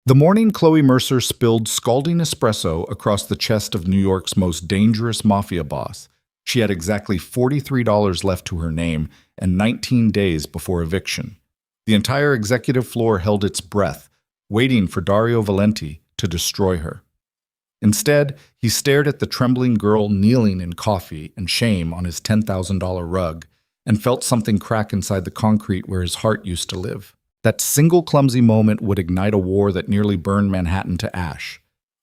The morning Khloe Mercer spilled scalding espresso across the chest of New York's most dangerous mafia boss, she had exactly $43 left to her name and 19 days before eviction. The entire executive floor held its breath, waiting for Dario Valenti to destroy her. Instead, he stared at the trembling girl kneeling in coffee and shame on his $10,000 rug and felt something crack inside the concrete where his heart used to live. That single clumsy moment would ignite a war that nearly burned Manhattan to ash.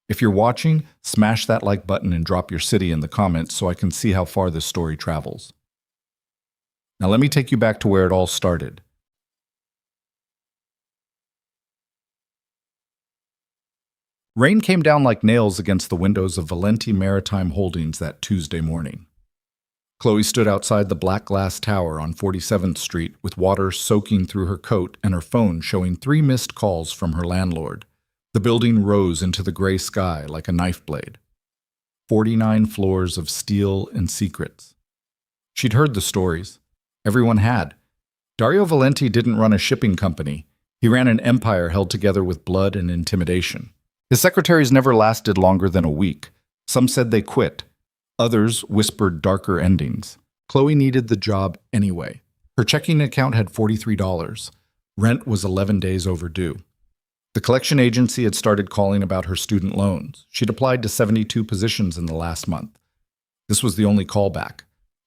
If you're watching, smash that like button and drop your city in the comments so I can see how far this story travels. Now let me take you back to where it all started. Rain came down like nails against the windows of Valenti Maritime Holdings that Tuesday morning. Khloe stood outside the black glass tower on 47th Street with water soaking through her coat and her phone showing 3 missed calls from her landlord. The building rose into the gray sky like a knife blade. 49 floors of steel and secrets. She'd heard the stories. Everyone had. Dario Valenti didn't run a shipping company. He ran an empire held together with blood and intimidation. His secretaries never lasted longer than a week. Some said they quit. Others whispered darker endings. Khloe needed the job anyway. Her checking account had $43. Rent was 11 days overdue. The collection agency had started calling about her student loans. She'd applied to 72 positions in the last month. This was the only callback.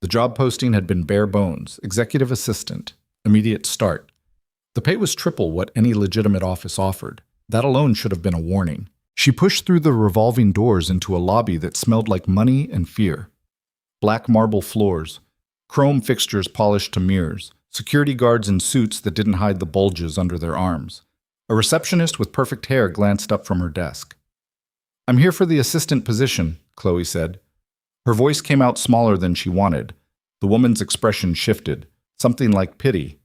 The job posting had been bare bones, executive assistant, immediate start. The pay was triple what any legitimate office offered. That alone should have been a warning. She pushed through the revolving doors into a lobby that smelled like money and fear. Black marble floors, chrome fixtures polished to mirrors, security guards in suits that didn't hide the bulges under their arms. A receptionist with perfect hair glanced up from her desk. "I'm here for the assistant position," Khloe said. Her voice came out smaller than she wanted. The woman's expression shifted, something like pity.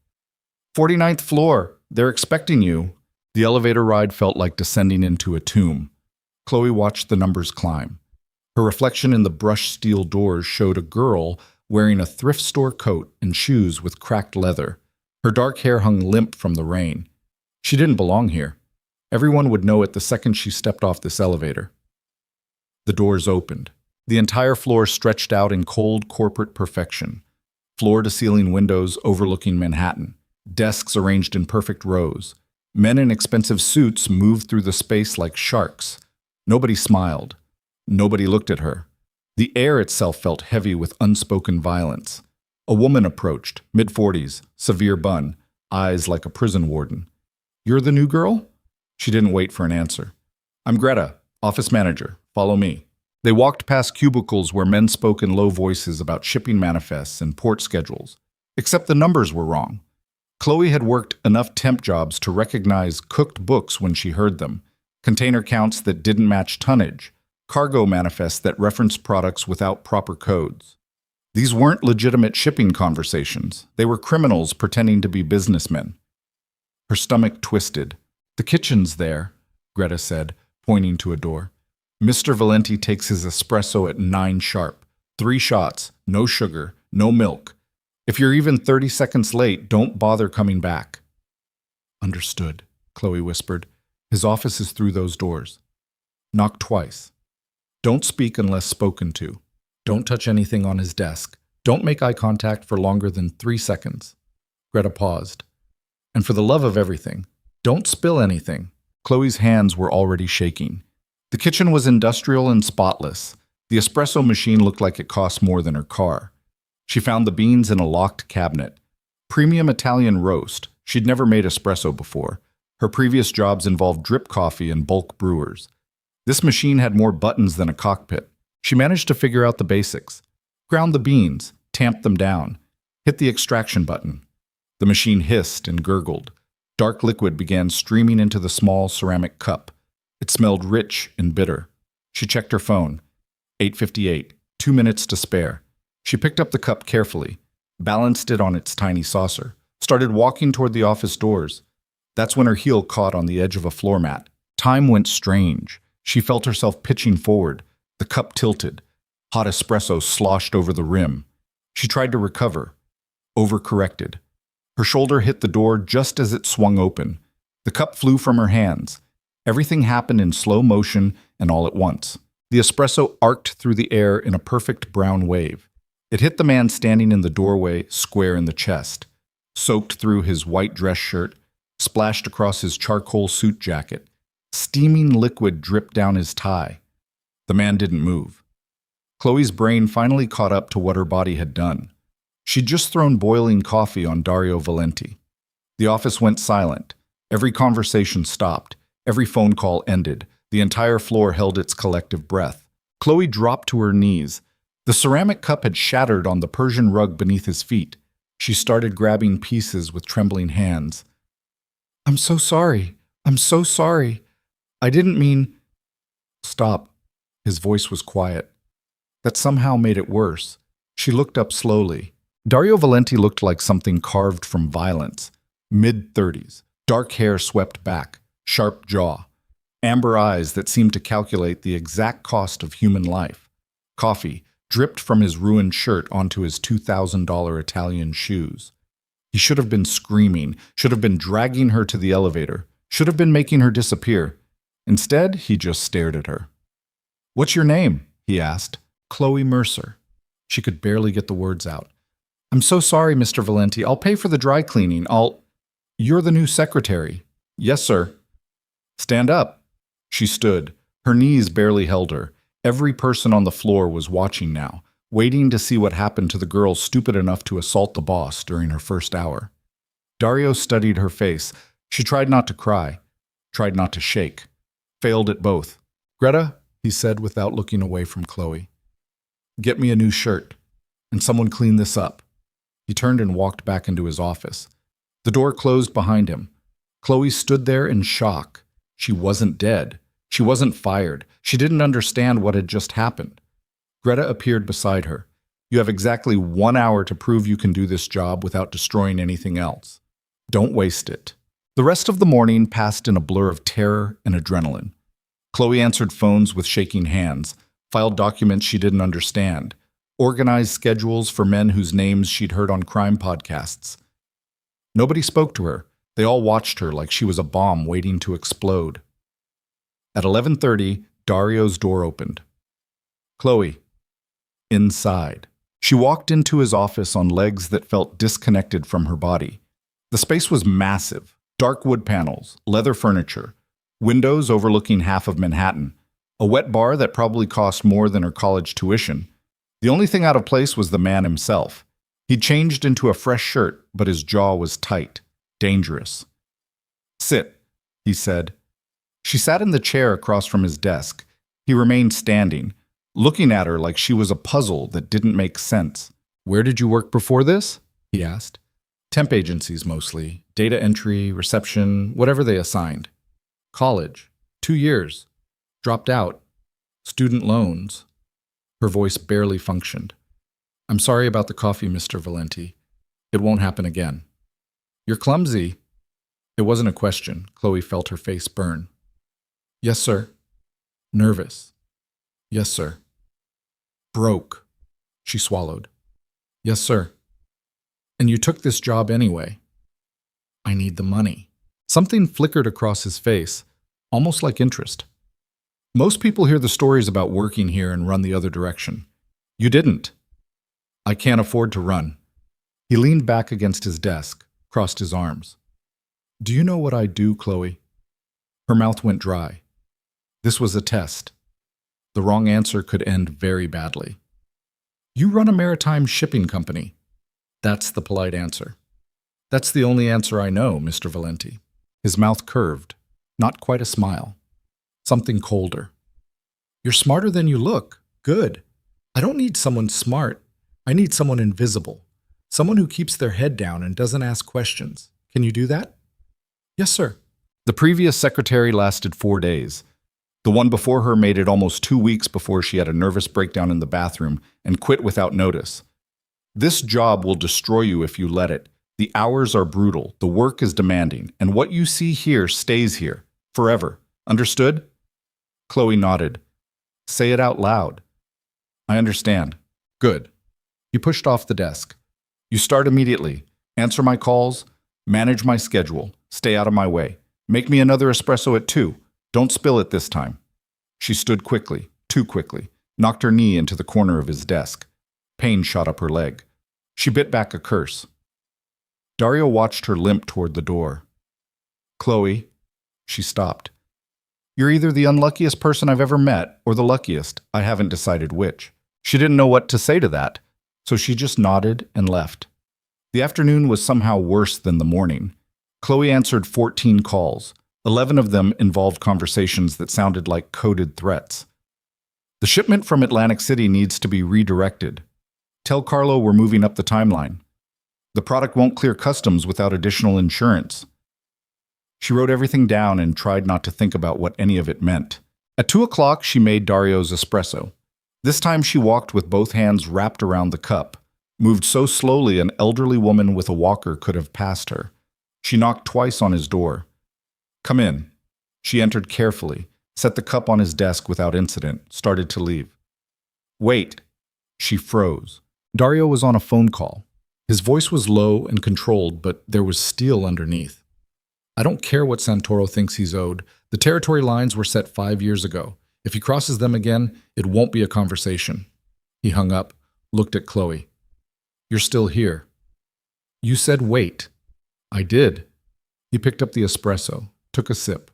"49th floor, they're expecting you." The elevator ride felt like descending into a tomb. Khloe watched the numbers climb. Her reflection in the brushed steel doors showed a girl wearing a thrift store coat and shoes with cracked leather. Her dark hair hung limp from the rain. She didn't belong here. Everyone would know it the second she stepped off this elevator. The doors opened. The entire floor stretched out in cold corporate perfection. Floor-to-ceiling windows overlooking Manhattan. Desks arranged in perfect rows. Men in expensive suits moved through the space like sharks. Nobody smiled. Nobody looked at her. The air itself felt heavy with unspoken violence. A woman approached, mid-40s, severe bun, eyes like a prison warden. "You're the new girl?" She didn't wait for an answer. "I'm Greta, office manager. Follow me." They walked past cubicles where men spoke in low voices about shipping manifests and port schedules. Except the numbers were wrong. Khloe had worked enough temp jobs to recognize cooked books when she heard them, container counts that didn't match tonnage, cargo manifests that referenced products without proper codes. These weren't legitimate shipping conversations. They were criminals pretending to be businessmen. Her stomach twisted. "The kitchen's there," Greta said, pointing to a door. "Mr. Valenti takes his espresso at 9 sharp. 3 shots, no sugar, no milk. If you're even 30 seconds late, don't bother coming back." "Understood," Khloe whispered. "His office is through those doors." "Knock twice. Don't speak unless spoken to. Don't touch anything on his desk. Don't make eye contact for longer than 3 seconds." Greta paused. "And for the love of everything, don't spill anything." Khloe's hands were already shaking. The kitchen was industrial and spotless. The espresso machine looked like it cost more than her car. She found the beans in a locked cabinet. Premium Italian roast. She'd never made espresso before. Her previous jobs involved drip coffee and bulk brewers. This machine had more buttons than a cockpit. She managed to figure out the basics. Ground the beans, tamped them down, hit the extraction button. The machine hissed and gurgled. Dark liquid began streaming into the small ceramic cup. It smelled rich and bitter. She checked her phone. 8:58, 2 minutes to spare. She picked up the cup carefully, balanced it on its tiny saucer, started walking toward the office doors. That's when her heel caught on the edge of a floor mat. Time went strange. She felt herself pitching forward. The cup tilted. Hot espresso sloshed over the rim. She tried to recover. Overcorrected. Her shoulder hit the door just as it swung open. The cup flew from her hands. Everything happened in slow motion and all at once. The espresso arced through the air in a perfect brown wave. It hit the man standing in the doorway square in the chest, soaked through his white dress shirt, splashed across his charcoal suit jacket. Steaming liquid dripped down his tie. The man didn't move. Khloe's brain finally caught up to what her body had done. She'd just thrown boiling coffee on Dario Valenti. The office went silent. Every conversation stopped. Every phone call ended. The entire floor held its collective breath. Khloe dropped to her knees. The ceramic cup had shattered on the Persian rug beneath his feet. She started grabbing pieces with trembling hands. "I'm so sorry. I'm so sorry. I didn't mean—" "Stop." His voice was quiet. That somehow made it worse. She looked up slowly. Dario Valenti looked like something carved from violence. Mid-30s, dark hair swept back, sharp jaw, amber eyes that seemed to calculate the exact cost of human life. Coffee dripped from his ruined shirt onto his $2,000 Italian shoes. He should have been screaming, should have been dragging her to the elevator, should have been making her disappear. Instead, he just stared at her. "What's your name?" he asked. "Khloe Mercer." She could barely get the words out. "I'm so sorry, Mr. Valenti. I'll pay for the dry cleaning. You're the new secretary." "Yes, sir." "Stand up." She stood. Her knees barely held her. Every person on the floor was watching now, waiting to see what happened to the girl stupid enough to assault the boss during her first hour. Dario studied her face. She tried not to cry, tried not to shake, failed at both. "Greta," he said without looking away from Khloe, "get me a new shirt, and someone clean this up." He turned and walked back into his office. The door closed behind him. Khloe stood there in shock. She wasn't dead. She wasn't fired. She didn't understand what had just happened. Greta appeared beside her. "You have exactly 1 hour to prove you can do this job without destroying anything else. Don't waste it." The rest of the morning passed in a blur of terror and adrenaline. Khloe answered phones with shaking hands, filed documents she didn't understand, organized schedules for men whose names she'd heard on crime podcasts. Nobody spoke to her. They all watched her like she was a bomb waiting to explode. At 11:30, Dario's door opened. "Khloe." Inside. She walked into his office on legs that felt disconnected from her body. The space was massive. Dark wood panels, leather furniture, windows overlooking half of Manhattan, a wet bar that probably cost more than her college tuition. The only thing out of place was the man himself. He'd changed into a fresh shirt, but his jaw was tight, dangerous. "Sit," he said. She sat in the chair across from his desk. He remained standing, looking at her like she was a puzzle that didn't make sense. "Where did you work before this?" he asked. "Temp agencies mostly. Data entry, reception, whatever they assigned." "College. 2 years. Dropped out. Student loans." Her voice barely functioned. "I'm sorry about the coffee, Mr. Valenti. It won't happen again." "You're clumsy." It wasn't a question. Khloe felt her face burn. "Yes, sir." "Nervous." "Yes, sir." "Broke." She swallowed. "Yes, sir." "And you took this job anyway." "I need the money." Something flickered across his face, almost like interest. "Most people hear the stories about working here and run the other direction. You didn't." "I can't afford to run." He leaned back against his desk, crossed his arms. "Do you know what I do, Khloe?" Her mouth went dry. This was a test. The wrong answer could end very badly. "You run a maritime shipping company." That's the polite answer. "That's the only answer I know, Mr. Valenti." His mouth curved, not quite a smile. Something colder. "You're smarter than you look. Good. I don't need someone smart. I need someone invisible. Someone who keeps their head down and doesn't ask questions. Can you do that?" "Yes, sir." The previous secretary lasted 4 days. The one before her made it almost 2 weeks before she had a nervous breakdown in the bathroom and quit without notice. This job will destroy you if you let it. The hours are brutal, the work is demanding, and what you see here stays here, forever. Understood? Khloe nodded. "Say it out loud." "I understand." "Good." He pushed off the desk. "You start immediately. Answer my calls, manage my schedule, stay out of my way. Make me another espresso at 2. Don't spill it this time. She stood quickly, too quickly, knocked her knee into the corner of his desk. Pain shot up her leg. She bit back a curse. Dario watched her limp toward the door. Khloe, she stopped. You're either the unluckiest person I've ever met or the luckiest. I haven't decided which. She didn't know what to say to that, so she just nodded and left. The afternoon was somehow worse than the morning. Khloe answered 14 calls. 11 of them involved conversations that sounded like coded threats. The shipment from Atlantic City needs to be redirected. Tell Carlo we're moving up the timeline. The product won't clear customs without additional insurance. She wrote everything down and tried not to think about what any of it meant. At 2 o'clock, she made Dario's espresso. This time she walked with both hands wrapped around the cup, moved so slowly an elderly woman with a walker could have passed her. She knocked twice on his door. Come in. She entered carefully, set the cup on his desk without incident, started to leave. Wait. She froze. Dario was on a phone call. His voice was low and controlled, but there was steel underneath. I don't care what Santoro thinks he's owed. The territory lines were set 5 years ago. If he crosses them again, it won't be a conversation. He hung up, looked at Khloe. You're still here. You said wait. I did. He picked up the espresso, took a sip.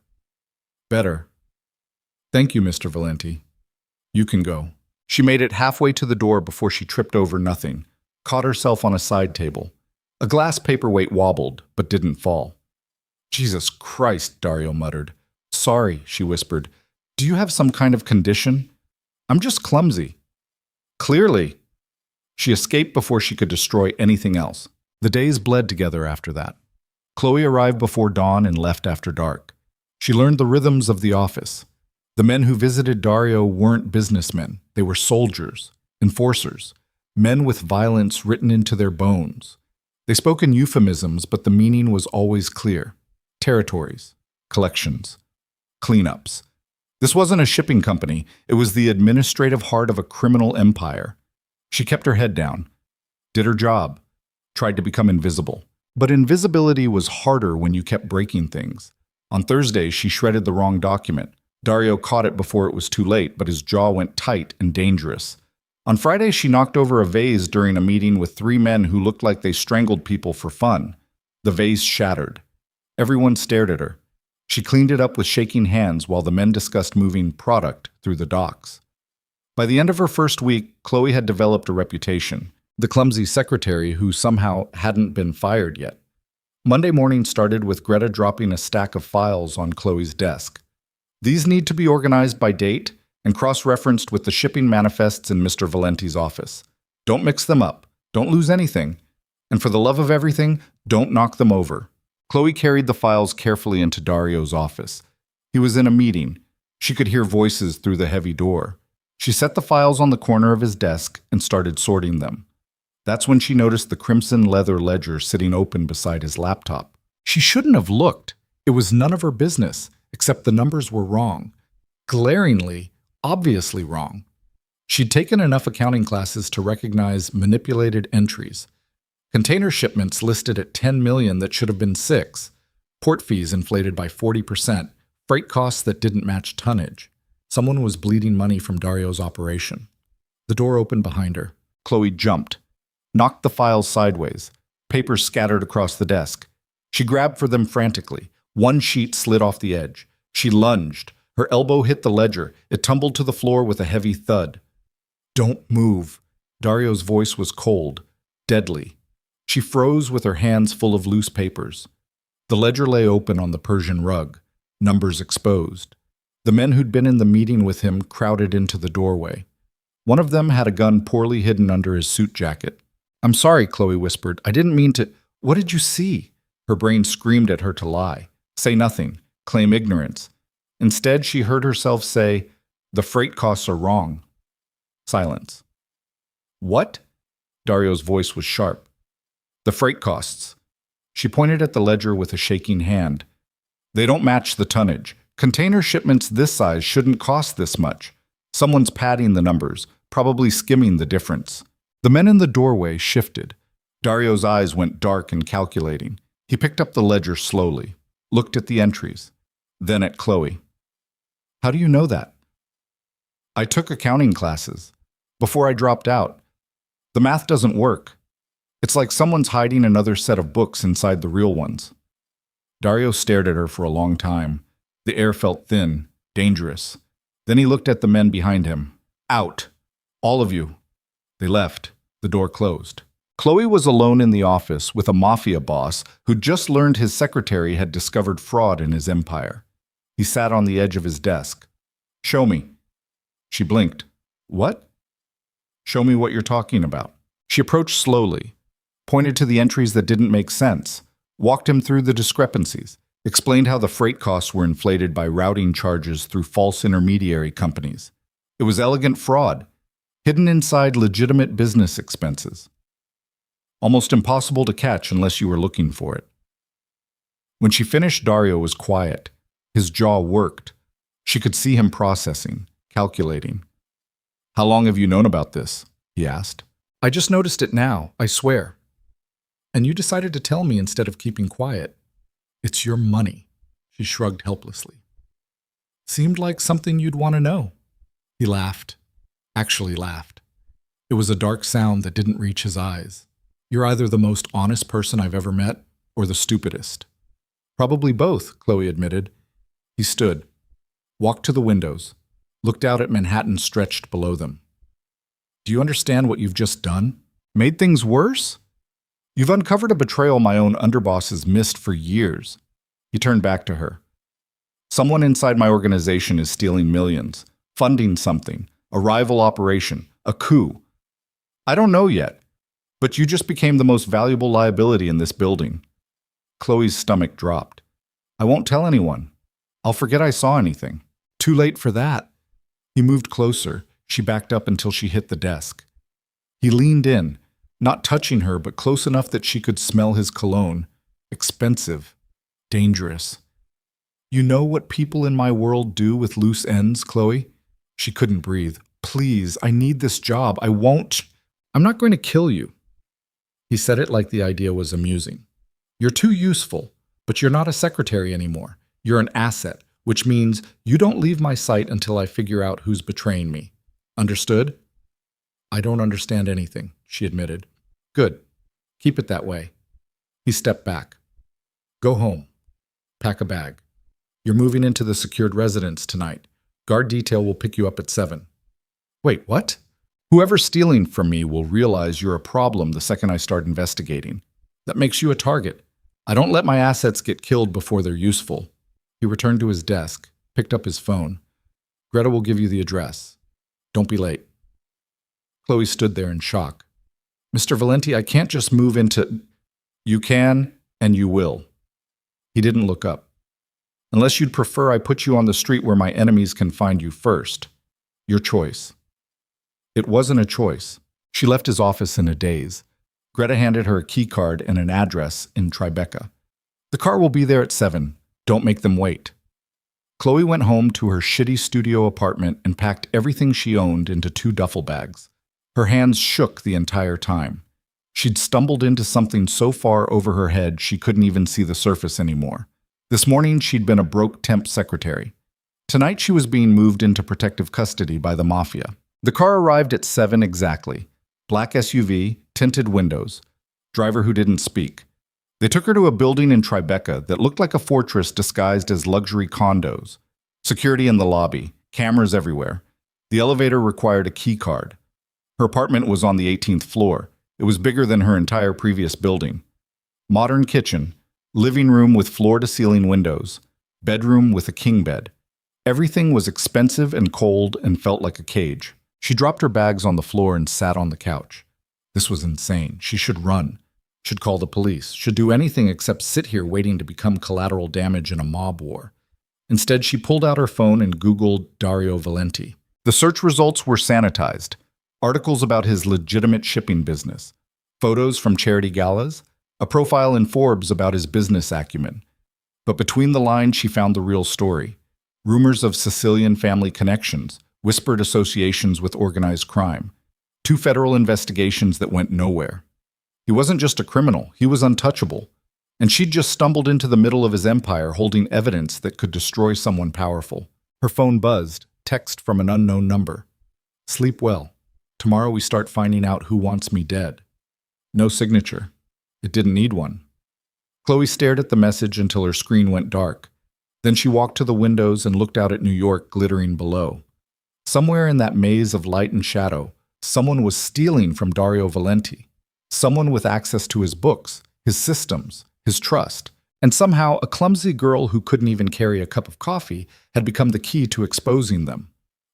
Better. Thank you, Mr. Valenti. You can go. She made it halfway to the door before she tripped over nothing, caught herself on a side table. A glass paperweight wobbled, but didn't fall. Jesus Christ, Dario muttered. Sorry, she whispered. Do you have some kind of condition? I'm just clumsy. Clearly. She escaped before she could destroy anything else. The days bled together after that. Khloe arrived before dawn and left after dark. She learned the rhythms of the office. The men who visited Dario weren't businessmen. They were soldiers, enforcers, men with violence written into their bones. They spoke in euphemisms, but the meaning was always clear. Territories, collections, cleanups. This wasn't a shipping company. It was the administrative heart of a criminal empire. She kept her head down, did her job, tried to become invisible. But invisibility was harder when you kept breaking things. On Thursday, she shredded the wrong document. Dario caught it before it was too late, but his jaw went tight and dangerous. On Friday, she knocked over a vase during a meeting with 3 men who looked like they strangled people for fun. The vase shattered. Everyone stared at her. She cleaned it up with shaking hands while the men discussed moving product through the docks. By the end of her first week, Khloe had developed a reputation. The clumsy secretary who somehow hadn't been fired yet. Monday morning started with Greta dropping a stack of files on Khloe's desk. These need to be organized by date and cross-referenced with the shipping manifests in Mr. Valenti's office. Don't mix them up. Don't lose anything. And for the love of everything, don't knock them over. Khloe carried the files carefully into Dario's office. He was in a meeting. She could hear voices through the heavy door. She set the files on the corner of his desk and started sorting them. That's when she noticed the crimson leather ledger sitting open beside his laptop. She shouldn't have looked. It was none of her business, except the numbers were wrong. Glaringly, obviously wrong. She'd taken enough accounting classes to recognize manipulated entries. Container shipments listed at $10 million that should have been $6 million. Port fees inflated by 40%. Freight costs that didn't match tonnage. Someone was bleeding money from Dario's operation. The door opened behind her. Khloe jumped, knocked the files sideways. Papers scattered across the desk. She grabbed for them frantically. One sheet slid off the edge. She lunged. Her elbow hit the ledger. It tumbled to the floor with a heavy thud. Don't move. Dario's voice was cold, deadly. She froze with her hands full of loose papers. The ledger lay open on the Persian rug, numbers exposed. The men who'd been in the meeting with him crowded into the doorway. One of them had a gun poorly hidden under his suit jacket. I'm sorry, Khloe whispered. I didn't mean to. What did you see? Her brain screamed at her to lie. Say nothing. Claim ignorance. Instead, she heard herself say, the freight costs are wrong. Silence. What? Dario's voice was sharp. The freight costs. She pointed at the ledger with a shaking hand. They don't match the tonnage. Container shipments this size shouldn't cost this much. Someone's padding the numbers, probably skimming the difference. The men in the doorway shifted. Dario's eyes went dark and calculating. He picked up the ledger slowly, looked at the entries, then at Khloe. How do you know that? I took accounting classes. Before I dropped out. The math doesn't work. It's like someone's hiding another set of books inside the real ones. Dario stared at her for a long time. The air felt thin, dangerous. Then he looked at the men behind him. Out. All of you. They left. The door closed. Khloe was alone in the office with a mafia boss who'd just learned his secretary had discovered fraud in his empire. He sat on the edge of his desk. Show me. She blinked. What? Show me what you're talking about. She approached slowly, pointed to the entries that didn't make sense, walked him through the discrepancies, explained how the freight costs were inflated by routing charges through false intermediary companies. It was elegant fraud, hidden inside legitimate business expenses. Almost impossible to catch unless you were looking for it. When she finished, Dario was quiet. His jaw worked. She could see him processing, calculating. How long have you known about this? He asked. I just noticed it now, I swear. And you decided to tell me instead of keeping quiet. It's your money. She shrugged helplessly. Seemed like something you'd want to know. He laughed. Actually laughed. It was a dark sound that didn't reach his eyes. You're either the most honest person I've ever met or the stupidest. Probably both, Khloe admitted. He stood, walked to the windows, looked out at Manhattan stretched below them. Do you understand what you've just done? Made things worse? You've uncovered a betrayal my own underbosses missed for years. He turned back to her. Someone inside my organization is stealing millions, funding something, a rival operation, a coup. I don't know yet, but you just became the most valuable liability in this building. Khloe's stomach dropped. I won't tell anyone. I'll forget I saw anything. Too late for that. He moved closer. She backed up until she hit the desk. He leaned in, not touching her, but close enough that she could smell his cologne. Expensive. Dangerous. You know what people in my world do with loose ends, Khloe? She couldn't breathe. Please, I need this job. I won't. I'm not going to kill you. He said it like the idea was amusing. You're too useful, but you're not a secretary anymore. You're an asset, which means you don't leave my sight until I figure out who's betraying me. Understood? I don't understand anything, she admitted. Good. Keep it that way. He stepped back. Go home. Pack a bag. You're moving into the secured residence tonight. Guard detail will pick you up at 7. Wait, what? Whoever's stealing from me will realize you're a problem the second I start investigating. That makes you a target. I don't let my assets get killed before they're useful. He returned to his desk, picked up his phone. Greta will give you the address. Don't be late. Khloe stood there in shock. Mr. Valenti, I can't just move into... You can, and you will. He didn't look up. Unless you'd prefer I put you on the street where my enemies can find you first. Your choice. It wasn't a choice. She left his office in a daze. Greta handed her a key card and an address in Tribeca. The car will be there at 7. Don't make them wait. Khloe went home to her shitty studio apartment and packed everything she owned into 2 duffel bags. Her hands shook the entire time. She'd stumbled into something so far over her head she couldn't even see the surface anymore. This morning she'd been a broke temp secretary. Tonight she was being moved into protective custody by the mafia. The car arrived at 7 exactly. Black SUV, tinted windows. Driver who didn't speak. They took her to a building in Tribeca that looked like a fortress disguised as luxury condos. Security in the lobby, cameras everywhere. The elevator required a key card. Her apartment was on the 18th floor. It was bigger than her entire previous building. Modern kitchen, living room with floor-to-ceiling windows, bedroom with a king bed. Everything was expensive and cold and felt like a cage. She dropped her bags on the floor and sat on the couch. This was insane. She should run. Should call the police. Should do anything except sit here waiting to become collateral damage in a mob war. Instead, she pulled out her phone and Googled Dario Valenti. The search results were sanitized. Articles about his legitimate shipping business. Photos from charity galas. A profile in Forbes about his business acumen. But between the lines, she found the real story. Rumors of Sicilian family connections. Whispered associations with organized crime. 2 federal investigations that went nowhere. He wasn't just a criminal, he was untouchable. And she'd just stumbled into the middle of his empire holding evidence that could destroy someone powerful. Her phone buzzed, text from an unknown number. Sleep well. Tomorrow we start finding out who wants me dead. No signature. It didn't need one. Khloe stared at the message until her screen went dark. Then she walked to the windows and looked out at New York glittering below. Somewhere in that maze of light and shadow, someone was stealing from Dario Valenti. Someone with access to his books, his systems, his trust. And somehow a clumsy girl who couldn't even carry a cup of coffee had become the key to exposing them.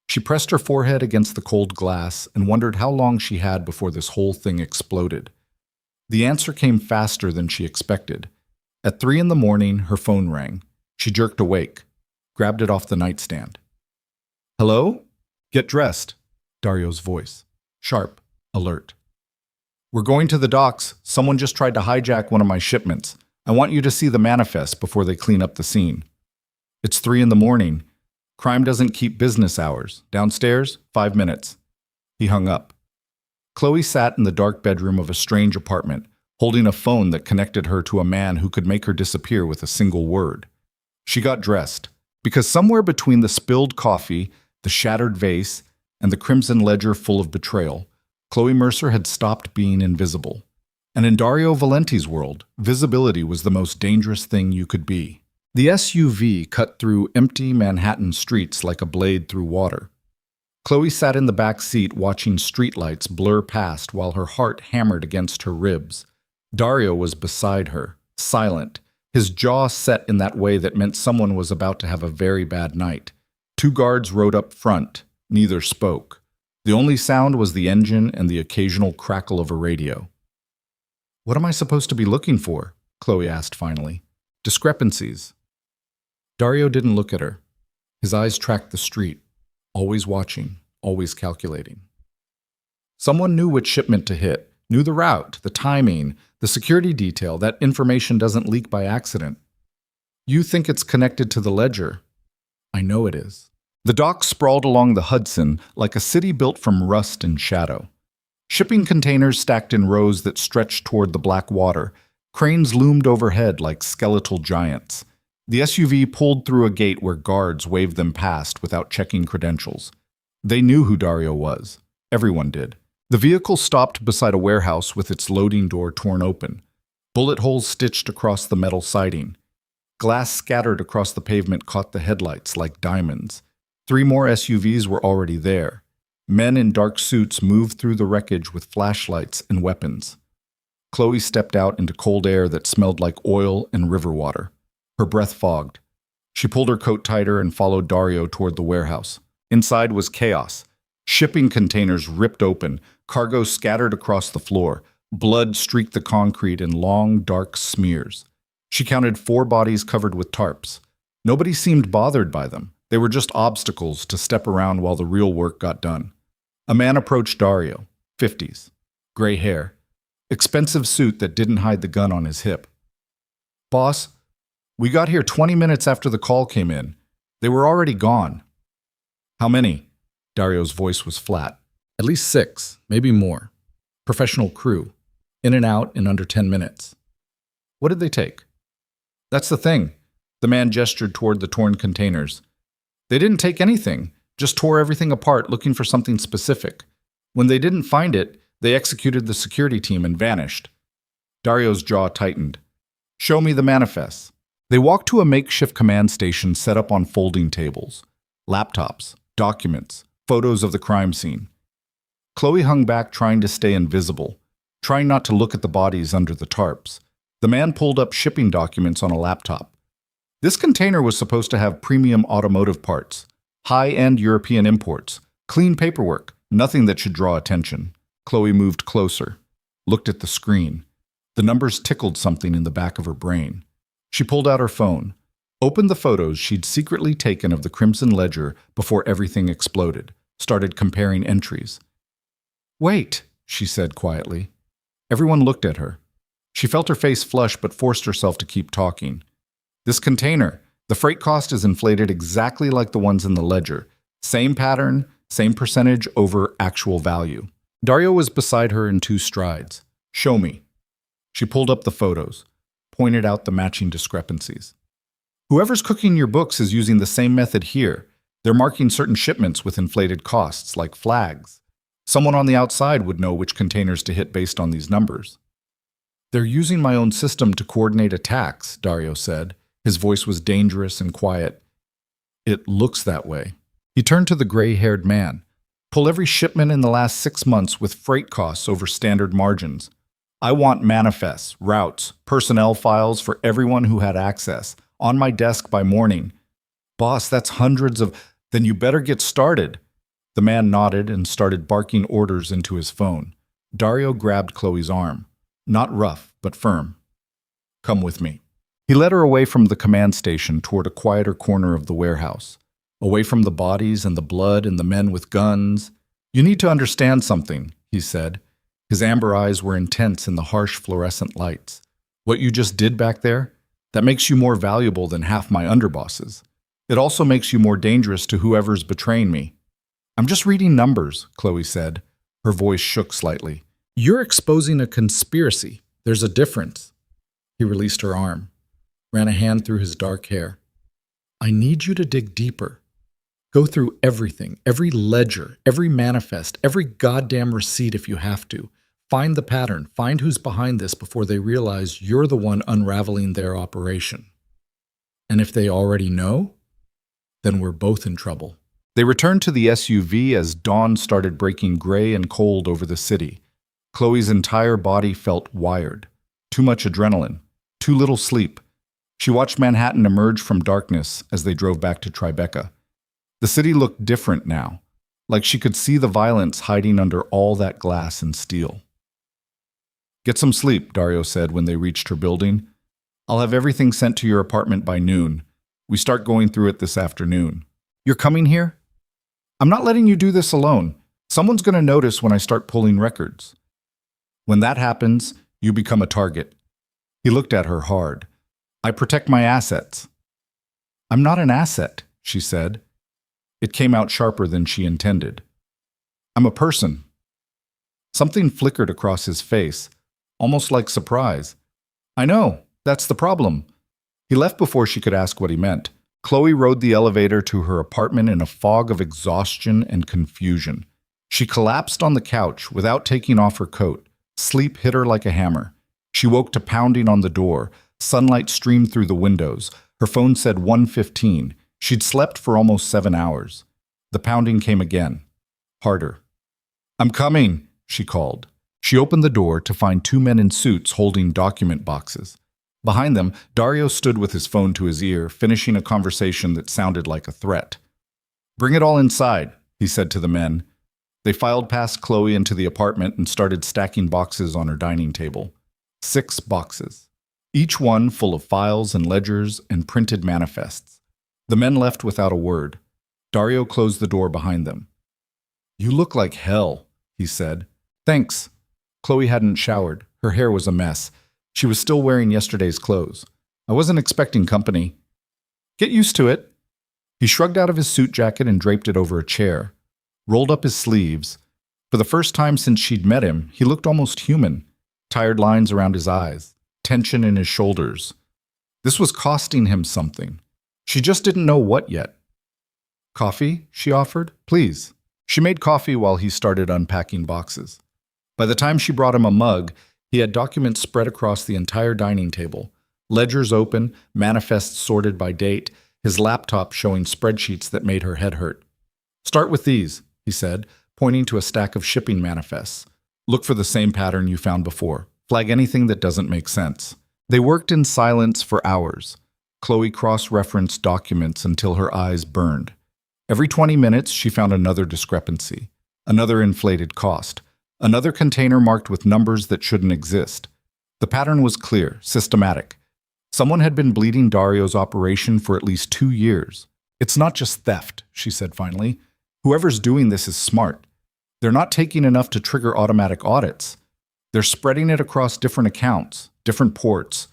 She pressed her forehead against the cold glass and wondered how long she had before this whole thing exploded. The answer came faster than she expected. At 3 a.m, her phone rang. She jerked awake, grabbed it off the nightstand. Hello? Get dressed, Dario's voice. Sharp, alert. We're going to the docks. Someone just tried to hijack one of my shipments. I want you to see the manifest before they clean up the scene. It's 3 a.m. Crime doesn't keep business hours. Downstairs, 5 minutes. He hung up. Khloe sat in the dark bedroom of a strange apartment, holding a phone that connected her to a man who could make her disappear with a single word. She got dressed, because somewhere between the spilled coffee, the shattered vase, and the crimson ledger full of betrayal, Khloe Mercer had stopped being invisible. And in Dario Valenti's world, visibility was the most dangerous thing you could be. The SUV cut through empty Manhattan streets like a blade through water. Khloe sat in the back seat watching streetlights blur past while her heart hammered against her ribs. Dario was beside her, silent, his jaw set in that way that meant someone was about to have a very bad night. 2 guards rode up front. Neither spoke. The only sound was the engine and the occasional crackle of a radio. What am I supposed to be looking for? Khloe asked finally. Discrepancies. Dario didn't look at her. His eyes tracked the street, always watching, always calculating. Someone knew which shipment to hit, knew the route, the timing, the security detail. That information doesn't leak by accident. You think it's connected to the ledger. I know it is. The dock sprawled along the Hudson like a city built from rust and shadow. Shipping containers stacked in rows that stretched toward the black water. Cranes loomed overhead like skeletal giants. The SUV pulled through a gate where guards waved them past without checking credentials. They knew who Dario was. Everyone did. The vehicle stopped beside a warehouse with its loading door torn open. Bullet holes stitched across the metal siding. Glass scattered across the pavement caught the headlights like diamonds. 3 more SUVs were already there. Men in dark suits moved through the wreckage with flashlights and weapons. Khloe stepped out into cold air that smelled like oil and river water. Her breath fogged. She pulled her coat tighter and followed Dario toward the warehouse. Inside was chaos. Shipping containers ripped open, cargo scattered across the floor. Blood streaked the concrete in long, dark smears. She counted 4 bodies covered with tarps. Nobody seemed bothered by them. They were just obstacles to step around while the real work got done. A man approached Dario, 50s, gray hair, expensive suit that didn't hide the gun on his hip. Boss, we got here 20 minutes after the call came in. They were already gone. How many? Dario's voice was flat. At least 6, maybe more. Professional crew. In and out in under 10 minutes. What did they take? That's the thing. The man gestured toward the torn containers. They didn't take anything, just tore everything apart looking for something specific. When they didn't find it, they executed the security team and vanished. Dario's jaw tightened. Show me the manifests. They walked to a makeshift command station set up on folding tables. Laptops, documents, photos of the crime scene. Khloe hung back trying to stay invisible, trying not to look at the bodies under the tarps. The man pulled up shipping documents on a laptop. This container was supposed to have premium automotive parts, high-end European imports, clean paperwork, nothing that should draw attention. Khloe moved closer, looked at the screen. The numbers tickled something in the back of her brain. She pulled out her phone, opened the photos she'd secretly taken of the crimson ledger before everything exploded, started comparing entries. Wait, she said quietly. Everyone looked at her. She felt her face flush but forced herself to keep talking. This container, the freight cost is inflated exactly like the ones in the ledger. Same pattern, same percentage over actual value. Dario was beside her in 2 strides. Show me. She pulled up the photos, pointed out the matching discrepancies. Whoever's cooking your books is using the same method here. They're marking certain shipments with inflated costs, like flags. Someone on the outside would know which containers to hit based on these numbers. They're using my own system to coordinate attacks, Dario said. His voice was dangerous and quiet. It looks that way. He turned to the gray-haired man. Pull every shipment in the last 6 months with freight costs over standard margins. I want manifests, routes, personnel files for everyone who had access, on my desk by morning. Boss, that's hundreds of... Then you better get started. The man nodded and started barking orders into his phone. Dario grabbed Khloe's arm. Not rough, but firm. Come with me. He led her away from the command station toward a quieter corner of the warehouse. Away from the bodies and the blood and the men with guns. You need to understand something, he said. His amber eyes were intense in the harsh fluorescent lights. What you just did back there, that makes you more valuable than half my underbosses. It also makes you more dangerous to whoever's betraying me. I'm just reading numbers, Khloe said. Her voice shook slightly. You're exposing a conspiracy. There's a difference. He released her arm, ran a hand through his dark hair. I need you to dig deeper. Go through everything, every ledger, every manifest, every goddamn receipt if you have to. Find the pattern, find who's behind this before they realize you're the one unraveling their operation. And if they already know, then we're both in trouble. They returned to the SUV as dawn started breaking gray and cold over the city. Khloe's entire body felt wired. Too much adrenaline. Too little sleep. She watched Manhattan emerge from darkness as they drove back to Tribeca. The city looked different now, like she could see the violence hiding under all that glass and steel. Get some sleep, Dario said when they reached her building. I'll have everything sent to your apartment by noon. We start going through it this afternoon. You're coming here? I'm not letting you do this alone. Someone's going to notice when I start pulling records. When that happens, you become a target. He looked at her hard. I protect my assets. I'm not an asset, she said. It came out sharper than she intended. I'm a person. Something flickered across his face, almost like surprise. I know, that's the problem. He left before she could ask what he meant. Khloe rode the elevator to her apartment in a fog of exhaustion and confusion. She collapsed on the couch without taking off her coat. Sleep hit her like a hammer. She woke to pounding on the door. Sunlight streamed through the windows. Her phone said 1:15. She'd slept for almost 7 hours. The pounding came again. Harder. I'm coming, she called. She opened the door to find 2 men in suits holding document boxes. Behind them, Dario stood with his phone to his ear, finishing a conversation that sounded like a threat. Bring it all inside, he said to the men. They filed past Khloe into the apartment and started stacking boxes on her dining table. 6 boxes, each one full of files and ledgers and printed manifests. The men left without a word. Dario closed the door behind them. You look like hell, he said. Thanks. Khloe hadn't showered. Her hair was a mess. She was still wearing yesterday's clothes. I wasn't expecting company. Get used to it. He shrugged out of his suit jacket and draped it over a chair. Rolled up his sleeves. For the first time since she'd met him, he looked almost human. Tired lines around his eyes. Tension in his shoulders. This was costing him something. She just didn't know what yet. Coffee, she offered. Please. She made coffee while he started unpacking boxes. By the time she brought him a mug, he had documents spread across the entire dining table. Ledgers open, manifests sorted by date, his laptop showing spreadsheets that made her head hurt. Start with these, he said, pointing to a stack of shipping manifests. Look for the same pattern you found before. Flag anything that doesn't make sense. They worked in silence for hours. Khloe cross-referenced documents until her eyes burned. Every 20 minutes, she found another discrepancy, another inflated cost, another container marked with numbers that shouldn't exist. The pattern was clear, systematic. Someone had been bleeding Dario's operation for at least 2 years. It's not just theft, she said finally. Whoever's doing this is smart. They're not taking enough to trigger automatic audits. They're spreading it across different accounts, different ports,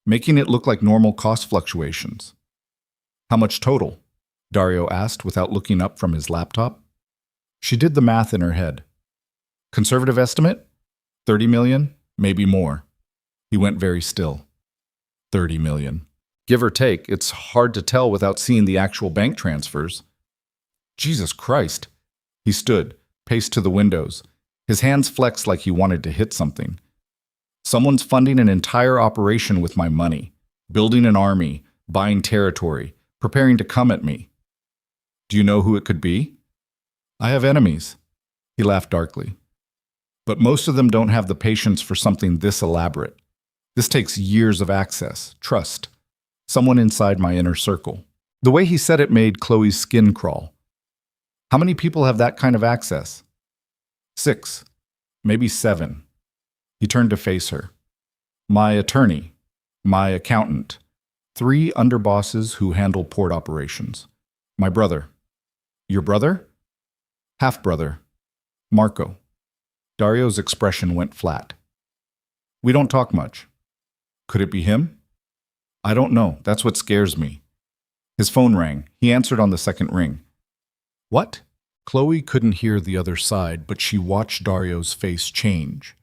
making it look like normal cost fluctuations. How much total? Dario asked without looking up from his laptop. She did the math in her head. Conservative estimate? 30 million, maybe more. He went very still. 30 million. Give or take, it's hard to tell without seeing the actual bank transfers. Jesus Christ. He stood, paced to the windows. His hands flexed like he wanted to hit something. Someone's funding an entire operation with my money, building an army, buying territory, preparing to come at me. Do you know who it could be? I have enemies. He laughed darkly. But most of them don't have the patience for something this elaborate. This takes years of access, trust. Someone inside my inner circle. The way he said it made Khloe's skin crawl. How many people have that kind of access? 6, maybe 7. He turned to face her. My attorney, my accountant, 3 underbosses who handle port operations. My brother. Your brother? Half-brother. Marco. Dario's expression went flat. We don't talk much. Could it be him? I don't know. That's what scares me. His phone rang. He answered on the second ring. What? Khloe couldn't hear the other side, but she watched Dario's face change.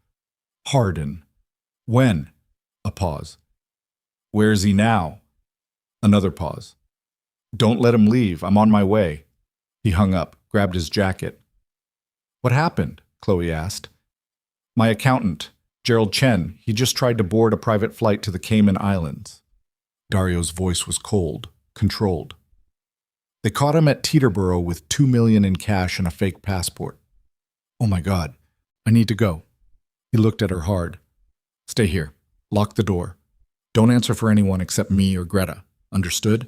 Harden. When? A pause. Where is he now? Another pause. Don't let him leave. I'm on my way. He hung up, grabbed his jacket. What happened? Khloe asked. My accountant, Gerald Chen, he just tried to board a private flight to the Cayman Islands. Dario's voice was cold, controlled. They caught him at Teterboro with $2 million in cash and a fake passport. Oh my God, I need to go. He looked at her hard. Stay here. Lock the door. Don't answer for anyone except me or Greta. Understood?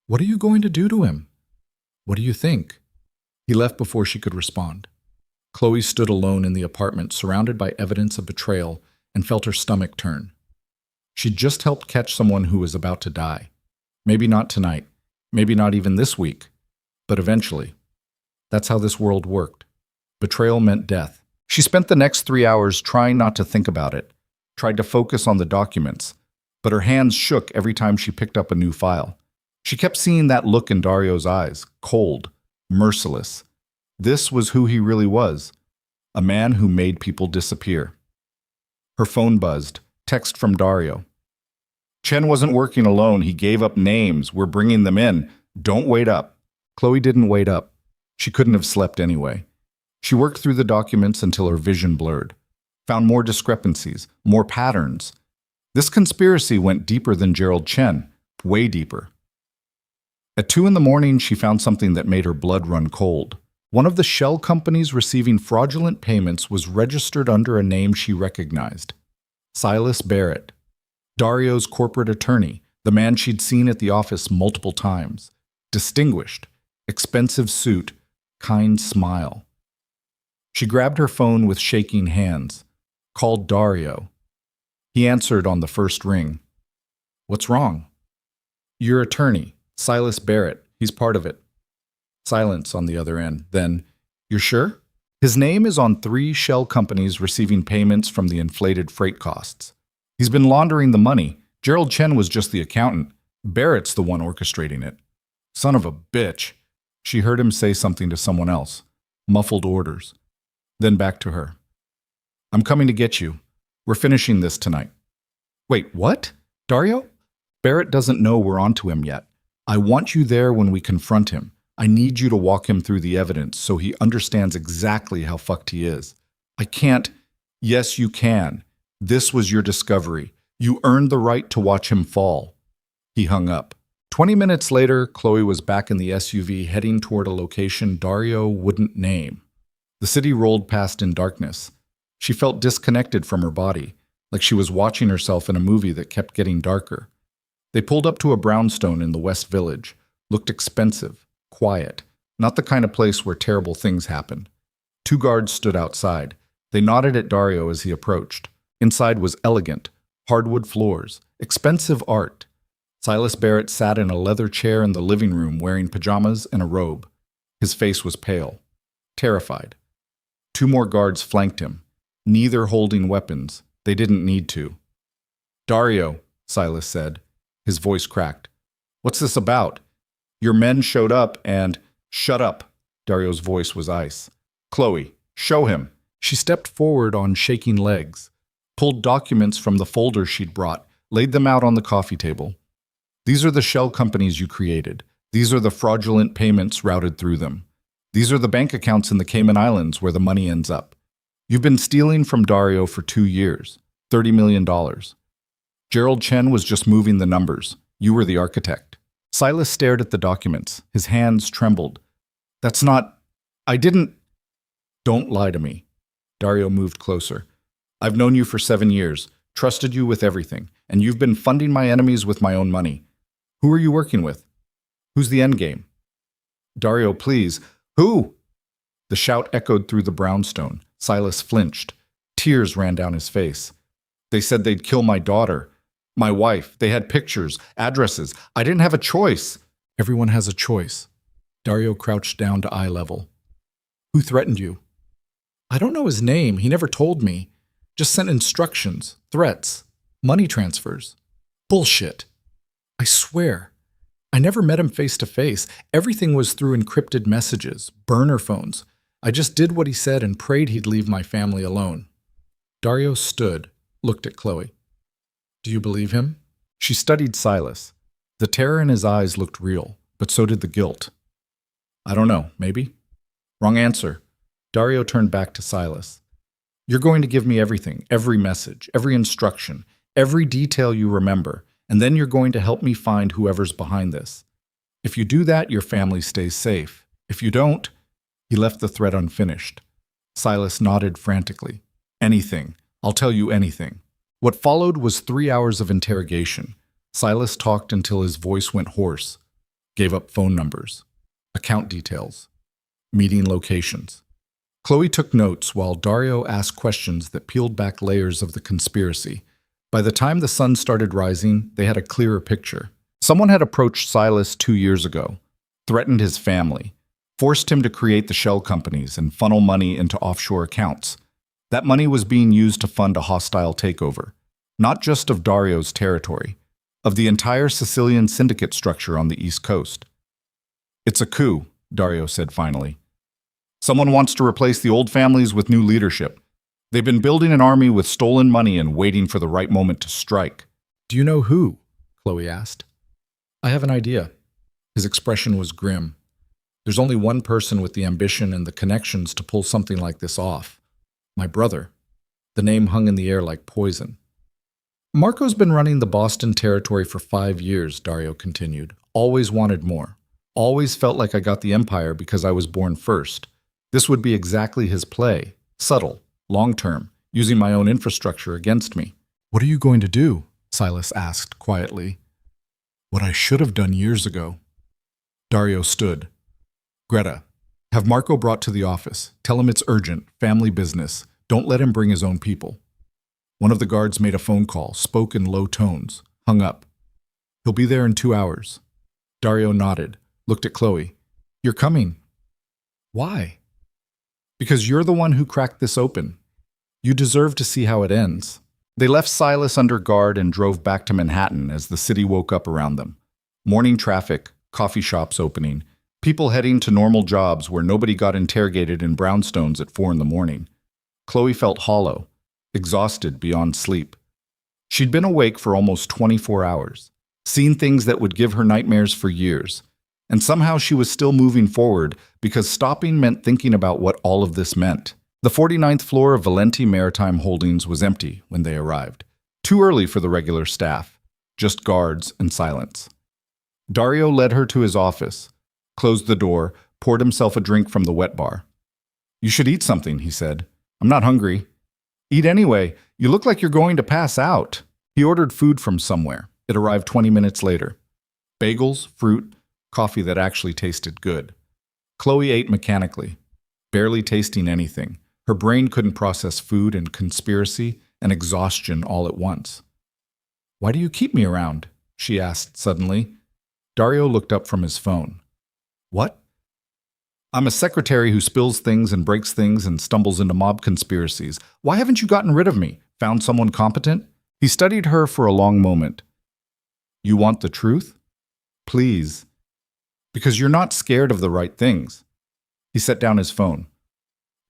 What are you going to do to him? What do you think? He left before she could respond. Khloe stood alone in the apartment, surrounded by evidence of betrayal, and felt her stomach turn. She'd just helped catch someone who was about to die. Maybe not tonight, maybe not even this week, but eventually. That's how this world worked. Betrayal meant death. She spent the next 3 hours trying not to think about it, tried to focus on the documents, but her hands shook every time she picked up a new file. She kept seeing that look in Dario's eyes, cold, merciless. This was who he really was, a man who made people disappear. Her phone buzzed, text from Dario. Chen wasn't working alone. He gave up names. We're bringing them in. Don't wait up. Khloe didn't wait up. She couldn't have slept anyway. She worked through the documents until her vision blurred, found more discrepancies, more patterns. This conspiracy went deeper than Gerald Chen, way deeper. At 2 a.m, she found something that made her blood run cold. One of the shell companies receiving fraudulent payments was registered under a name she recognized. Silas Barrett, Dario's corporate attorney, the man she'd seen at the office multiple times. Distinguished, expensive suit, kind smile. She grabbed her phone with shaking hands, called Dario. He answered on the first ring. What's wrong? Your attorney, Silas Barrett, he's part of it. Silence on the other end. Then, you're sure? His name is on 3 shell companies receiving payments from the inflated freight costs. He's been laundering the money. Gerald Chen was just the accountant. Barrett's the one orchestrating it. Son of a bitch. She heard him say something to someone else. Muffled orders. Then back to her. I'm coming to get you. We're finishing this tonight. Wait, what? Dario? Barrett doesn't know we're onto him yet. I want you there when we confront him. I need you to walk him through the evidence so he understands exactly how fucked he is. I can't. Yes, you can. This was your discovery. You earned the right to watch him fall. He hung up. 20 minutes later, Khloe was back in the SUV heading toward a location Dario wouldn't name. The city rolled past in darkness. She felt disconnected from her body, like she was watching herself in a movie that kept getting darker. They pulled up to a brownstone in the West Village. Looked expensive, quiet, not the kind of place where terrible things happen. 2 guards stood outside. They nodded at Dario as he approached. Inside was elegant, hardwood floors, expensive art. Silas Barrett sat in a leather chair in the living room wearing pajamas and a robe. His face was pale, terrified. 2 more guards flanked him, neither holding weapons. They didn't need to. Dario, Silas said. His voice cracked. What's this about? Your men showed up and... Shut up. Dario's voice was ice. Khloe, show him. She stepped forward on shaking legs, pulled documents from the folder she'd brought, laid them out on the coffee table. These are the shell companies you created. These are the fraudulent payments routed through them. These are the bank accounts in the Cayman Islands where the money ends up. You've been stealing from Dario for 2 years, $30 million. Gerald Chen was just moving the numbers. You were the architect. Silas stared at the documents. His hands trembled. That's not... I didn't... Don't lie to me. Dario moved closer. I've known you for 7 years, trusted you with everything, and you've been funding my enemies with my own money. Who are you working with? Who's the endgame? Dario, please. Who? The shout echoed through the brownstone. Silas flinched. Tears ran down his face. They said they'd kill my daughter. My wife. They had pictures, addresses. I didn't have a choice. Everyone has a choice. Dario crouched down to eye level. Who threatened you? I don't know his name. He never told me. Just sent instructions, threats, money transfers. Bullshit. I swear. I never met him face to face. Everything was through encrypted messages, burner phones. I just did what he said and prayed he'd leave my family alone. Dario stood, looked at Khloe. Do you believe him? She studied Silas. The terror in his eyes looked real, but so did the guilt. I don't know, maybe? Wrong answer. Dario turned back to Silas. You're going to give me everything, every message, every instruction, every detail you remember, and then you're going to help me find whoever's behind this. If you do that, your family stays safe. If you don't... He left the threat unfinished. Silas nodded frantically. Anything. I'll tell you anything. What followed was 3 hours of interrogation. Silas talked until his voice went hoarse, gave up phone numbers, account details, meeting locations. Khloe took notes while Dario asked questions that peeled back layers of the conspiracy. By the time the sun started rising, they had a clearer picture. Someone had approached Silas 2 years ago, threatened his family, forced him to create the shell companies and funnel money into offshore accounts. That money was being used to fund a hostile takeover, not just of Dario's territory, of the entire Sicilian syndicate structure on the East Coast. It's a coup, Dario said finally. Someone wants to replace the old families with new leadership. They've been building an army with stolen money and waiting for the right moment to strike. Do you know who? Khloe asked. I have an idea. His expression was grim. There's only one person with the ambition and the connections to pull something like this off. My brother. The name hung in the air like poison. Marco's been running the Boston territory for 5 years, Dario continued. Always wanted more. Always felt like I got the empire because I was born first. This would be exactly his play. Subtle, long-term, using my own infrastructure against me. What are you going to do? Silas asked quietly. What I should have done years ago. Dario stood. Greta, have Marco brought to the office. Tell him it's urgent, family business. Don't let him bring his own people. One of the guards made a phone call, spoke in low tones, hung up. He'll be there in 2 hours. Dario nodded, looked at Khloe. You're coming. Why? Because you're the one who cracked this open. You deserve to see how it ends. They left Silas under guard and drove back to Manhattan as the city woke up around them. Morning traffic, coffee shops opening, people heading to normal jobs where nobody got interrogated in brownstones at 4 a.m. Khloe felt hollow, exhausted beyond sleep. She'd been awake for almost 24 hours, seen things that would give her nightmares for years. And somehow she was still moving forward because stopping meant thinking about what all of this meant. The 49th floor of Valenti Maritime Holdings was empty when they arrived. Too early for the regular staff, just guards and silence. Dario led her to his office, closed the door, poured himself a drink from the wet bar. You should eat something, he said. I'm not hungry. Eat anyway. You look like you're going to pass out. He ordered food from somewhere. It arrived 20 minutes later. Bagels, fruit, coffee that actually tasted good. Khloe ate mechanically, barely tasting anything. Her brain couldn't process food and conspiracy and exhaustion all at once. Why do you keep me around? She asked suddenly. Dario looked up from his phone. What? I'm a secretary who spills things and breaks things and stumbles into mob conspiracies. Why haven't you gotten rid of me? Found someone competent? He studied her for a long moment. You want the truth? Please. Because you're not scared of the right things. He set down his phone.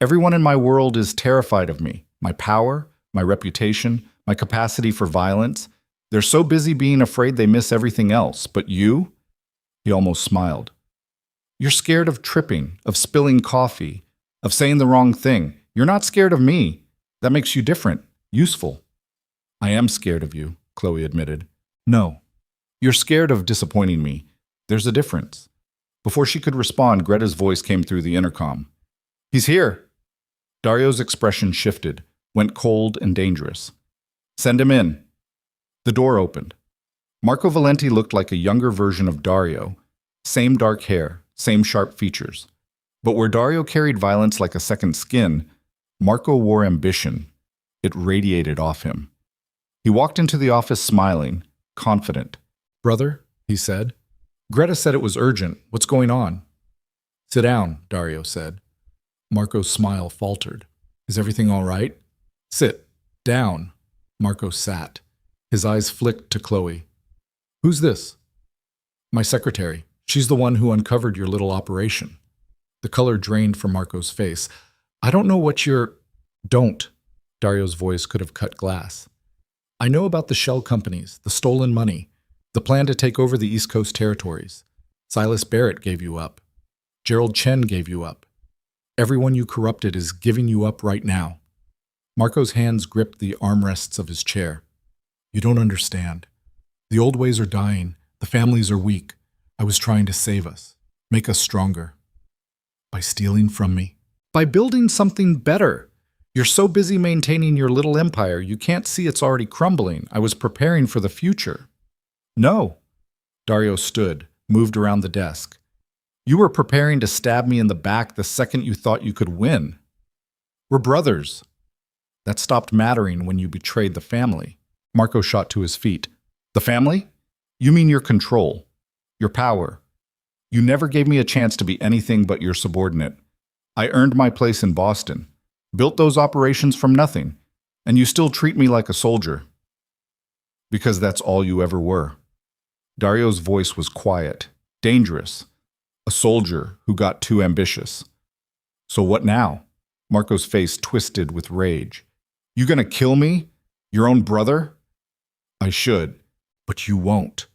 Everyone in my world is terrified of me, my power, my reputation, my capacity for violence. They're so busy being afraid they miss everything else. But you? He almost smiled. You're scared of tripping, of spilling coffee, of saying the wrong thing. You're not scared of me. That makes you different, useful. I am scared of you, Khloe admitted. No. You're scared of disappointing me. There's a difference. Before she could respond, Greta's voice came through the intercom. He's here. Dario's expression shifted, went cold and dangerous. Send him in. The door opened. Marco Valenti looked like a younger version of Dario. Same dark hair, same sharp features. But where Dario carried violence like a second skin, Marco wore ambition. It radiated off him. He walked into the office smiling, confident. Brother, he said. Greta said it was urgent. What's going on? Sit down, Dario said. Marco's smile faltered. Is everything all right? Sit. Down. Marco sat. His eyes flicked to Khloe. Who's this? My secretary. She's the one who uncovered your little operation. The color drained from Marco's face. I don't know what you're... Don't. Dario's voice could have cut glass. I know about the shell companies, the stolen money, the plan to take over the East Coast territories. Silas Barrett gave you up. Gerald Chen gave you up. Everyone you corrupted is giving you up right now. Marco's hands gripped the armrests of his chair. You don't understand. The old ways are dying. The families are weak. I was trying to save us, make us stronger. By stealing from me. By building something better. You're so busy maintaining your little empire, you can't see it's already crumbling. I was preparing for the future. No. Dario stood, moved around the desk. You were preparing to stab me in the back the second you thought you could win. We're brothers. That stopped mattering when you betrayed the family. Marco shot to his feet. The family? You mean your control, your power. You never gave me a chance to be anything but your subordinate. I earned my place in Boston, built those operations from nothing, and you still treat me like a soldier. Because that's all you ever were. Dario's voice was quiet, dangerous. A soldier who got too ambitious. So what now? Marco's face twisted with rage. You gonna kill me? Your own brother? I should, but you won't.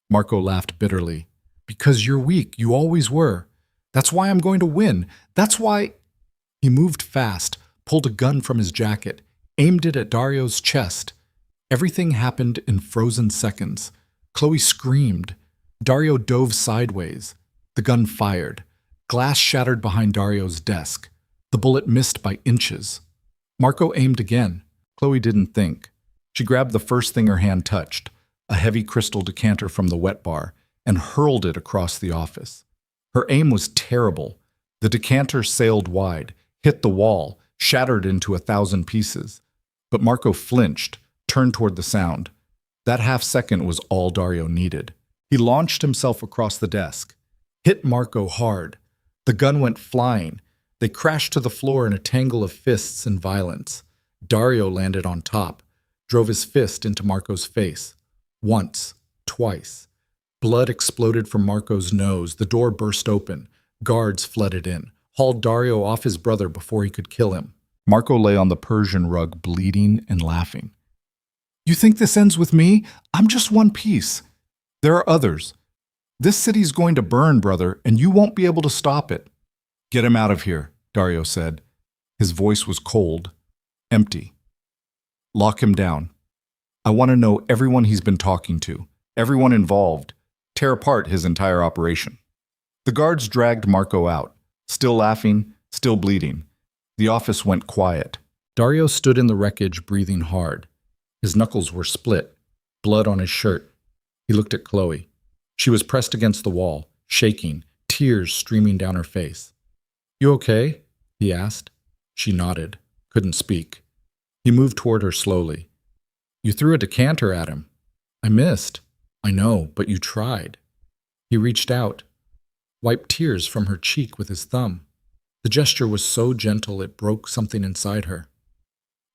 Marco laughed bitterly. Because you're weak, you always were. That's why I'm going to win. That's why... He moved fast, pulled a gun from his jacket, aimed it at Dario's chest. Everything happened in frozen seconds. Khloe screamed. Dario dove sideways. The gun fired. Glass shattered behind Dario's desk. The bullet missed by inches. Marco aimed again. Khloe didn't think. She grabbed the first thing her hand touched, a heavy crystal decanter from the wet bar, and hurled it across the office. Her aim was terrible. The decanter sailed wide, hit the wall, shattered into 1,000 pieces. But Marco flinched, turned toward the sound. That half second was all Dario needed. He launched himself across the desk, hit Marco hard. The gun went flying. They crashed to the floor in a tangle of fists and violence. Dario landed on top, drove his fist into Marco's face. Once, twice. Blood exploded from Marco's nose. The door burst open. Guards flooded in, hauled Dario off his brother before he could kill him. Marco lay on the Persian rug, bleeding and laughing. You think this ends with me? I'm just one piece. There are others. This city's going to burn, brother, and you won't be able to stop it. Get him out of here, Dario said. His voice was cold, empty. Lock him down. I want to know everyone he's been talking to, everyone involved. Tear apart his entire operation. The guards dragged Marco out, still laughing, still bleeding. The office went quiet. Dario stood in the wreckage, breathing hard. His knuckles were split, blood on his shirt. He looked at Khloe. She was pressed against the wall, shaking, tears streaming down her face. You okay? He asked. She nodded, couldn't speak. He moved toward her slowly. You threw a decanter at him. I missed. I know, but you tried. He reached out, wiped tears from her cheek with his thumb. The gesture was so gentle it broke something inside her.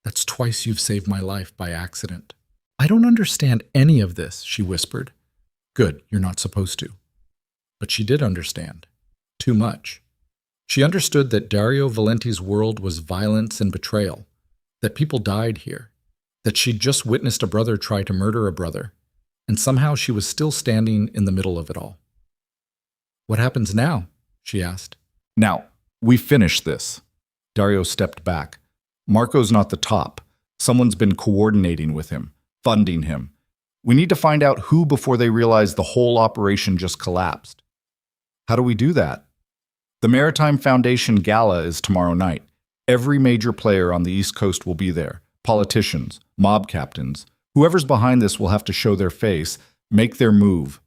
That's twice you've saved my life by accident. I don't understand any of this, she whispered. Good, you're not supposed to. But she did understand. Too much. She understood that Dario Valenti's world was violence and betrayal, that people died here, that she'd just witnessed a brother try to murder a brother, and somehow she was still standing in the middle of it all. What happens now? She asked. Now, we finish this. Dario stepped back. Marco's not the top. Someone's been coordinating with him, funding him. We need to find out who before they realize the whole operation just collapsed. How do we do that? The Maritime Foundation Gala is tomorrow night. Every major player on the East Coast will be there. Politicians, mob captains. Whoever's behind this will have to show their face, make their move.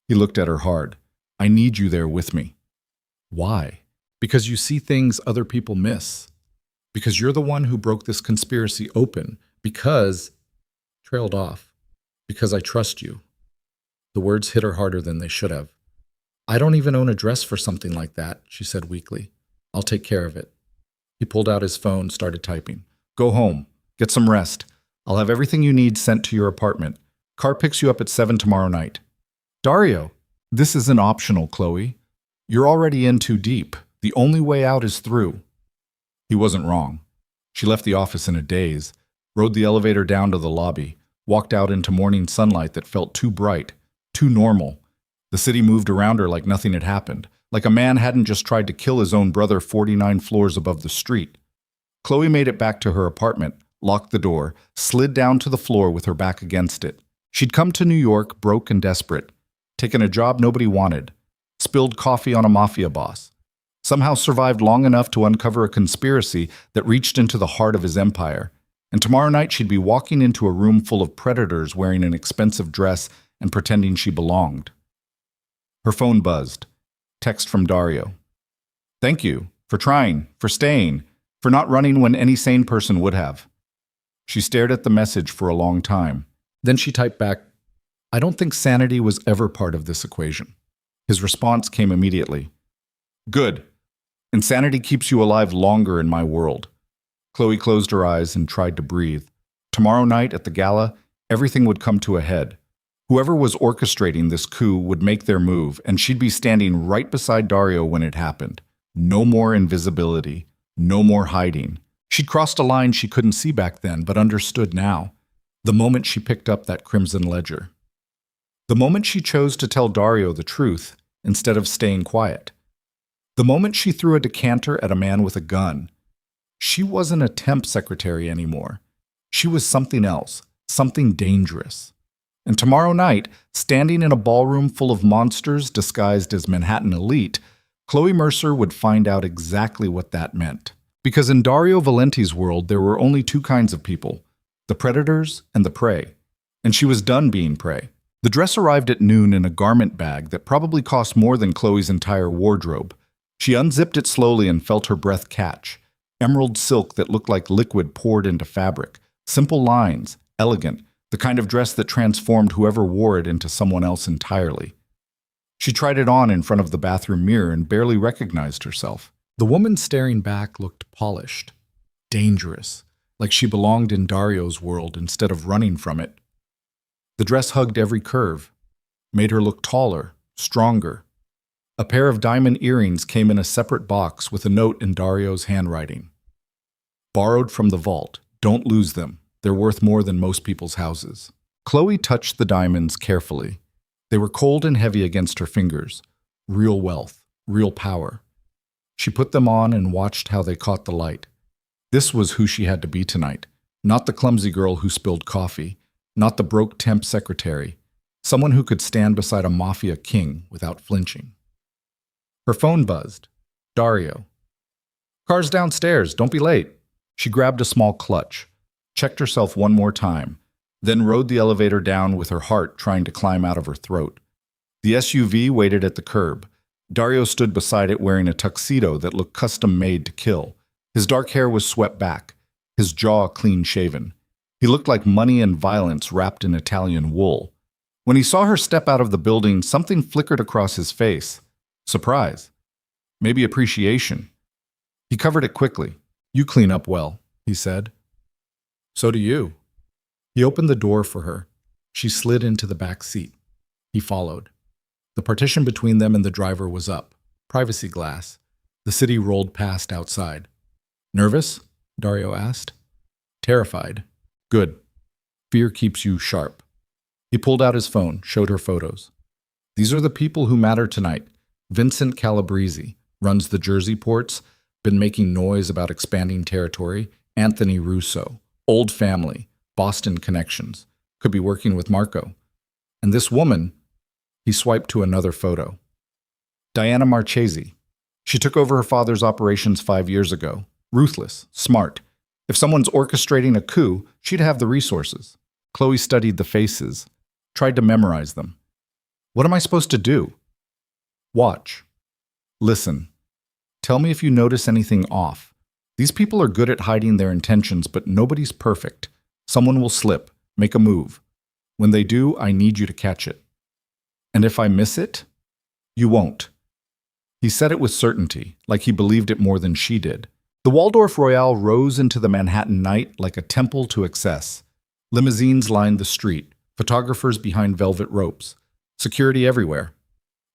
He looked at her hard. I need you there with me. Why? Because you see things other people miss. Because you're the one who broke this conspiracy open. Because... Trailed off. Because I trust you. The words hit her harder than they should have. I don't even own a dress for something like that, she said weakly. I'll take care of it. He pulled out his phone, started typing. Go home. Get some rest. I'll have everything you need sent to your apartment. Car picks you up at 7 tomorrow night. Dario, this isn't optional, Khloe. You're already in too deep. The only way out is through. He wasn't wrong. She left the office in a daze, rode the elevator down to the lobby, walked out into morning sunlight that felt too bright, too normal. The city moved around her like nothing had happened, like a man hadn't just tried to kill his own brother 49 floors above the street. Khloe made it back to her apartment, locked the door, slid down to the floor with her back against it. She'd come to New York broke and desperate, taken a job nobody wanted, spilled coffee on a mafia boss, somehow survived long enough to uncover a conspiracy that reached into the heart of his empire. And tomorrow night she'd be walking into a room full of predators wearing an expensive dress and pretending she belonged. Her phone buzzed. Text from Dario. Thank you for trying, for staying, for not running when any sane person would have. She stared at the message for a long time. Then she typed back, I don't think sanity was ever part of this equation. His response came immediately. Good. Insanity keeps you alive longer in my world. Khloe closed her eyes and tried to breathe. Tomorrow night at the gala, everything would come to a head. Whoever was orchestrating this coup would make their move, and she'd be standing right beside Dario when it happened. No more invisibility. No more hiding. She'd crossed a line she couldn't see back then, but understood now. The moment she picked up that crimson ledger. The moment she chose to tell Dario the truth instead of staying quiet. The moment she threw a decanter at a man with a gun. She wasn't a temp secretary anymore. She was something else, something dangerous. And tomorrow night, standing in a ballroom full of monsters disguised as Manhattan elite, Khloe Mercer would find out exactly what that meant. Because in Dario Valenti's world, there were only two kinds of people, the predators and the prey. And she was done being prey. The dress arrived at noon in a garment bag that probably cost more than Khloe's entire wardrobe. She unzipped it slowly and felt her breath catch. Emerald silk that looked like liquid poured into fabric. Simple lines, elegant, the kind of dress that transformed whoever wore it into someone else entirely. She tried it on in front of the bathroom mirror and barely recognized herself. The woman staring back looked polished, dangerous, like she belonged in Dario's world instead of running from it. The dress hugged every curve, made her look taller, stronger. A pair of diamond earrings came in a separate box with a note in Dario's handwriting. Borrowed from the vault. Don't lose them. They're worth more than most people's houses. Khloe touched the diamonds carefully. They were cold and heavy against her fingers. Real wealth, real power. She put them on and watched how they caught the light. This was who she had to be tonight. Not the clumsy girl who spilled coffee. Not the broke temp secretary. Someone who could stand beside a mafia king without flinching. Her phone buzzed. Dario. Car's downstairs. Don't be late. She grabbed a small clutch, checked herself one more time, then rode the elevator down with her heart trying to climb out of her throat. The SUV waited at the curb. Dario stood beside it wearing a tuxedo that looked custom-made to kill. His dark hair was swept back, his jaw clean-shaven. He looked like money and violence wrapped in Italian wool. When he saw her step out of the building, something flickered across his face. Surprise. Maybe appreciation. He covered it quickly. You clean up well, he said. So do you. He opened the door for her. She slid into the back seat. He followed. The partition between them and the driver was up. Privacy glass. The city rolled past outside. Nervous? Dario asked. Terrified. Good. Fear keeps you sharp. He pulled out his phone, showed her photos. These are the people who matter tonight. Vincent Calabrese runs the Jersey ports, been making noise about expanding territory. Anthony Russo, old family, Boston connections, could be working with Marco. And this woman, he swiped to another photo. Diana Marchesi. She took over her father's operations 5 years ago. Ruthless, smart. If someone's orchestrating a coup, she'd have the resources. Khloe studied the faces, tried to memorize them. What am I supposed to do? Watch. Listen. Tell me if you notice anything off. These people are good at hiding their intentions, but nobody's perfect. Someone will slip, make a move. When they do, I need you to catch it. And if I miss it, you won't. He said it with certainty, like he believed it more than she did. The Waldorf Royale rose into the Manhattan night like a temple to excess. Limousines lined the street, photographers behind velvet ropes, security everywhere.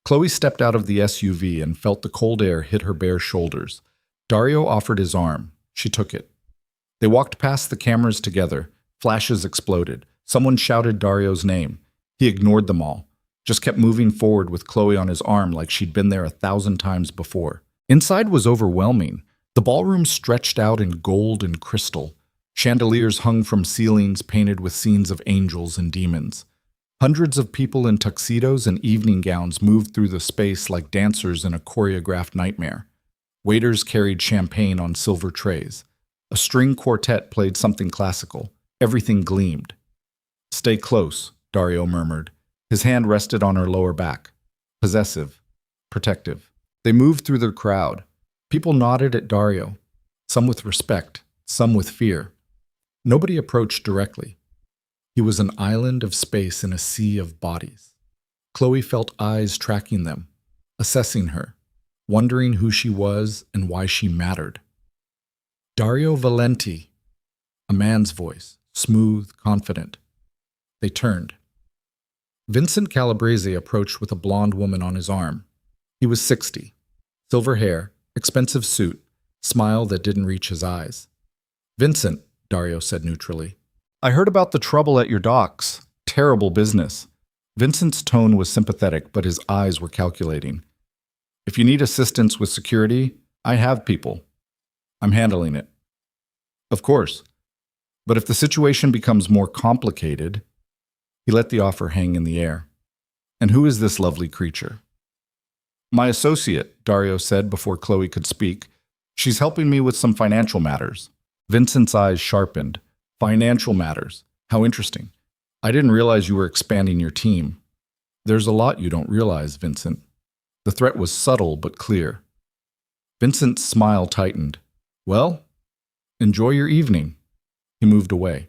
Khloe stepped out of the SUV and felt the cold air hit her bare shoulders. Dario offered his arm. She took it. They walked past the cameras together. Flashes exploded. Someone shouted Dario's name. He ignored them all, just kept moving forward with Khloe on his arm like she'd been there 1,000 times before. Inside was overwhelming. The ballroom stretched out in gold and crystal. Chandeliers hung from ceilings painted with scenes of angels and demons. Hundreds of people in tuxedos and evening gowns moved through the space like dancers in a choreographed nightmare. Waiters carried champagne on silver trays. A string quartet played something classical. Everything gleamed. "Stay close," Dario murmured. His hand rested on her lower back. Possessive, protective. They moved through the crowd. People nodded at Dario, some with respect, some with fear. Nobody approached directly. He was an island of space in a sea of bodies. Khloe felt eyes tracking them, assessing her, wondering who she was and why she mattered. Dario Valenti, a man's voice, smooth, confident. They turned. Vincent Calabrese approached with a blonde woman on his arm. He was 60. Silver hair, expensive suit, smile that didn't reach his eyes. "Vincent," Dario said neutrally. "I heard about the trouble at your docks. Terrible business." Vincent's tone was sympathetic, but his eyes were calculating. "If you need assistance with security, I have people. I'm handling it." "Of course. But if the situation becomes more complicated..." He let the offer hang in the air. "And who is this lovely creature?" "My associate," Dario said before Khloe could speak. "She's helping me with some financial matters." Vincent's eyes sharpened. "Financial matters. How interesting. I didn't realize you were expanding your team." "There's a lot you don't realize, Vincent." The threat was subtle but clear. Vincent's smile tightened. "Well, enjoy your evening." He moved away.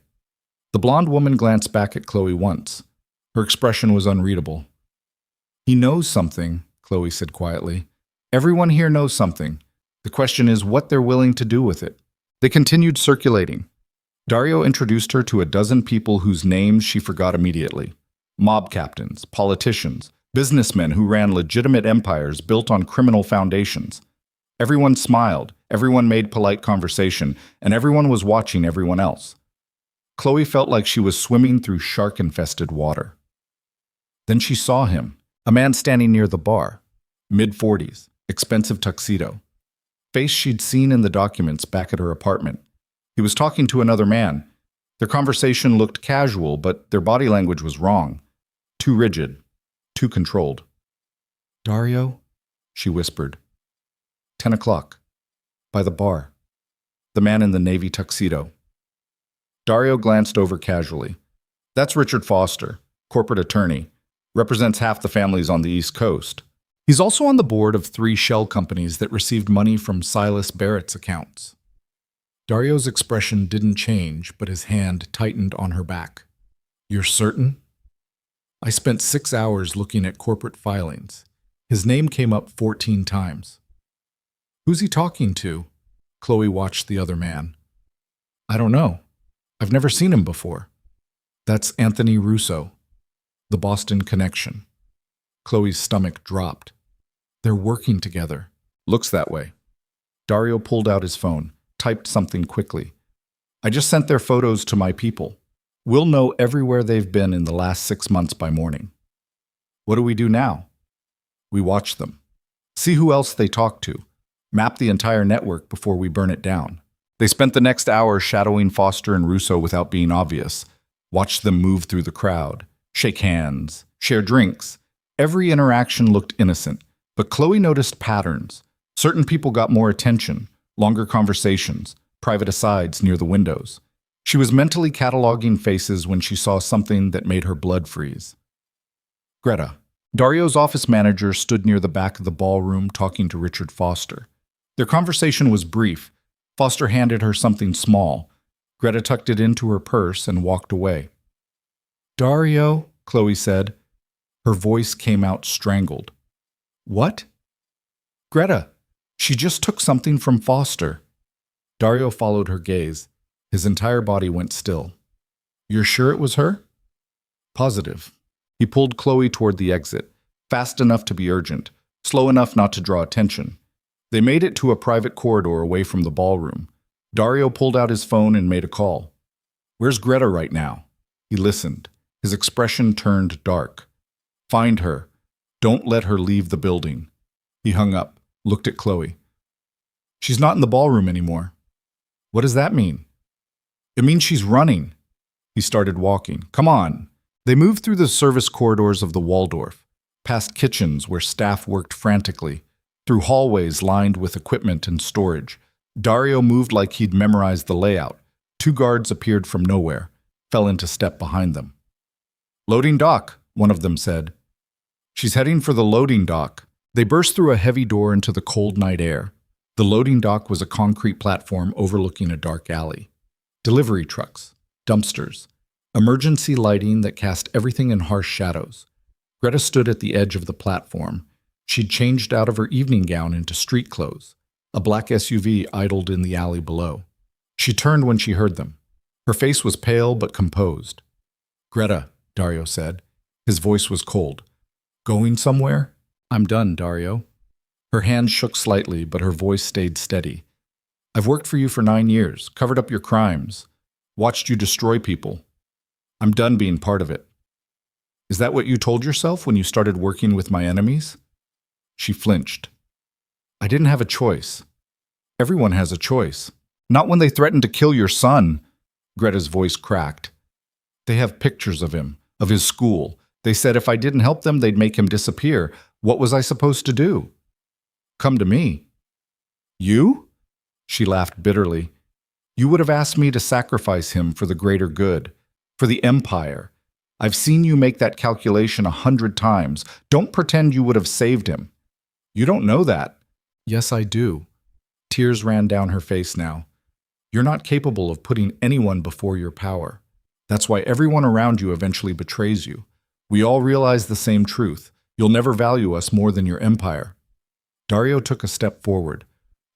The blonde woman glanced back at Khloe once. Her expression was unreadable. "He knows something," Khloe said quietly. "Everyone here knows something. The question is what they're willing to do with it." They continued circulating. Dario introduced her to a dozen people whose names she forgot immediately. Mob captains, politicians, businessmen who ran legitimate empires built on criminal foundations. Everyone smiled, everyone made polite conversation, and everyone was watching everyone else. Khloe felt like she was swimming through shark-infested water. Then she saw him, a man standing near the bar, mid-40s, expensive tuxedo. Face she'd seen in the documents back at her apartment. He was talking to another man. Their conversation looked casual, but their body language was wrong. Too rigid, too controlled. "Dario?" she whispered. 10 o'clock. By the bar. The man in the navy tuxedo. Dario glanced over casually. "That's Richard Foster, corporate attorney. Represents half the families on the East Coast. He's also on the board of 3 shell companies that received money from Silas Barrett's accounts." Dario's expression didn't change, but his hand tightened on her back. "You're certain?" "I spent 6 hours looking at corporate filings. His name came up 14 times. "Who's he talking to?" Khloe watched the other man. "I don't know. I've never seen him before." "That's Anthony Russo, the Boston connection." Khloe's stomach dropped. "They're working together." "Looks that way." Dario pulled out his phone, typed something quickly. "I just sent their photos to my people. We'll know everywhere they've been in the last 6 months by morning." "What do we do now?" "We watch them." See who else they talk to. Map the entire network before we burn it down. They spent the next hour shadowing Foster and Russo without being obvious. Watched them move through the crowd, shake hands, share drinks. Every interaction looked innocent, but Khloe noticed patterns. Certain people got more attention, longer conversations, private asides near the windows. She was mentally cataloging faces when she saw something that made her blood freeze. Greta. Dario's office manager stood near the back of the ballroom talking to Richard Foster. Their conversation was brief. Foster handed her something small. Greta tucked it into her purse and walked away. Dario, Khloe said. Her voice came out strangled. What? Greta, she just took something from Foster. Dario followed her gaze. His entire body went still. You're sure it was her? Positive. He pulled Khloe toward the exit, fast enough to be urgent, slow enough not to draw attention. They made it to a private corridor away from the ballroom. Dario pulled out his phone and made a call. Where's Greta right now? He listened. His expression turned dark. Find her. Don't let her leave the building. He hung up, looked at Khloe. She's not in the ballroom anymore. What does that mean? It means she's running. He started walking. Come on. They moved through the service corridors of the Waldorf, past kitchens where staff worked frantically, through hallways lined with equipment and storage. Dario moved like he'd memorized the layout. 2 guards appeared from nowhere, fell into step behind them. Loading dock, one of them said. She's heading for the loading dock. They burst through a heavy door into the cold night air. The loading dock was a concrete platform overlooking a dark alley. Delivery trucks, dumpsters, emergency lighting that cast everything in harsh shadows. Greta stood at the edge of the platform. She'd changed out of her evening gown into street clothes. A black SUV idled in the alley below. She turned when she heard them. Her face was pale but composed. Greta, Dario said. His voice was cold. Going somewhere? I'm done, Dario. Her hand shook slightly, but her voice stayed steady. I've worked for you for 9 years, covered up your crimes, watched you destroy people. I'm done being part of it. Is that what you told yourself when you started working with my enemies? She flinched. I didn't have a choice. Everyone has a choice. Not when they threatened to kill your son. Greta's voice cracked. They have pictures of him, of his school. They said if I didn't help them, they'd make him disappear. What was I supposed to do? Come to me. You? She laughed bitterly. You would have asked me to sacrifice him for the greater good, for the empire. I've seen you make that calculation 100 times. Don't pretend you would have saved him. You don't know that. Yes, I do. Tears ran down her face now. You're not capable of putting anyone before your power. That's why everyone around you eventually betrays you. We all realize the same truth. You'll never value us more than your empire. Dario took a step forward.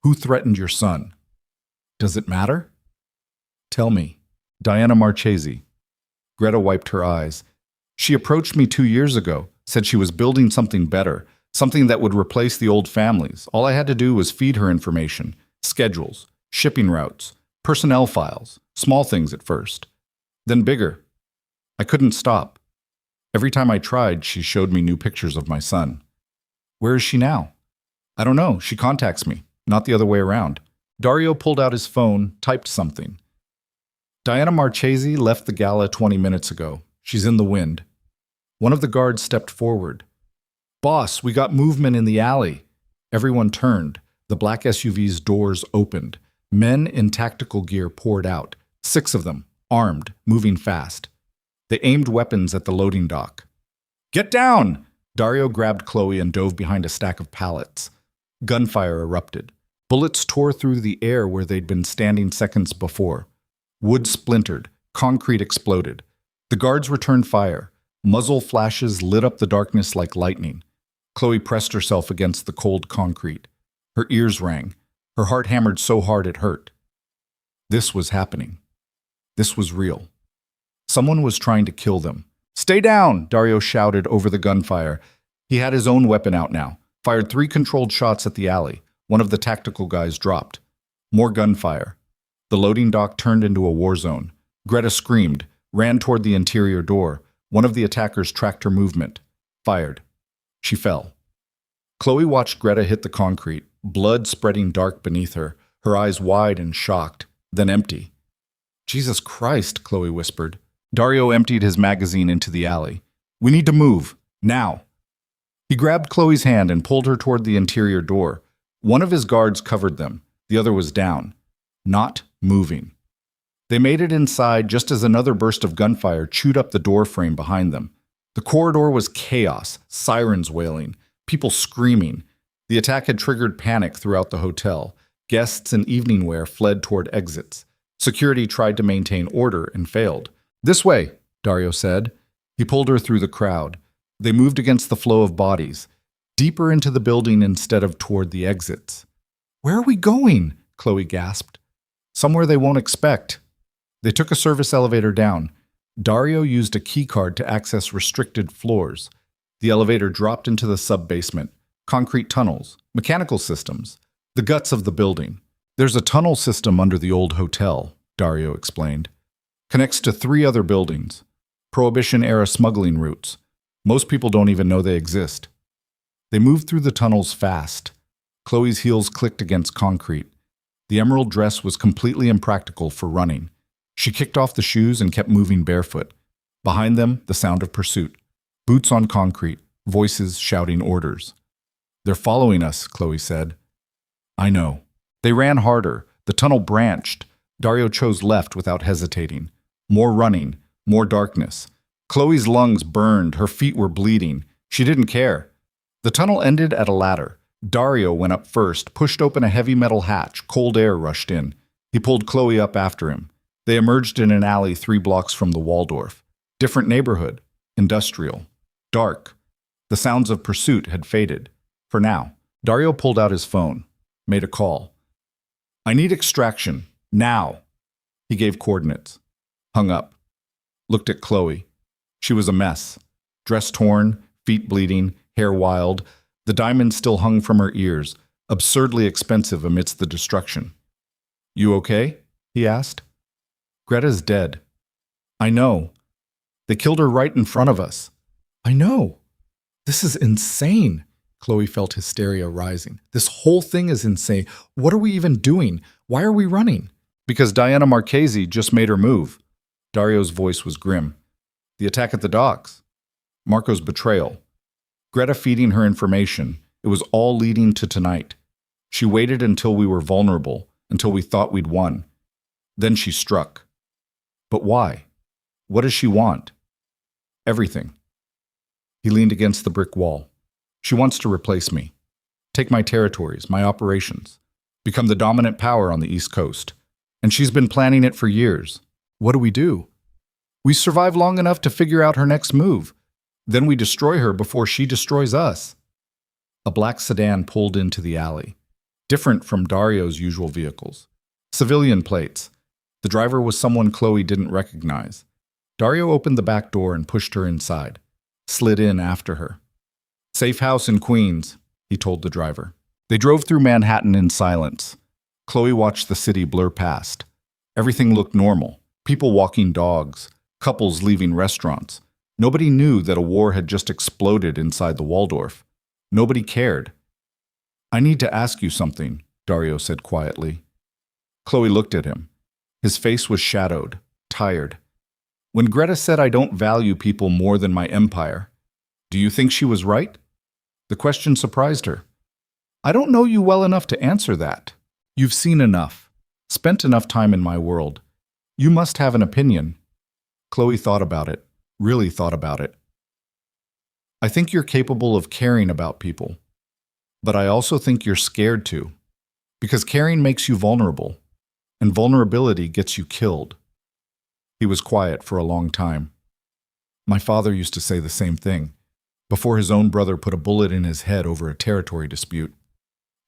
Who threatened your son? Does it matter? Tell me. Diana Marchese. Greta wiped her eyes. She approached me 2 years ago, said she was building something better, something that would replace the old families. All I had to do was feed her information, schedules, shipping routes, personnel files, small things at first. Then bigger. I couldn't stop. Every time I tried, she showed me new pictures of my son. Where is she now? I don't know. She contacts me, not the other way around. Dario pulled out his phone, typed something. Diana Marchese left the gala 20 minutes ago. She's in the wind. One of the guards stepped forward. Boss, we got movement in the alley. Everyone turned. The black SUV's doors opened. Men in tactical gear poured out. 6 of them, armed, moving fast. They aimed weapons at the loading dock. Get down! Dario grabbed Khloe and dove behind a stack of pallets. Gunfire erupted. Bullets tore through the air where they'd been standing seconds before. Wood splintered. Concrete exploded. The guards returned fire. Muzzle flashes lit up the darkness like lightning. Khloe pressed herself against the cold concrete. Her ears rang. Her heart hammered so hard it hurt. This was happening. This was real. Someone was trying to kill them. Stay down, Dario shouted over the gunfire. He had his own weapon out now. Fired 3 controlled shots at the alley. One of the tactical guys dropped. More gunfire. The loading dock turned into a war zone. Greta screamed, ran toward the interior door. One of the attackers tracked her movement. Fired. She fell. Khloe watched Greta hit the concrete, blood spreading dark beneath her, her eyes wide and shocked, then empty. Jesus Christ, Khloe whispered. Dario emptied his magazine into the alley. We need to move. Now. He grabbed Khloe's hand and pulled her toward the interior door. One of his guards covered them. The other was down. Not moving. They made it inside just as another burst of gunfire chewed up the door frame behind them. The corridor was chaos, sirens wailing, people screaming. The attack had triggered panic throughout the hotel. Guests in evening wear fled toward exits. Security tried to maintain order and failed. This way, Dario said. He pulled her through the crowd. They moved against the flow of bodies, deeper into the building instead of toward the exits. Where are we going? Khloe gasped. Somewhere they won't expect. They took a service elevator down. Dario used a keycard to access restricted floors. The elevator dropped into the sub-basement, concrete tunnels, mechanical systems, the guts of the building. There's a tunnel system under the old hotel, Dario explained. Connects to 3 other buildings. Prohibition-era smuggling routes. Most people don't even know they exist. They moved through the tunnels fast. Khloe's heels clicked against concrete. The emerald dress was completely impractical for running. She kicked off the shoes and kept moving barefoot. Behind them, the sound of pursuit. Boots on concrete, voices shouting orders. They're following us, Khloe said. I know. They ran harder. The tunnel branched. Dario chose left without hesitating. More running, more darkness. Khloe's lungs burned. Her feet were bleeding. She didn't care. The tunnel ended at a ladder. Dario went up first, pushed open a heavy metal hatch. Cold air rushed in. He pulled Khloe up after him. They emerged in an alley 3 blocks from the Waldorf. Different neighborhood. Industrial. Dark. The sounds of pursuit had faded. For now. Dario pulled out his phone. Made a call. I need extraction. Now. He gave coordinates. Hung up. Looked at Khloe. She was a mess. Dress torn, feet bleeding, hair wild. The diamonds still hung from her ears, absurdly expensive amidst the destruction. You okay? He asked. Greta's dead. I know. They killed her right in front of us. I know. This is insane. Khloe felt hysteria rising. This whole thing is insane. What are we even doing? Why are we running? Because Diana Marchese just made her move. Dario's voice was grim. The attack at the docks. Marco's betrayal. Greta feeding her information. It was all leading to tonight. She waited until we were vulnerable, until we thought we'd won. Then she struck. But why? What does she want? Everything. He leaned against the brick wall. She wants to replace me. Take my territories, my operations. Become the dominant power on the East Coast. And she's been planning it for years. What do? We survive long enough to figure out her next move. Then we destroy her before she destroys us. A black sedan pulled into the alley. Different from Dario's usual vehicles. Civilian plates. The driver was someone Khloe didn't recognize. Dario opened the back door and pushed her inside. Slid in after her. Safe house in Queens, he told the driver. They drove through Manhattan in silence. Khloe watched the city blur past. Everything looked normal. People walking dogs. Couples leaving restaurants. Nobody knew that a war had just exploded inside the Waldorf. Nobody cared. I need to ask you something, Dario said quietly. Khloe looked at him. His face was shadowed, tired. When Greta said I don't value people more than my empire, do you think she was right? The question surprised her. I don't know you well enough to answer that. You've seen enough, spent enough time in my world. You must have an opinion. Khloe thought about it, really thought about it. I think you're capable of caring about people, but I also think you're scared to, because caring makes you vulnerable, and vulnerability gets you killed. He was quiet for a long time. My father used to say the same thing, before his own brother put a bullet in his head over a territory dispute.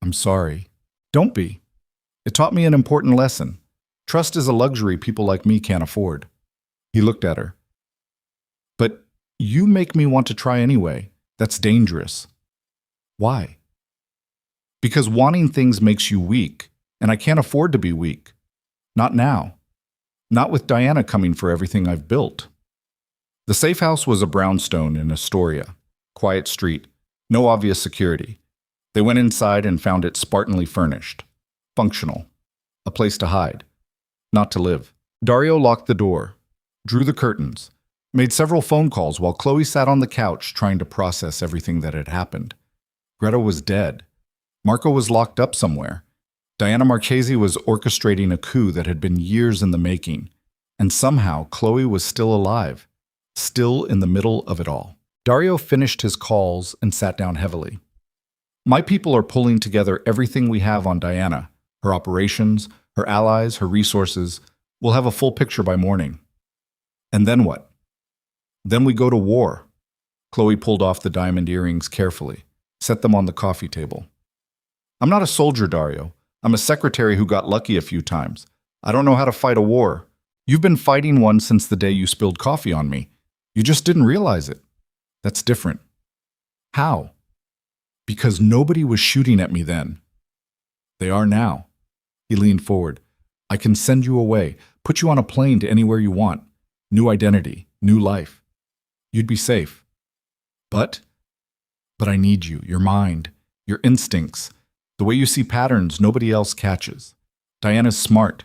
I'm sorry. Don't be. It taught me an important lesson. Trust is a luxury people like me can't afford. He looked at her. But you make me want to try anyway. That's dangerous. Why? Because wanting things makes you weak, and I can't afford to be weak. Not now. Not with Diana coming for everything I've built. The safe house was a brownstone in Astoria. Quiet street. No obvious security. They went inside and found it spartanly furnished. Functional. A place to hide. Not to live. Dario locked the door, drew the curtains, made several phone calls while Khloe sat on the couch trying to process everything that had happened. Greta was dead. Marco was locked up somewhere. Diana Marchese was orchestrating a coup that had been years in the making. And somehow Khloe was still alive, still in the middle of it all. Dario finished his calls and sat down heavily. My people are pulling together everything we have on Diana, her operations, her allies, her resources. We'll have a full picture by morning. And then what? Then we go to war. Khloe pulled off the diamond earrings carefully, set them on the coffee table. I'm not a soldier, Dario. I'm a secretary who got lucky a few times. I don't know how to fight a war. You've been fighting one since the day you spilled coffee on me. You just didn't realize it. That's different. How? Because nobody was shooting at me then. They are now. He leaned forward. I can send you away, put you on a plane to anywhere you want. New identity, new life. You'd be safe. But I need you, your mind, your instincts, the way you see patterns nobody else catches. Diana's smart.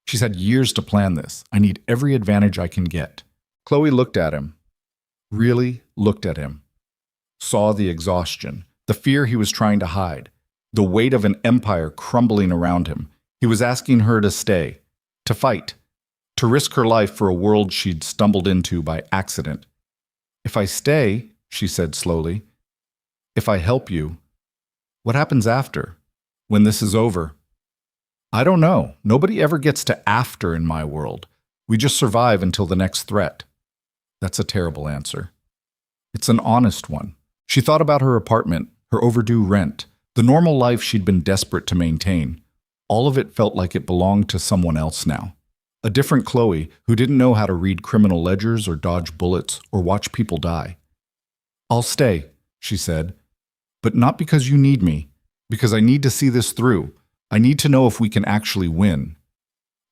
She's had years to plan this. I need every advantage I can get. Khloe looked at him. Really looked at him. Saw the exhaustion, the fear he was trying to hide, the weight of an empire crumbling around him. He was asking her to stay, to fight, to risk her life for a world she'd stumbled into by accident. If I stay, she said slowly, if I help you, what happens after, when this is over? I don't know. Nobody ever gets to after in my world. We just survive until the next threat. That's a terrible answer. It's an honest one. She thought about her apartment, her overdue rent, the normal life she'd been desperate to maintain. All of it felt like it belonged to someone else now. A different Khloe who didn't know how to read criminal ledgers or dodge bullets or watch people die. I'll stay, she said, but not because you need me, because I need to see this through. I need to know if we can actually win.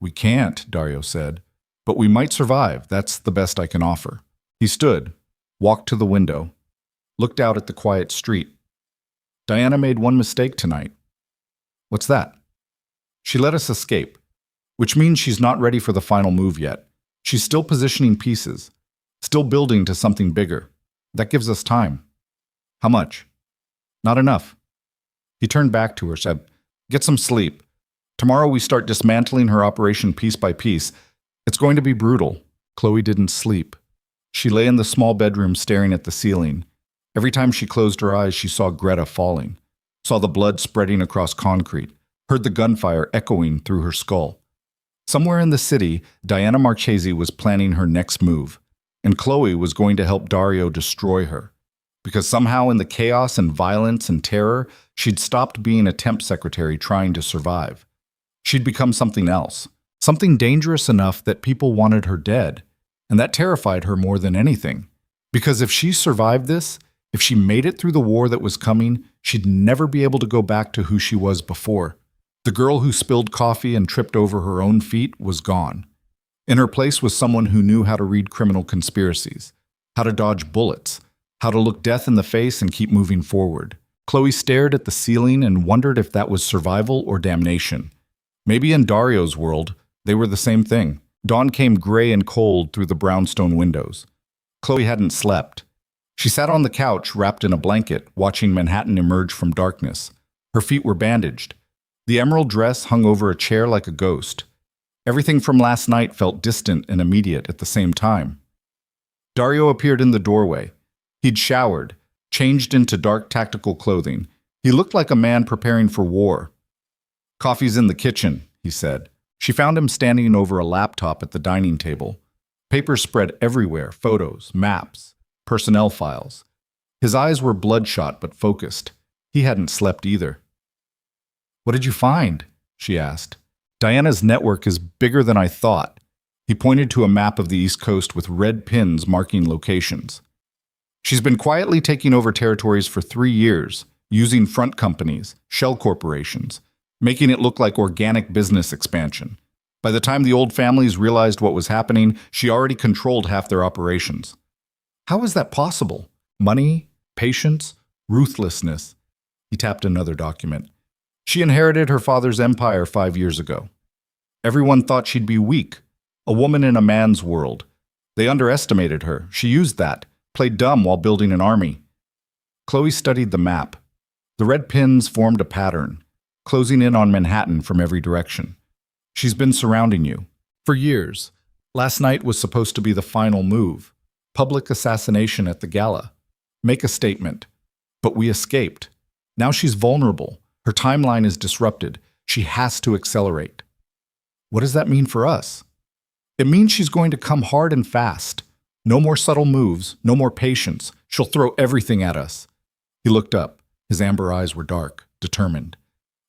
We can't, Dario said, but we might survive. That's the best I can offer. He stood, walked to the window, looked out at the quiet street. Diana made one mistake tonight. What's that? She let us escape, which means she's not ready for the final move yet. She's still positioning pieces, still building to something bigger. That gives us time. How much? Not enough. He turned back to her, said, get some sleep. Tomorrow we start dismantling her operation piece by piece. It's going to be brutal. Khloe didn't sleep. She lay in the small bedroom staring at the ceiling. Every time she closed her eyes, she saw Greta falling, saw the blood spreading across concrete, heard the gunfire echoing through her skull. Somewhere in the city, Diana Marchese was planning her next move, and Khloe was going to help Dario destroy her. Because somehow in the chaos and violence and terror, she'd stopped being a temp secretary trying to survive. She'd become something else, something dangerous enough that people wanted her dead, and that terrified her more than anything. Because if she survived this, if she made it through the war that was coming, she'd never be able to go back to who she was before. The girl who spilled coffee and tripped over her own feet was gone. In her place was someone who knew how to read criminal conspiracies, how to dodge bullets, how to look death in the face and keep moving forward. Khloe stared at the ceiling and wondered if that was survival or damnation. Maybe in Dario's world, they were the same thing. Dawn came gray and cold through the brownstone windows. Khloe hadn't slept. She sat on the couch, wrapped in a blanket, watching Manhattan emerge from darkness. Her feet were bandaged. The emerald dress hung over a chair like a ghost. Everything from last night felt distant and immediate at the same time. Dario appeared in the doorway. He'd showered, changed into dark tactical clothing. He looked like a man preparing for war. Coffee's in the kitchen, he said. She found him standing over a laptop at the dining table. Papers spread everywhere, photos, maps, personnel files. His eyes were bloodshot but focused. He hadn't slept either. What did you find? She asked. Diana's network is bigger than I thought. He pointed to a map of the East Coast with red pins marking locations. She's been quietly taking over territories for 3 years, using front companies, shell corporations, making it look like organic business expansion. By the time the old families realized what was happening, she already controlled half their operations. How is that possible? Money, patience, ruthlessness. He tapped another document. She inherited her father's empire 5 years ago. Everyone thought she'd be weak, a woman in a man's world. They underestimated her. She used that, played dumb while building an army. Khloe studied the map. The red pins formed a pattern, closing in on Manhattan from every direction. She's been surrounding you for years. Last night was supposed to be the final move. Public assassination at the gala. Make a statement. But we escaped. Now she's vulnerable. Her timeline is disrupted. She has to accelerate. What does that mean for us? It means she's going to come hard and fast. No more subtle moves, no more patience. She'll throw everything at us. He looked up. His amber eyes were dark, determined.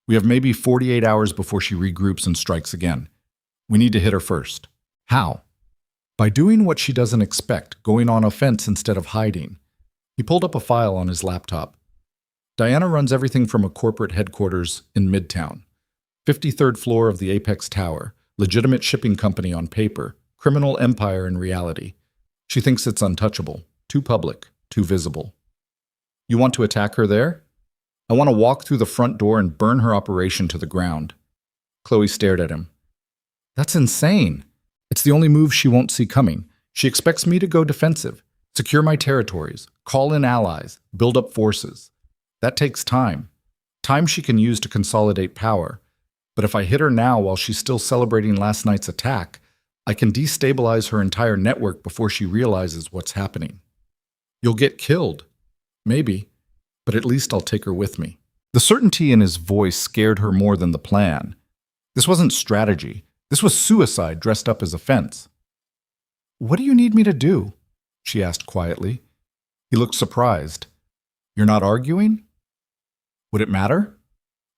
We have maybe 48 hours before she regroups and strikes again. We need to hit her first. How? By doing what she doesn't expect, going on offense instead of hiding. He pulled up a file on his laptop. Diana runs everything from a corporate headquarters in Midtown. 53rd floor of the Apex Tower. Legitimate shipping company on paper. Criminal empire in reality. She thinks it's untouchable. Too public. Too visible. You want to attack her there? I want to walk through the front door and burn her operation to the ground. Khloe stared at him. That's insane. It's the only move she won't see coming. She expects me to go defensive, secure my territories, call in allies, build up forces. That takes time. Time she can use to consolidate power. But if I hit her now while she's still celebrating last night's attack, I can destabilize her entire network before she realizes what's happening. You'll get killed. Maybe. But at least I'll take her with me. The certainty in his voice scared her more than the plan. This wasn't strategy. This was suicide dressed up as offense. What do you need me to do? She asked quietly. He looked surprised. You're not arguing? Would it matter?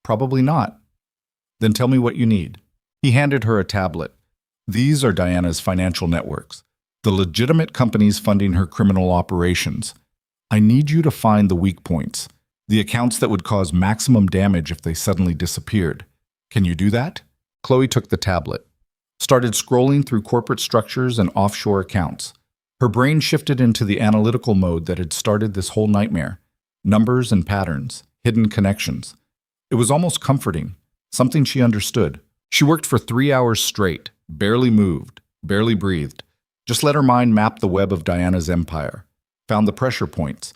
Probably not. Then tell me what you need. He handed her a tablet. These are Diana's financial networks, the legitimate companies funding her criminal operations. I need you to find the weak points, the accounts that would cause maximum damage if they suddenly disappeared. Can you do that? Khloe took the tablet, started scrolling through corporate structures and offshore accounts. Her brain shifted into the analytical mode that had started this whole nightmare. Numbers and patterns, hidden connections. It was almost comforting, something she understood. She worked for 3 hours straight, barely moved, barely breathed. Just let her mind map the web of Diana's empire. Found the pressure points,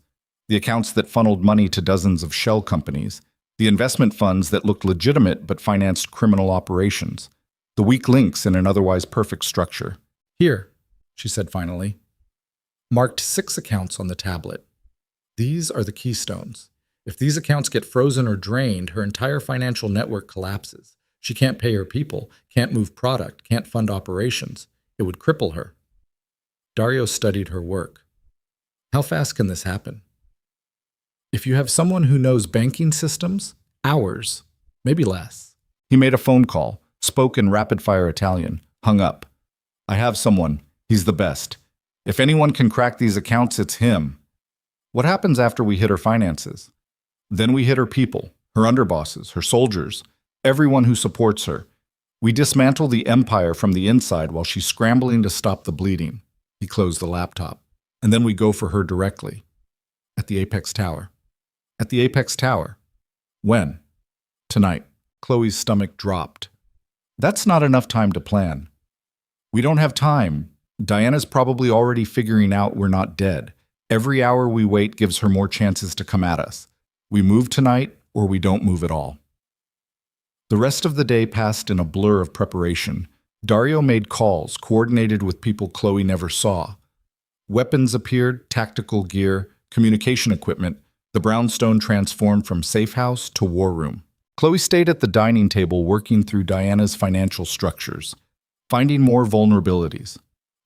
the accounts that funneled money to dozens of shell companies, the investment funds that looked legitimate but financed criminal operations, the weak links in an otherwise perfect structure. Here, she said finally. Marked 6 accounts on the tablet. These are the keystones. If these accounts get frozen or drained, her entire financial network collapses. She can't pay her people, can't move product, can't fund operations. It would cripple her. Dario studied her work. How fast can this happen? If you have someone who knows banking systems, hours, maybe less. He made a phone call, spoke in rapid-fire Italian, hung up. I have someone. He's the best. If anyone can crack these accounts, it's him. What happens after we hit her finances? Then we hit her people, her underbosses, her soldiers, everyone who supports her. We dismantle the empire from the inside while she's scrambling to stop the bleeding. He closed the laptop. And then we go for her directly. At the Apex Tower. At the Apex Tower. When? Tonight. Khloe's stomach dropped. That's not enough time to plan. We don't have time. Diana's probably already figuring out we're not dead. Every hour we wait gives her more chances to come at us. We move tonight, or we don't move at all. The rest of the day passed in a blur of preparation. Dario made calls, coordinated with people Khloe never saw. Weapons appeared, tactical gear, communication equipment. The brownstone transformed from safe house to war room. Khloe stayed at the dining table working through Diana's financial structures, finding more vulnerabilities,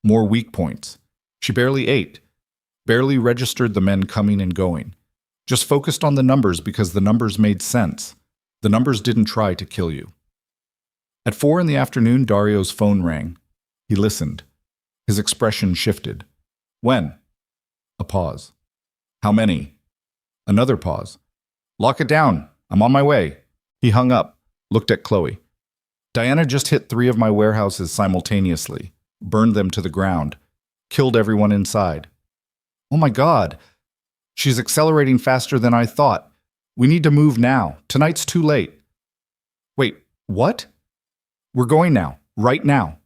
more weak points. She barely ate, barely registered the men coming and going, just focused on the numbers because the numbers made sense. The numbers didn't try to kill you. At 4 in the afternoon, Dario's phone rang. He listened. His expression shifted. When? A pause. How many? Another pause. Lock it down. I'm on my way. He hung up, looked at Khloe. Diana just hit 3 of my warehouses simultaneously, burned them to the ground, killed everyone inside. Oh my God! She's accelerating faster than I thought. We need to move now. Tonight's too late. Wait, what? We're going now. Right now.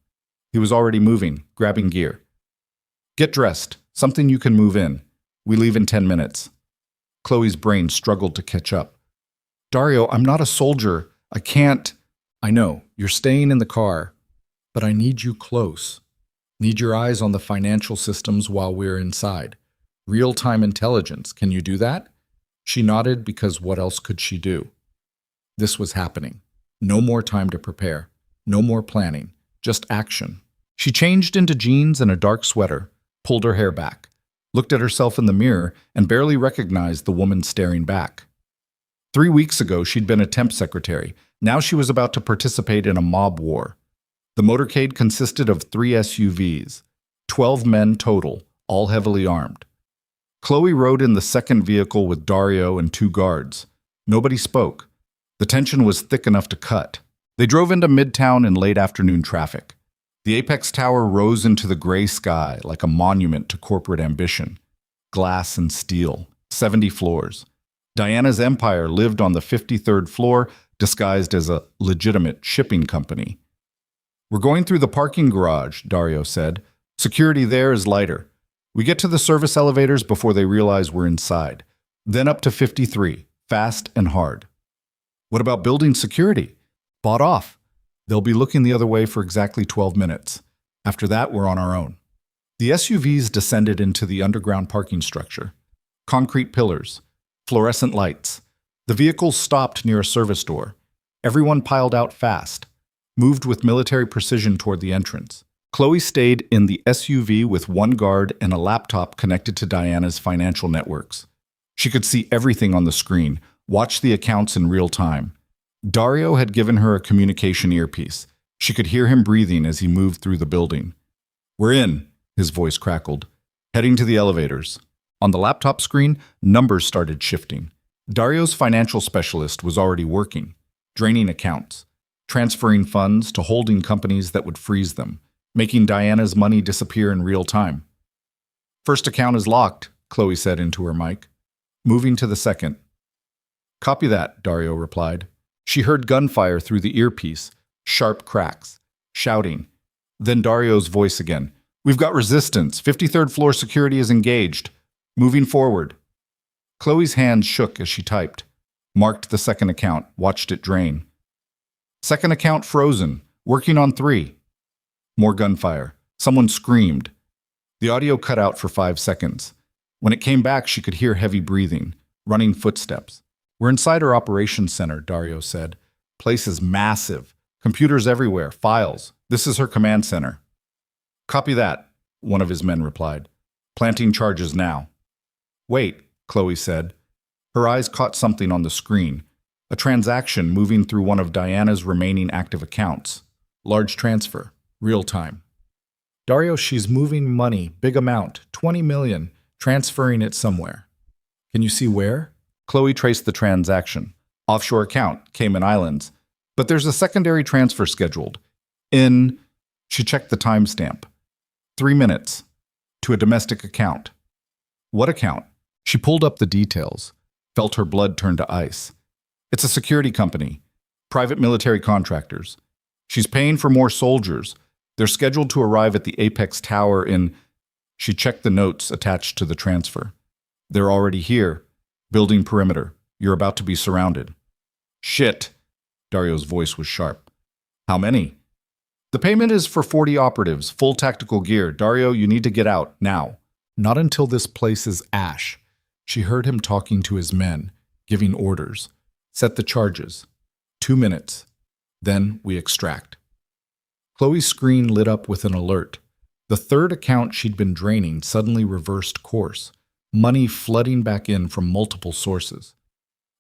He was already moving, grabbing gear. Get dressed. Something you can move in. We leave in 10 minutes. Khloe's brain struggled to catch up. Dario, I'm not a soldier. I can't. I know. You're staying in the car. But I need you close. Need your eyes on the financial systems while we're inside. Real-time intelligence. Can you do that? She nodded because what else could she do? This was happening. No more time to prepare. No more planning. Just action. She changed into jeans and a dark sweater, pulled her hair back, looked at herself in the mirror, and barely recognized the woman staring back. 3 weeks ago, she'd been a temp secretary. Now she was about to participate in a mob war. The motorcade consisted of 3 SUVs, 12 men total, all heavily armed. Khloe rode in the second vehicle with Dario and 2 guards. Nobody spoke. The tension was thick enough to cut. They drove into Midtown in late afternoon traffic. The Apex Tower rose into the gray sky like a monument to corporate ambition. Glass and steel, 70 floors. Diana's empire lived on the 53rd floor, disguised as a legitimate shipping company. We're going through the parking garage, Dario said. Security there is lighter. We get to the service elevators before they realize we're inside. Then up to 53, fast and hard. What about building security? Bought off. They'll be looking the other way for exactly 12 minutes. After that, we're on our own. The SUVs descended into the underground parking structure. Concrete pillars, fluorescent lights. The vehicles stopped near a service door. Everyone piled out fast, moved with military precision toward the entrance. Khloe stayed in the SUV with 1 guard and a laptop connected to Diana's financial networks. She could see everything on the screen, watch the accounts in real time. Dario had given her a communication earpiece. She could hear him breathing as he moved through the building. We're in, his voice crackled, heading to the elevators. On the laptop screen, numbers started shifting. Dario's financial specialist was already working, draining accounts, transferring funds to holding companies that would freeze them, making Diana's money disappear in real time. First account is locked, Khloe said into her mic. Moving to the second. Copy that, Dario replied. She heard gunfire through the earpiece, sharp cracks, shouting. Then Dario's voice again. We've got resistance. 53rd floor security is engaged. Moving forward. Khloe's hands shook as she typed. Marked the second account, watched it drain. Second account frozen. Working on 3. More gunfire. Someone screamed. The audio cut out for 5 seconds. When it came back, she could hear heavy breathing, running footsteps. We're inside her operations center, Dario said. Place is massive. Computers everywhere, files. This is her command center. Copy that, one of his men replied. Planting charges now. Wait, Khloe said. Her eyes caught something on the screen. A transaction moving through one of Diana's remaining active accounts. Large transfer. Real time. Dario, she's moving money. Big amount. 20 million. Transferring it somewhere. Can you see where? Khloe traced the transaction. Offshore account, Cayman Islands. But there's a secondary transfer scheduled. She checked the timestamp. 3 minutes. To a domestic account. What account? She pulled up the details. Felt her blood turn to ice. It's a security company. Private military contractors. She's paying for more soldiers. They're scheduled to arrive at the Apex Tower in... She checked the notes attached to the transfer. They're already here. Building perimeter. You're about to be surrounded. Shit. Dario's voice was sharp. How many? The payment is for 40 operatives, full tactical gear. Dario, you need to get out, now. Not until this place is ash. She heard him talking to his men, giving orders. Set the charges. 2 minutes. Then we extract. Khloe's screen lit up with an alert. The third account she'd been draining suddenly reversed course. Money flooding back in from multiple sources.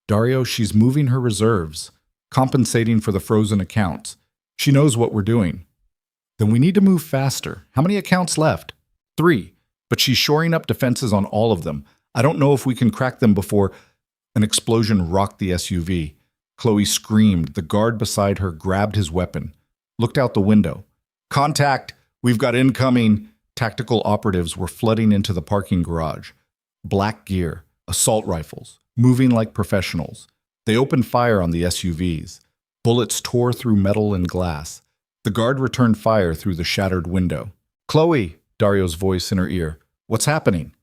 Dario, she's moving her reserves, compensating for the frozen accounts. She knows what we're doing. Then we need to move faster. How many accounts left? 3. But she's shoring up defenses on all of them. I don't know if we can crack them before... An explosion rocked the SUV. Khloe screamed. The guard beside her grabbed his weapon, looked out the window. Contact! We've got incoming! Tactical operatives were flooding into the parking garage. Black gear, assault rifles, moving like professionals. They opened fire on the SUVs. Bullets tore through metal and glass. The guard returned fire through the shattered window. "Khloe," Dario's voice in her ear. "What's happening?"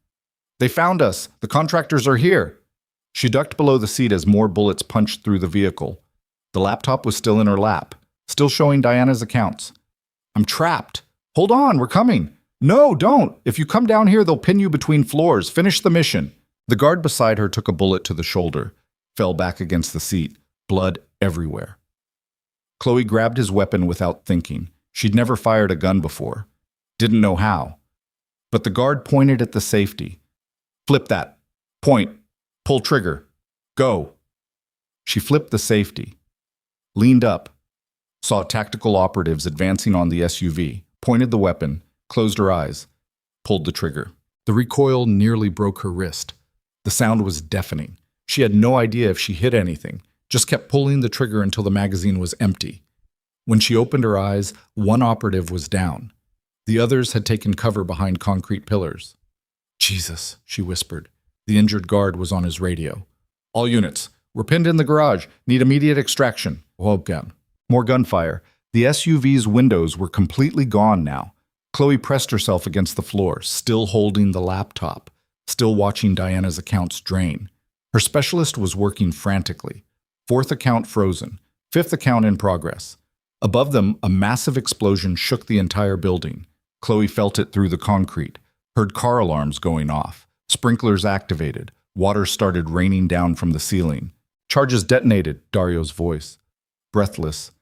"They found us. The contractors are here." She ducked below the seat as more bullets punched through the vehicle. The laptop was still in her lap, still showing Diana's accounts. "I'm trapped. Hold on, we're coming." "No, don't. If you come down here, they'll pin you between floors. Finish the mission." The guard beside her took a bullet to the shoulder, fell back against the seat, blood everywhere. Khloe grabbed his weapon without thinking. She'd never fired a gun before. Didn't know how. But the guard pointed at the safety. "Flip that. Point. Pull trigger. Go." She flipped the safety. Leaned up. Saw tactical operatives advancing on the SUV. Pointed the weapon. Closed her eyes. Pulled the trigger. The recoil nearly broke her wrist. The sound was deafening. She had no idea if she hit anything. Just kept pulling the trigger until the magazine was empty. When she opened her eyes, one operative was down. The others had taken cover behind concrete pillars. "Jesus," she whispered. The injured guard was on his radio. "All units, we're pinned in the garage. Need immediate extraction." More gunfire. The SUV's windows were completely gone now. Khloe pressed herself against the floor, still holding the laptop, still watching Diana's accounts drain. Her specialist was working frantically. 4th account frozen, 5th account in progress. Above them, a massive explosion shook the entire building. Khloe felt it through the concrete, heard car alarms going off, sprinklers activated, water started raining down from the ceiling. "Charges detonated," Dario's voice. Breathless.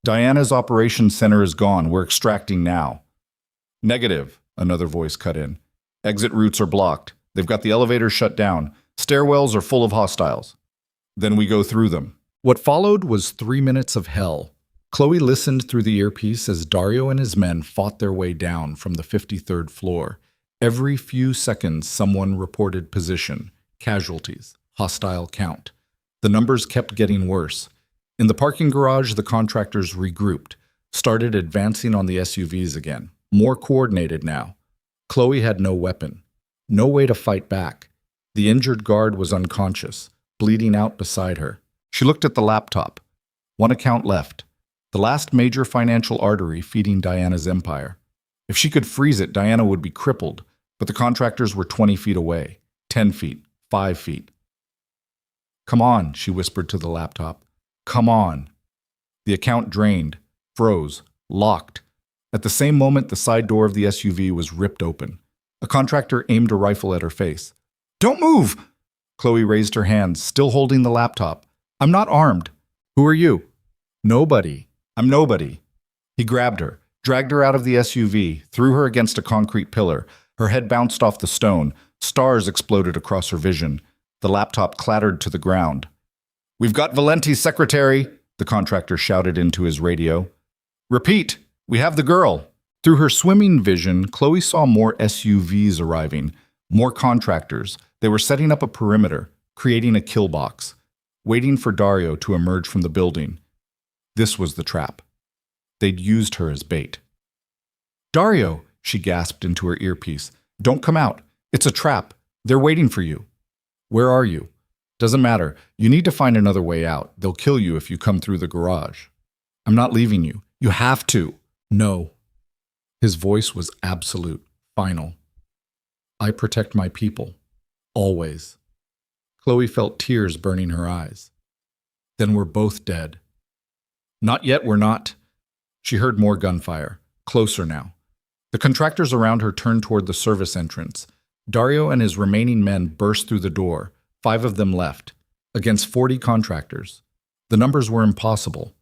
"Diana's operations center is gone. We're extracting now." "Negative," another voice cut in. "Exit routes are blocked. They've got the elevators shut down. Stairwells are full of hostiles." "Then we go through them." What followed was 3 minutes of hell. Khloe listened through the earpiece as Dario and his men fought their way down from the 53rd floor. Every few seconds, someone reported position, casualties, hostile count. The numbers kept getting worse. In the parking garage, the contractors regrouped, started advancing on the SUVs again, more coordinated now. Khloe had no weapon, no way to fight back. The injured guard was unconscious, bleeding out beside her. She looked at the laptop. One account left, the last major financial artery feeding Diana's empire. If she could freeze it, Diana would be crippled, but the contractors were 20 feet away, 10 feet, 5 feet. "Come on," she whispered to the laptop. "Come on." The account drained, froze, locked. At the same moment, the side door of the SUV was ripped open. A contractor aimed a rifle at her face. "Don't move!" Khloe raised her hands, still holding the laptop. "I'm not armed." "Who are you?" "Nobody. I'm nobody." He grabbed her, dragged her out of the SUV, threw her against a concrete pillar. Her head bounced off the stone. Stars exploded across her vision. The laptop clattered to the ground. "We've got Valenti's secretary," the contractor shouted into his radio. "Repeat, we have the girl." Through her swimming vision, Khloe saw more SUVs arriving, more contractors. They were setting up a perimeter, creating a kill box, waiting for Dario to emerge from the building. This was the trap. They'd used her as bait. "Dario," she gasped into her earpiece. "Don't come out. It's a trap. They're waiting for you." "Where are you?" "Doesn't matter. You need to find another way out. They'll kill you if you come through the garage." "I'm not leaving you. You have to." "No." His voice was absolute, final. "I protect my people. Always." Khloe felt tears burning her eyes. "Then we're both dead." "Not yet, we're not." She heard more gunfire, closer now. The contractors around her turned toward the service entrance. Dario and his remaining men burst through the door, 5 of them left, against 40 contractors. The numbers were impossible,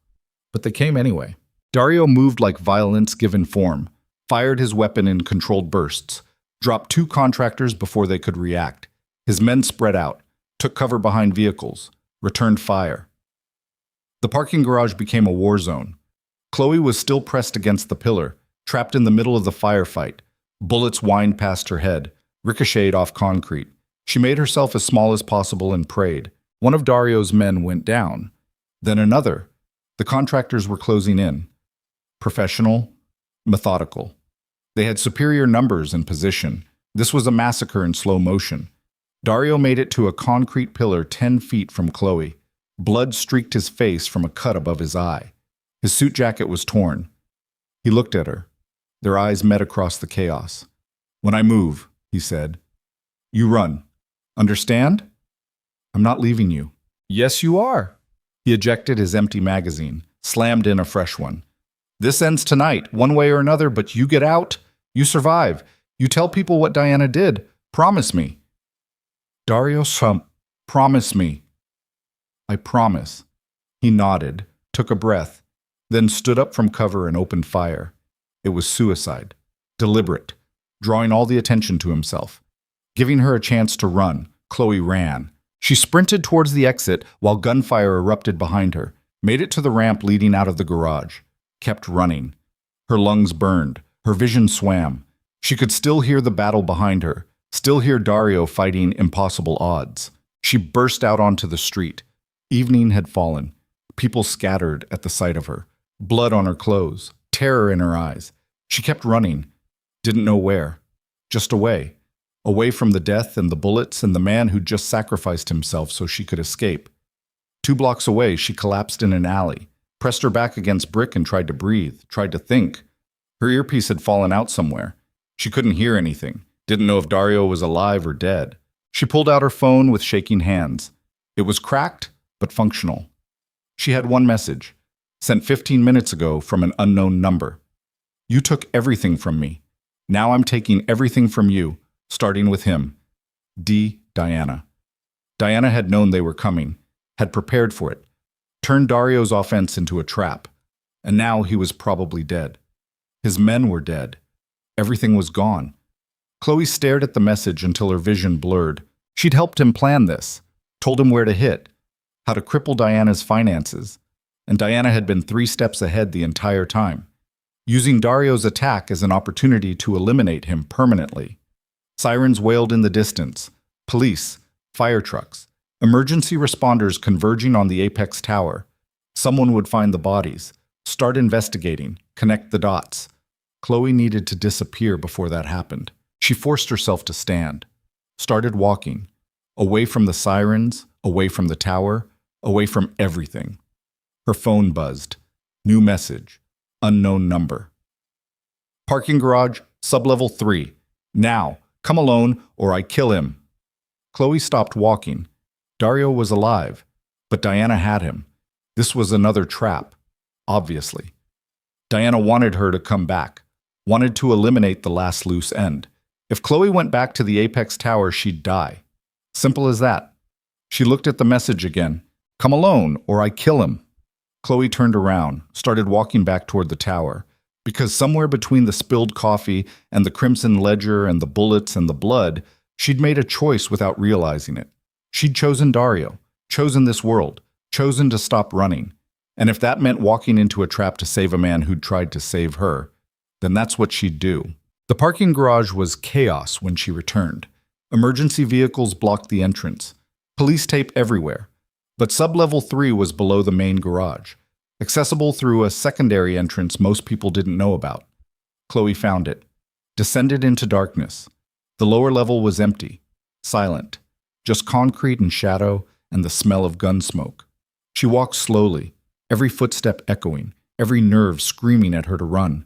but they came anyway. Dario moved like violence given form, fired his weapon in controlled bursts, dropped 2 contractors before they could react. His men spread out, took cover behind vehicles, returned fire. The parking garage became a war zone. Khloe was still pressed against the pillar, trapped in the middle of the firefight. Bullets whined past her head, ricocheted off concrete. She made herself as small as possible and prayed. One of Dario's men went down. Then another. The contractors were closing in. Professional, methodical. They had superior numbers and position. This was a massacre in slow motion. Dario made it to a concrete pillar 10 feet from Khloe. Blood streaked his face from a cut above his eye. His suit jacket was torn. He looked at her. Their eyes met across the chaos. "When I move," he said, "you run. Understand? I'm not leaving you." "Yes, you are." He ejected his empty magazine, slammed in a fresh one. "This ends tonight, one way or another, but you get out. You survive. You tell people what Diana did. Promise me." Dario promise me. "I promise." He nodded, took a breath, then stood up from cover and opened fire. It was suicide. Deliberate. Drawing all the attention to himself. Giving her a chance to run, Khloe ran. She sprinted towards the exit while gunfire erupted behind her, made it to the ramp leading out of the garage. Kept running. Her lungs burned. Her vision swam. She could still hear the battle behind her, still hear Dario fighting impossible odds. She burst out onto the street. Evening had fallen. People scattered at the sight of her. Blood on her clothes. Terror in her eyes. She kept running. Didn't know where. Just away. Away from the death and the bullets and the man who'd just sacrificed himself so she could escape. 2 blocks away, she collapsed in an alley, pressed her back against brick and tried to breathe, tried to think. Her earpiece had fallen out somewhere. She couldn't hear anything, didn't know if Dario was alive or dead. She pulled out her phone with shaking hands. It was cracked, but functional. She had one message, sent 15 minutes ago from an unknown number. "You took everything from me. Now I'm taking everything from you, starting with him. Diana." Diana had known they were coming, had prepared for it, turned Dario's offense into a trap, and now he was probably dead. His men were dead. Everything was gone. Khloe stared at the message until her vision blurred. She'd helped him plan this, told him where to hit, how to cripple Diana's finances, and Diana had been 3 steps ahead the entire time, using Dario's attack as an opportunity to eliminate him permanently. Sirens wailed in the distance. Police, fire trucks, emergency responders converging on the apex tower. Someone would find the bodies, start investigating, connect the dots. Khloe needed to disappear before that happened. She forced herself to stand, started walking, away from the sirens, away from the tower, away from everything. Her phone buzzed. New message. Unknown number. "Parking garage, sublevel 3. Now, come alone or I kill him." Khloe stopped walking. Dario was alive, but Diana had him. This was another trap, obviously. Diana wanted her to come back, wanted to eliminate the last loose end. If Khloe went back to the apex tower, she'd die. Simple as that. She looked at the message again. "Come alone or I kill him." Khloe turned around, started walking back toward the tower, because somewhere between the spilled coffee and the crimson ledger and the bullets and the blood, she'd made a choice without realizing it. She'd chosen Dario, chosen this world, chosen to stop running. And if that meant walking into a trap to save a man who'd tried to save her, then that's what she'd do. The parking garage was chaos when she returned. Emergency vehicles blocked the entrance. Police tape everywhere. But sublevel 3 was below the main garage, accessible through a secondary entrance most people didn't know about. Khloe found it, descended into darkness. The lower level was empty, silent, just concrete and shadow and the smell of gun smoke. She walked slowly, every footstep echoing, every nerve screaming at her to run.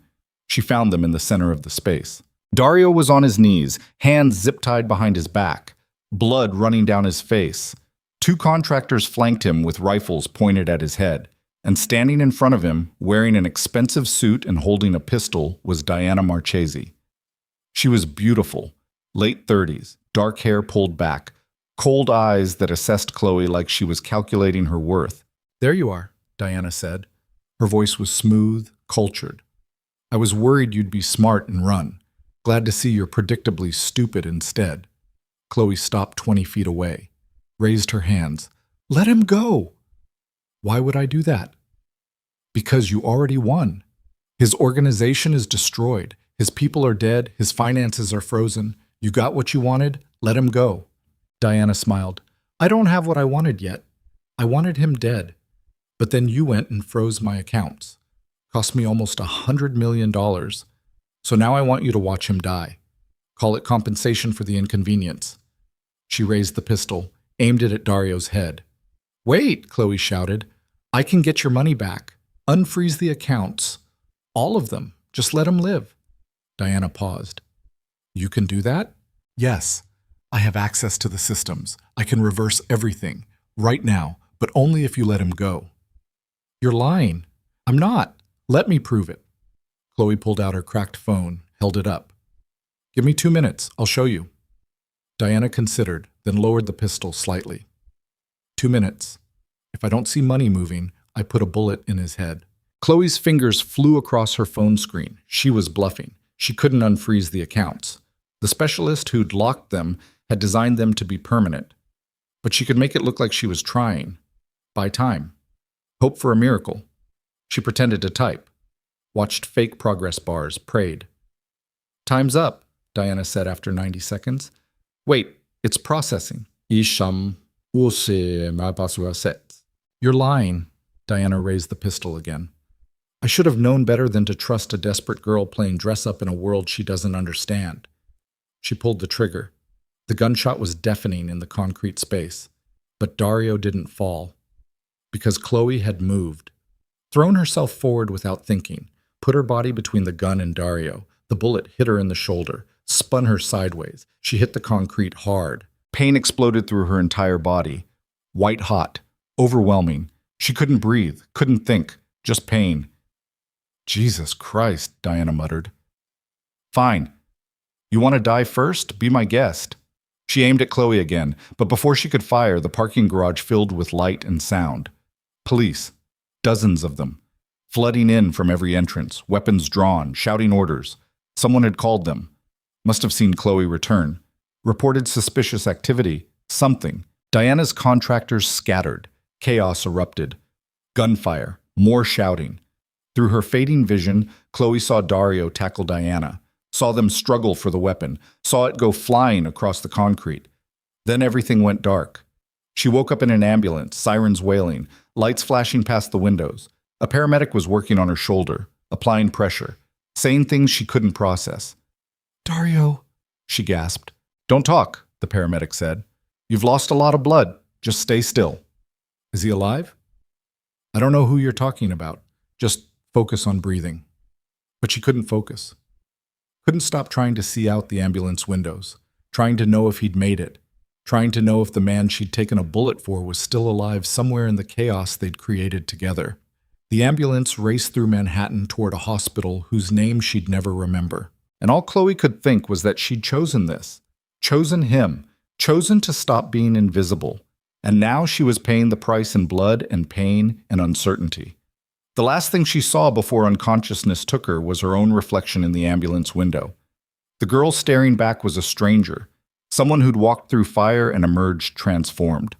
She found them in the center of the space. Dario was on his knees, hands zip-tied behind his back, blood running down his face. 2 contractors flanked him with rifles pointed at his head, and standing in front of him, wearing an expensive suit and holding a pistol, was Diana Marchese. She was beautiful, late 30s, dark hair pulled back, cold eyes that assessed Khloe like she was calculating her worth. "There you are," Diana said. Her voice was smooth, cultured. "I was worried you'd be smart and run. Glad to see you're predictably stupid instead." Khloe stopped 20 feet away, raised her hands. "Let him go." "Why would I do that?" "Because you already won. His organization is destroyed. His people are dead. His finances are frozen. You got what you wanted. Let him go." Diana smiled. "I don't have what I wanted yet. I wanted him dead. But then you went and froze my accounts. Cost me almost $100 million. So now I want you to watch him die. Call it compensation for the inconvenience." She raised the pistol, aimed it at Dario's head. "Wait," Khloe shouted. "I can get your money back. Unfreeze the accounts. All of them. Just let him live." Diana paused. "You can do that?" "Yes. I have access to the systems. I can reverse everything, right now, but only if you let him go." "You're lying." "I'm not. Let me prove it." Khloe pulled out her cracked phone, held it up. "Give me 2 minutes. I'll show you." Diana considered, then lowered the pistol slightly. 2 minutes. If I don't see money moving, I put a bullet in his head. Khloe's fingers flew across her phone screen. She was bluffing. She couldn't unfreeze the accounts. The specialist who'd locked them had designed them to be permanent. But she could make it look like she was trying. Buy time. Hope for a miracle. She pretended to type. Watched fake progress bars, prayed. "Time's up," Diana said after 90 seconds. "Wait, it's processing." "Isham use ma set." "You're lying." Diana raised the pistol again. "I should have known better than to trust a desperate girl playing dress-up in a world she doesn't understand." She pulled the trigger. The gunshot was deafening in the concrete space. But Dario didn't fall. Because Khloe had moved. Thrown herself forward without thinking. Put her body between the gun and Dario. The bullet hit her in the shoulder. Spun her sideways. She hit the concrete hard. Pain exploded through her entire body. White hot. Overwhelming. She couldn't breathe. Couldn't think. Just pain. "Jesus Christ," Diana muttered. "Fine. You want to die first? Be my guest." She aimed at Khloe again, but before she could fire, the parking garage filled with light and sound. Police. Dozens of them. Flooding in from every entrance, weapons drawn, shouting orders. Someone had called them. Must have seen Khloe return. Reported suspicious activity. Something. Diana's contractors scattered. Chaos erupted. Gunfire. More shouting. Through her fading vision, Khloe saw Dario tackle Diana. Saw them struggle for the weapon, saw it go flying across the concrete. Then everything went dark. She woke up in an ambulance, sirens wailing, lights flashing past the windows. A paramedic was working on her shoulder, applying pressure, saying things she couldn't process. "Dario," she gasped. "Don't talk," the paramedic said. "You've lost a lot of blood. Just stay still." "Is he alive?" "I don't know who you're talking about. Just focus on breathing." But she couldn't focus. Couldn't stop trying to see out the ambulance windows, trying to know if he'd made it, trying to know if the man she'd taken a bullet for was still alive somewhere in the chaos they'd created together. The ambulance raced through Manhattan toward a hospital whose name she'd never remember. And all Khloe could think was that she'd chosen this, chosen him, chosen to stop being invisible. And now she was paying the price in blood and pain and uncertainty. The last thing she saw before unconsciousness took her was her own reflection in the ambulance window. The girl staring back was a stranger, someone who'd walked through fire and emerged transformed.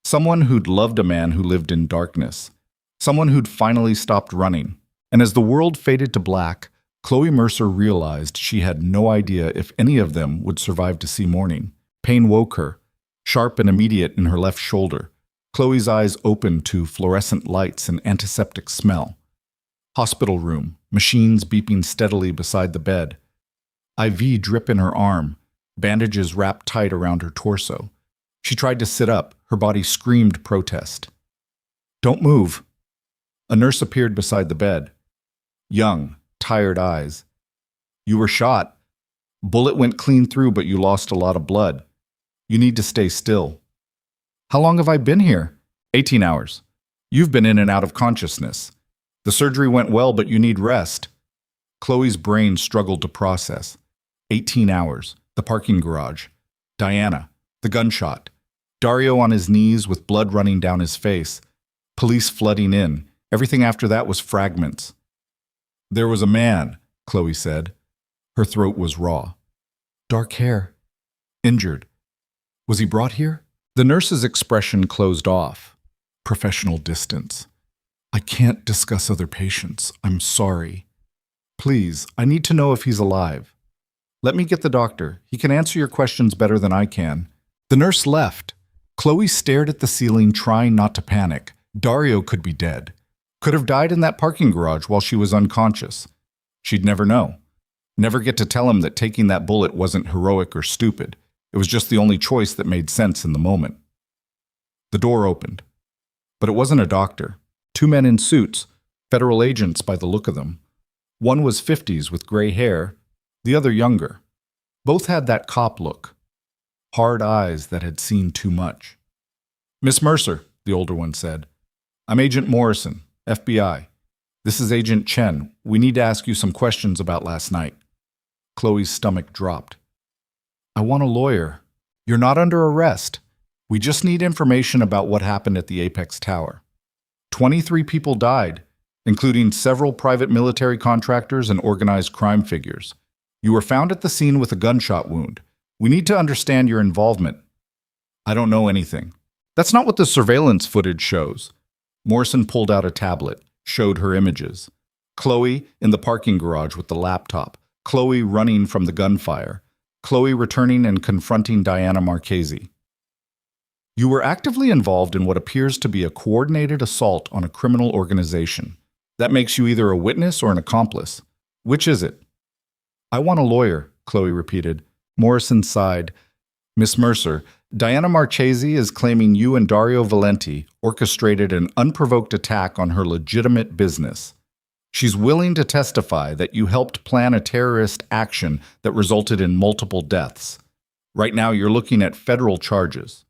Someone who'd loved a man who lived in darkness. Someone who'd finally stopped running. And as the world faded to black, Khloe Mercer realized she had no idea if any of them would survive to see morning. Pain woke her, sharp and immediate in her left shoulder. Khloe's eyes opened to fluorescent lights and antiseptic smell. Hospital room, machines beeping steadily beside the bed. IV drip in her arm, bandages wrapped tight around her torso. She tried to sit up, her body screamed protest. "Don't move." A nurse appeared beside the bed. Young, tired eyes. "You were shot. Bullet went clean through, but you lost a lot of blood. You need to stay still." "How long have I been here?" 18 hours. You've been in and out of consciousness. The surgery went well, but you need rest." Khloe's brain struggled to process. 18 hours. The parking garage. Diana. The gunshot. Dario on his knees with blood running down his face. Police flooding in. Everything after that was fragments. "There was a man," Khloe said. Her throat was raw. "Dark hair. Injured. Was he brought here?" The nurse's expression closed off. Professional distance. "I can't discuss other patients. I'm sorry. Please, I need to know if he's alive. Let me get the doctor. He can answer your questions better than I can." The nurse left. Khloe stared at the ceiling, trying not to panic. Dario could be dead. Could have died in that parking garage while she was unconscious. She'd never know. Never get to tell him that taking that bullet wasn't heroic or stupid. It was just the only choice that made sense in the moment. The door opened. But it wasn't a doctor. Two men in suits, federal agents by the look of them. One was 50s with gray hair, the other younger. Both had that cop look. Hard eyes that had seen too much. "Miss Mercer," the older one said. "I'm Agent Morrison, FBI. This is Agent Chen. We need to ask you some questions about last night." Khloe's stomach dropped. "I want a lawyer. You're not under arrest. We just need information about what happened at the Apex Tower. 23 people died, including several private military contractors and organized crime figures. You were found at the scene with a gunshot wound. We need to understand your involvement." "I don't know anything. That's not what the surveillance footage shows." Morrison pulled out a tablet, showed her images. Khloe in the parking garage with the laptop. Khloe running from the gunfire. Khloe returning and confronting Diana Marchese. "You were actively involved in what appears to be a coordinated assault on a criminal organization. That makes you either a witness or an accomplice. Which is it?" "I want a lawyer," Khloe repeated. Morrison sighed. "Miss Mercer, Diana Marchese is claiming you and Dario Valenti orchestrated an unprovoked attack on her legitimate business. She's willing to testify that you helped plan a terrorist action that resulted in multiple deaths. Right now you're looking at federal charges.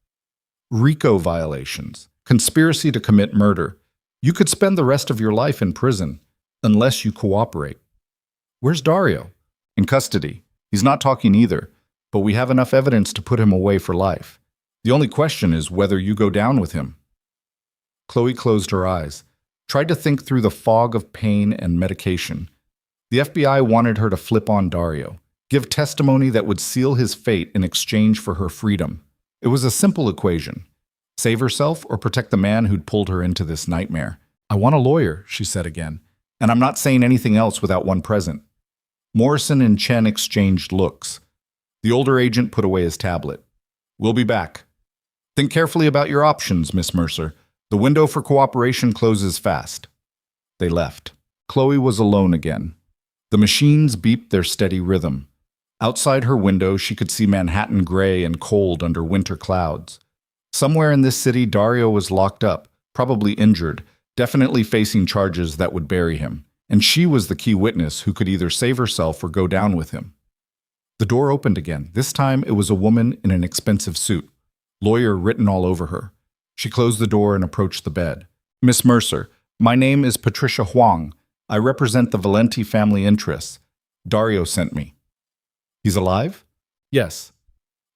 RICO violations, conspiracy to commit murder. You could spend the rest of your life in prison, unless you cooperate." "Where's Dario?" "In custody. He's not talking either, but we have enough evidence to put him away for life. The only question is whether you go down with him." Khloe closed her eyes, tried to think through the fog of pain and medication. The FBI wanted her to flip on Dario, give testimony that would seal his fate in exchange for her freedom. It was a simple equation. Save herself or protect the man who'd pulled her into this nightmare. "I want a lawyer," she said again, "and I'm not saying anything else without one present." Morrison and Chen exchanged looks. The older agent put away his tablet. "We'll be back. Think carefully about your options, Miss Mercer. The window for cooperation closes fast." They left. Khloe was alone again. The machines beeped their steady rhythm. Outside her window, she could see Manhattan gray and cold under winter clouds. Somewhere in this city, Dario was locked up, probably injured, definitely facing charges that would bury him. And she was the key witness who could either save herself or go down with him. The door opened again. This time, it was a woman in an expensive suit, lawyer written all over her. She closed the door and approached the bed. "Miss Mercer, my name is Patricia Huang. I represent the Valenti family interests. Dario sent me." "He's alive?" "Yes.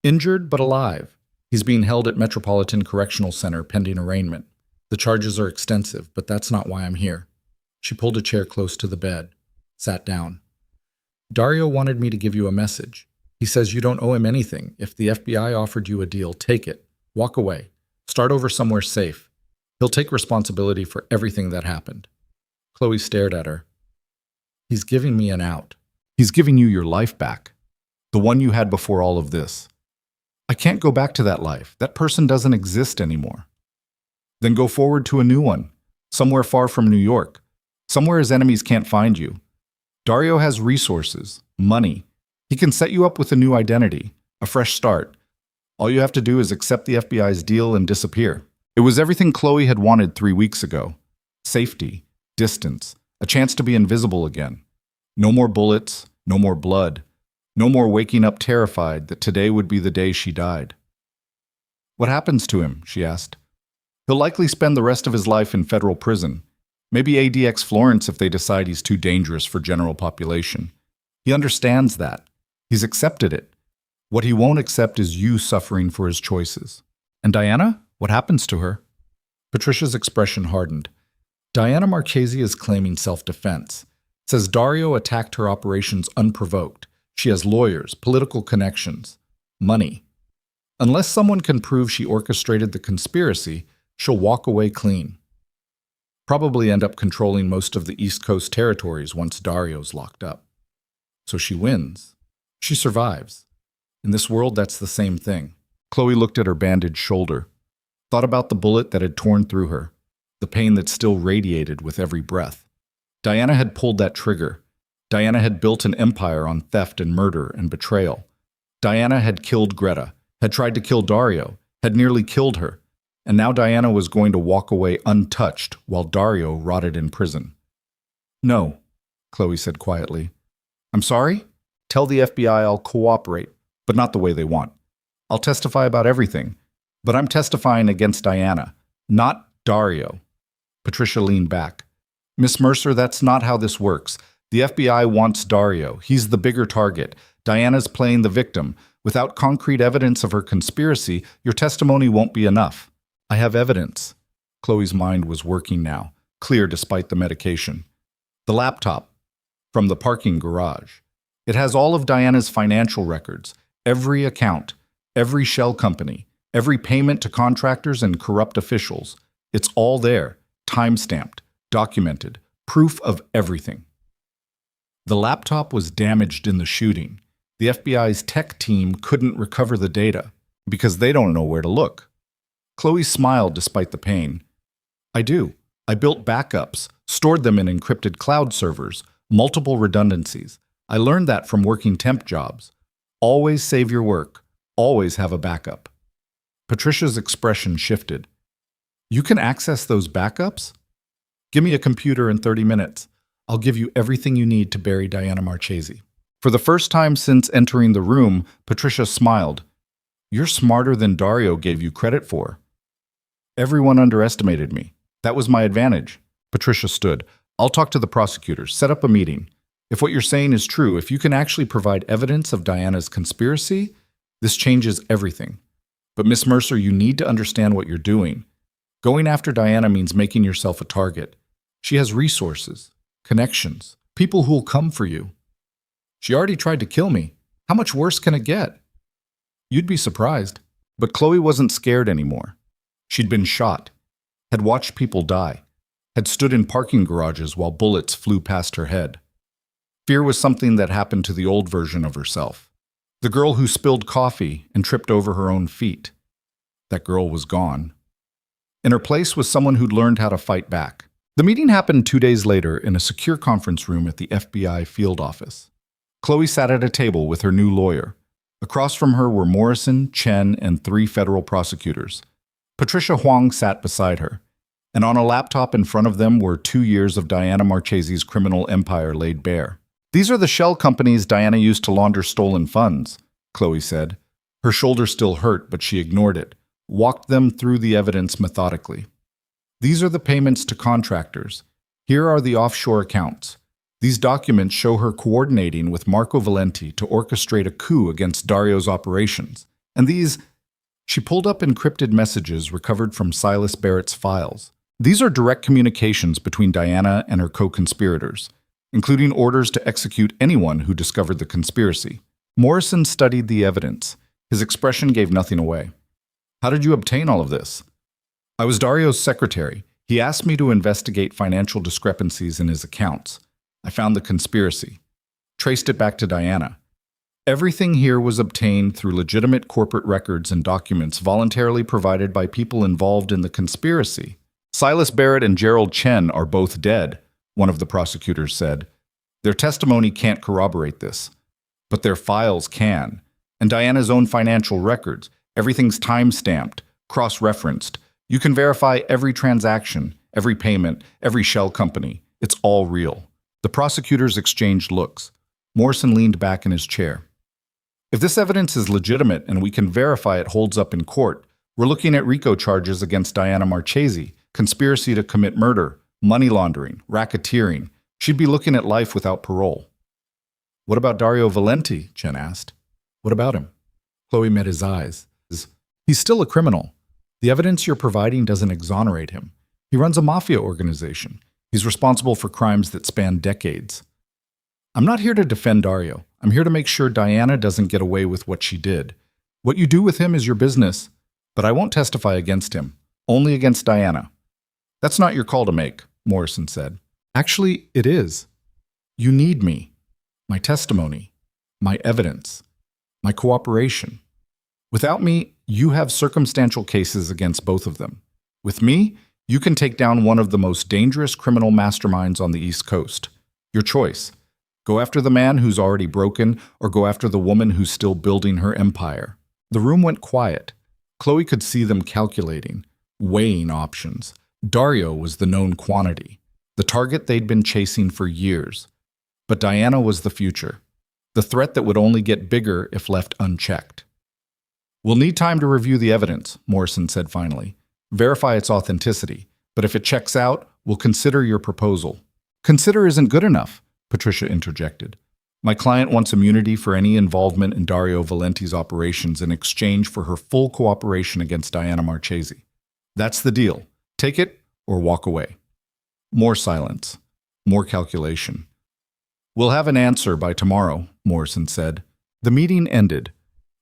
Injured, but alive. He's being held at Metropolitan Correctional Center pending arraignment. The charges are extensive, but that's not why I'm here." She pulled a chair close to the bed, sat down. "Dario wanted me to give you a message. He says you don't owe him anything. If the FBI offered you a deal, take it. Walk away. Start over somewhere safe. He'll take responsibility for everything that happened." Khloe stared at her. "He's giving me an out. He's giving you your life back. The one you had before all of this. I can't go back to that life. That person doesn't exist anymore." "Then go forward to a new one, somewhere far from New York, somewhere his enemies can't find you. Dario has resources, money. He can set you up with a new identity, a fresh start. All you have to do is accept the FBI's deal and disappear." It was everything Khloe had wanted 3 weeks ago. Safety, distance, a chance to be invisible again. No more bullets, no more blood. No more waking up terrified that today would be the day she died. "What happens to him?" she asked. "He'll likely spend the rest of his life in federal prison. Maybe ADX Florence if they decide he's too dangerous for general population. He understands that. He's accepted it. What he won't accept is you suffering for his choices." "And Diana? What happens to her?" Patricia's expression hardened. "Diana Marchese is claiming self-defense. Says Dario attacked her operations unprovoked. She has lawyers, political connections, money. Unless someone can prove she orchestrated the conspiracy, she'll walk away clean. Probably end up controlling most of the East Coast territories once Dario's locked up. So she wins. She survives. In this world, that's the same thing." Khloe looked at her bandaged shoulder, thought about the bullet that had torn through her, the pain that still radiated with every breath. Diana had pulled that trigger. Diana had built an empire on theft and murder and betrayal. Diana had killed Greta, had tried to kill Dario, had nearly killed her, and now Diana was going to walk away untouched while Dario rotted in prison. "No," Khloe said quietly. "I'm sorry? Tell the FBI I'll cooperate, but not the way they want. I'll testify about everything, but I'm testifying against Diana, not Dario." Patricia leaned back. "Miss Mercer, that's not how this works. The FBI wants Dario. He's the bigger target. Diana's playing the victim. Without concrete evidence of her conspiracy, your testimony won't be enough." "I have evidence." Khloe's mind was working now, clear despite the medication. "The laptop from the parking garage. It has all of Diana's financial records, every account, every shell company, every payment to contractors and corrupt officials. It's all there, time-stamped, documented, proof of everything." The laptop was damaged in the shooting. The FBI's tech team couldn't recover the data because they don't know where to look. Khloe smiled despite the pain. "I do. I built backups, stored them in encrypted cloud servers, multiple redundancies. I learned that from working temp jobs. Always save your work. Always have a backup." Patricia's expression shifted. "You can access those backups? Give me a computer in 30 minutes. I'll give you everything you need to bury Diana Marchese." For the first time since entering the room, Patricia smiled. "You're smarter than Dario gave you credit for." "Everyone underestimated me. That was my advantage." Patricia stood. "I'll talk to the prosecutors. Set up a meeting. If what you're saying is true, if you can actually provide evidence of Diana's conspiracy, this changes everything. But Miss Mercer, you need to understand what you're doing. Going after Diana means making yourself a target. She has resources, connections, people who'll come for you. She already tried to kill me. How much worse can it get?" You'd be surprised. But Khloe wasn't scared anymore. She'd been shot, had watched people die, had stood in parking garages while bullets flew past her head. Fear was something that happened to the old version of herself. The girl who spilled coffee and tripped over her own feet. That girl was gone. In her place was someone who'd learned how to fight back. The meeting happened 2 days later in a secure conference room at the FBI field office. Khloe sat at a table with her new lawyer. Across from her were Morrison, Chen, and 3 federal prosecutors. Patricia Huang sat beside her, and on a laptop in front of them were 2 years of Diana Marchese's criminal empire laid bare. "These are the shell companies Diana used to launder stolen funds," Khloe said. Her shoulder still hurt, but she ignored it, walked them through the evidence methodically. "These are the payments to contractors. Here are the offshore accounts. These documents show her coordinating with Marco Valenti to orchestrate a coup against Dario's operations. And these..." She pulled up encrypted messages recovered from Silas Barrett's files. "These are direct communications between Diana and her co-conspirators, including orders to execute anyone who discovered the conspiracy." Morrison studied the evidence. His expression gave nothing away. "How did you obtain all of this?" "I was Dario's secretary. He asked me to investigate financial discrepancies in his accounts. I found the conspiracy. Traced it back to Diana. Everything here was obtained through legitimate corporate records and documents voluntarily provided by people involved in the conspiracy." "Silas Barrett and Gerald Chen are both dead," one of the prosecutors said. "Their testimony can't corroborate this. But their files can. And Diana's own financial records. Everything's time-stamped, cross-referenced. You can verify every transaction, every payment, every shell company. It's all real." The prosecutors exchanged looks. Morrison leaned back in his chair. "If this evidence is legitimate and we can verify it holds up in court, we're looking at RICO charges against Diana Marchese, conspiracy to commit murder, money laundering, racketeering. She'd be looking at life without parole." "What about Dario Valenti?" Chen asked. "What about him?" Khloe met his eyes. "He's still a criminal. The evidence you're providing doesn't exonerate him. He runs a mafia organization. He's responsible for crimes that span decades." "I'm not here to defend Dario. I'm here to make sure Diana doesn't get away with what she did. What you do with him is your business, but I won't testify against him, only against Diana." "That's not your call to make," Morrison said. "Actually, it is. You need me, my testimony, my evidence, my cooperation. Without me, you have circumstantial cases against both of them. With me, you can take down one of the most dangerous criminal masterminds on the East Coast. Your choice. Go after the man who's already broken, or go after the woman who's still building her empire." The room went quiet. Khloe could see them calculating, weighing options. Dario was the known quantity, the target they'd been chasing for years. But Diana was the future, the threat that would only get bigger if left unchecked. "We'll need time to review the evidence," Morrison said finally. "Verify its authenticity, but if it checks out, we'll consider your proposal." "Consider isn't good enough," Patricia interjected. "My client wants immunity for any involvement in Dario Valenti's operations in exchange for her full cooperation against Diana Marchese. That's the deal. Take it or walk away." More silence. More calculation. "We'll have an answer by tomorrow," Morrison said. The meeting ended.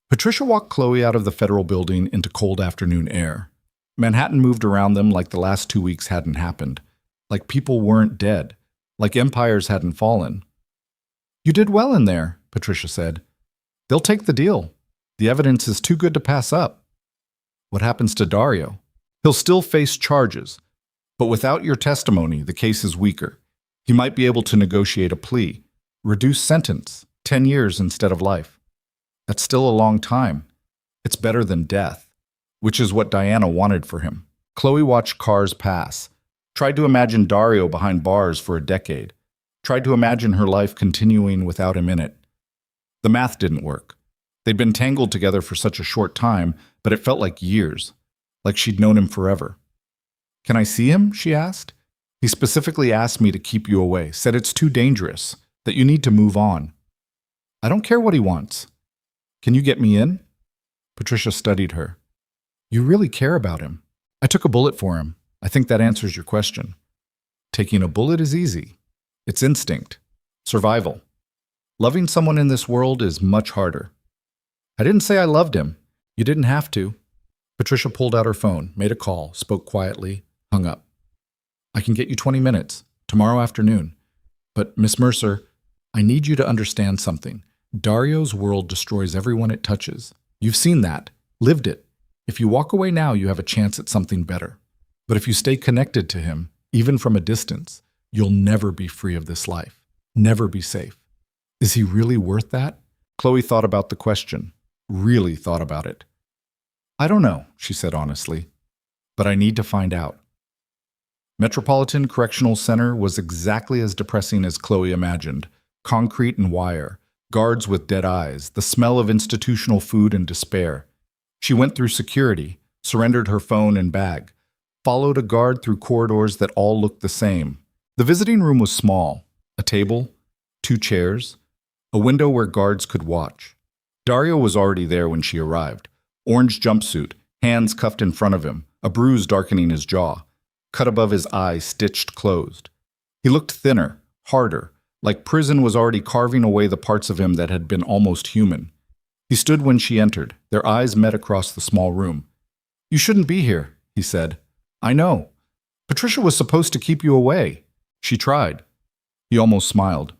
Patricia walked Khloe out of the federal building into cold afternoon air. Manhattan moved around them like the last 2 weeks hadn't happened, like people weren't dead, like empires hadn't fallen. "You did well in there," Patricia said. "They'll take the deal. The evidence is too good to pass up." "What happens to Dario?" "He'll still face charges, but without your testimony, the case is weaker. He might be able to negotiate a plea, reduce sentence, 10 years instead of life. That's still a long time. It's better than death, which is what Diana wanted for him." Khloe watched cars pass, tried to imagine Dario behind bars for a decade, tried to imagine her life continuing without him in it. The math didn't work. They'd been tangled together for such a short time, but it felt like years, like she'd known him forever. "Can I see him?" she asked. "He specifically asked me to keep you away, said it's too dangerous, that you need to move on." "I don't care what he wants. Can you get me in?" Patricia studied her. "You really care about him. I took a bullet for him. I think that answers your question." "Taking a bullet is easy. It's instinct. Survival. Loving someone in this world is much harder." "I didn't say I loved him. You didn't have to." Patricia pulled out her phone, made a call, spoke quietly, hung up. "I can get you 20 minutes, tomorrow afternoon. But, Miss Mercer, I need you to understand something. Dario's world destroys everyone it touches. You've seen that, lived it. If you walk away now, you have a chance at something better. But if you stay connected to him, even from a distance, you'll never be free of this life, never be safe. Is he really worth that?" Khloe thought about the question, really thought about it. "I don't know," she said honestly, "but I need to find out." Metropolitan Correctional Center was exactly as depressing as Khloe imagined. Concrete and wire, guards with dead eyes, the smell of institutional food and despair. She went through security, surrendered her phone and bag, followed a guard through corridors that all looked the same. The visiting room was small, a table, 2 chairs, a window where guards could watch. Dario was already there when she arrived. Orange jumpsuit, hands cuffed in front of him, a bruise darkening his jaw, cut above his eye stitched closed. He looked thinner, harder, like prison was already carving away the parts of him that had been almost human. He stood when she entered. Their eyes met across the small room. "You shouldn't be here," he said. "I know. Patricia was supposed to keep you away. She tried." He almost smiled.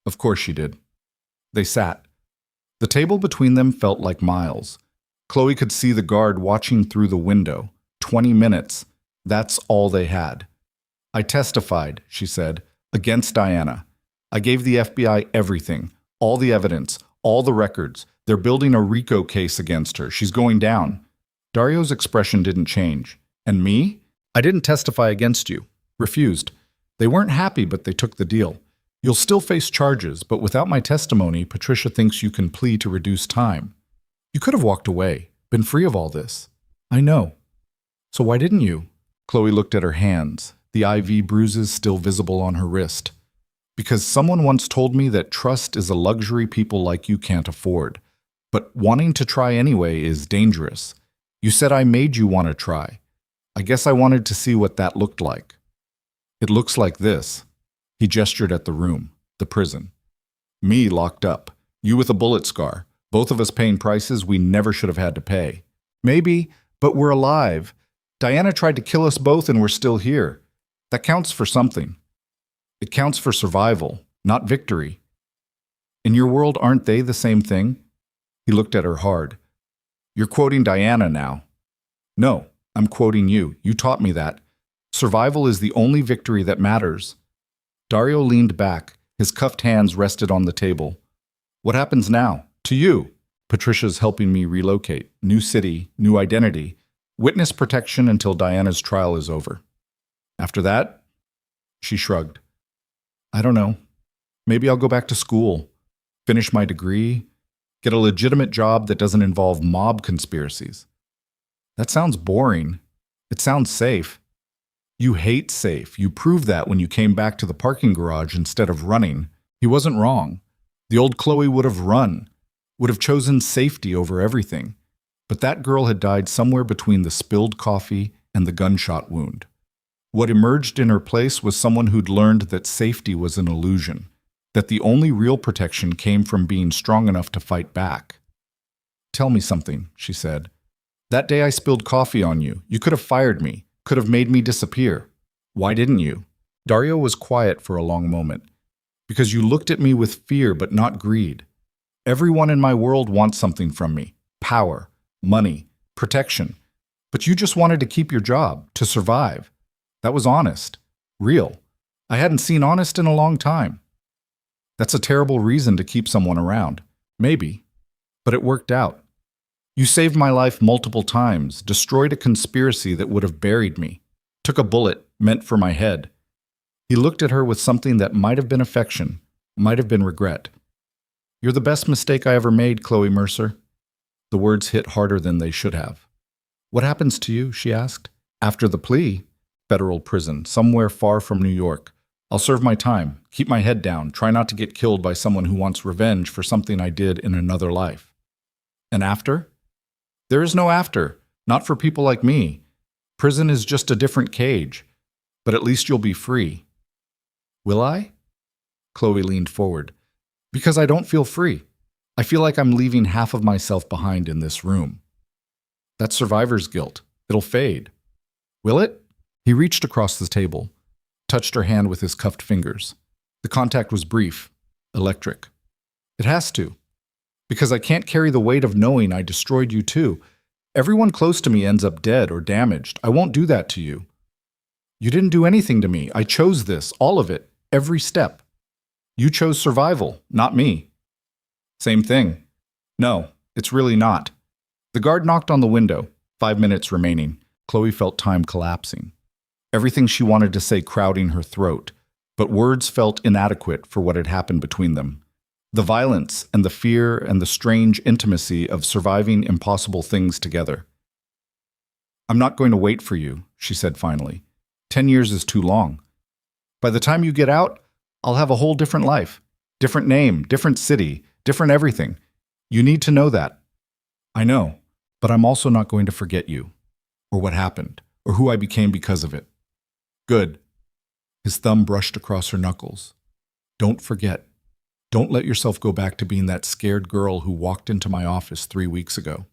"Of course she did." They sat. The table between them felt like miles. Khloe could see the guard watching through the window. 20 minutes. That's all they had. "I testified," she said, "against Diana. I gave the FBI everything, all the evidence, all the records. They're building a RICO case against her. She's going down." Dario's expression didn't change. "And me? I didn't testify against you. Refused. They weren't happy, but they took the deal. You'll still face charges, but without my testimony, Patricia thinks you can plead to reduce time. You could have walked away, been free of all this." "I know. So why didn't you?" Khloe looked at her hands, the IV bruises still visible on her wrist. "Because someone once told me that trust is a luxury people like you can't afford. But wanting to try anyway is dangerous. You said I made you want to try. I guess I wanted to see what that looked like. It looks like this." He gestured at the room, the prison. "Me locked up, you with a bullet scar, both of us paying prices we never should have had to pay. Maybe, but we're alive. Diana tried to kill us both and we're still here. That counts for something. It counts for survival, not victory. In your world, aren't they the same thing?" He looked at her hard. "You're quoting Diana now." "No, I'm quoting you. You taught me that. Survival is the only victory that matters." Dario leaned back. His cuffed hands rested on the table. "What happens now? To you? Patricia's helping me relocate. New city, new identity. Witness protection until Diana's trial is over. After that, she shrugged. I don't know. Maybe I'll go back to school, finish my degree, get a legitimate job that doesn't involve mob conspiracies. That sounds boring. It sounds safe. You hate safe. You proved that when you came back to the parking garage instead of running. He wasn't wrong. The old Khloe would have run, would have chosen safety over everything. But that girl had died somewhere between the spilled coffee and the gunshot wound. What emerged in her place was someone who'd learned that safety was an illusion, that the only real protection came from being strong enough to fight back. Tell me something, she said. That day I spilled coffee on you. You could have fired me, could have made me disappear. Why didn't you? Dario was quiet for a long moment. Because you looked at me with fear but not greed. Everyone in my world wants something from me. Power, money, protection. But you just wanted to keep your job, to survive. That was honest. Real. I hadn't seen honest in a long time. That's a terrible reason to keep someone around. Maybe. But it worked out. You saved my life multiple times, destroyed a conspiracy that would have buried me, took a bullet meant for my head. He looked at her with something that might have been affection, might have been regret. You're the best mistake I ever made, Khloe Mercer. The words hit harder than they should have. What happens to you? She asked. After the plea, federal prison, somewhere far from New York. I'll serve my time, keep my head down, try not to get killed by someone who wants revenge for something I did in another life. And after? There is no after, not for people like me. Prison is just a different cage, but at least you'll be free. Will I? Khloe leaned forward. Because I don't feel free. I feel like I'm leaving half of myself behind in this room. That's survivor's guilt. It'll fade. Will it? He reached across the table, touched her hand with his cuffed fingers. The contact was brief, electric. It has to. Because I can't carry the weight of knowing I destroyed you too. Everyone close to me ends up dead or damaged. I won't do that to you. You didn't do anything to me. I chose this, all of it, every step. You chose survival, not me. Same thing. No, it's really not. The guard knocked on the window, 5 minutes remaining. Khloe felt time collapsing. Everything she wanted to say crowding her throat, but words felt inadequate for what had happened between them. The violence and the fear and the strange intimacy of surviving impossible things together. I'm not going to wait for you, she said finally. 10 years is too long. By the time you get out, I'll have a whole different life. Different name, different city, different everything. You need to know that. I know, but I'm also not going to forget you, or what happened, or who I became because of it. Good. His thumb brushed across her knuckles. Don't forget. Don't let yourself go back to being that scared girl who walked into my office 3 weeks ago.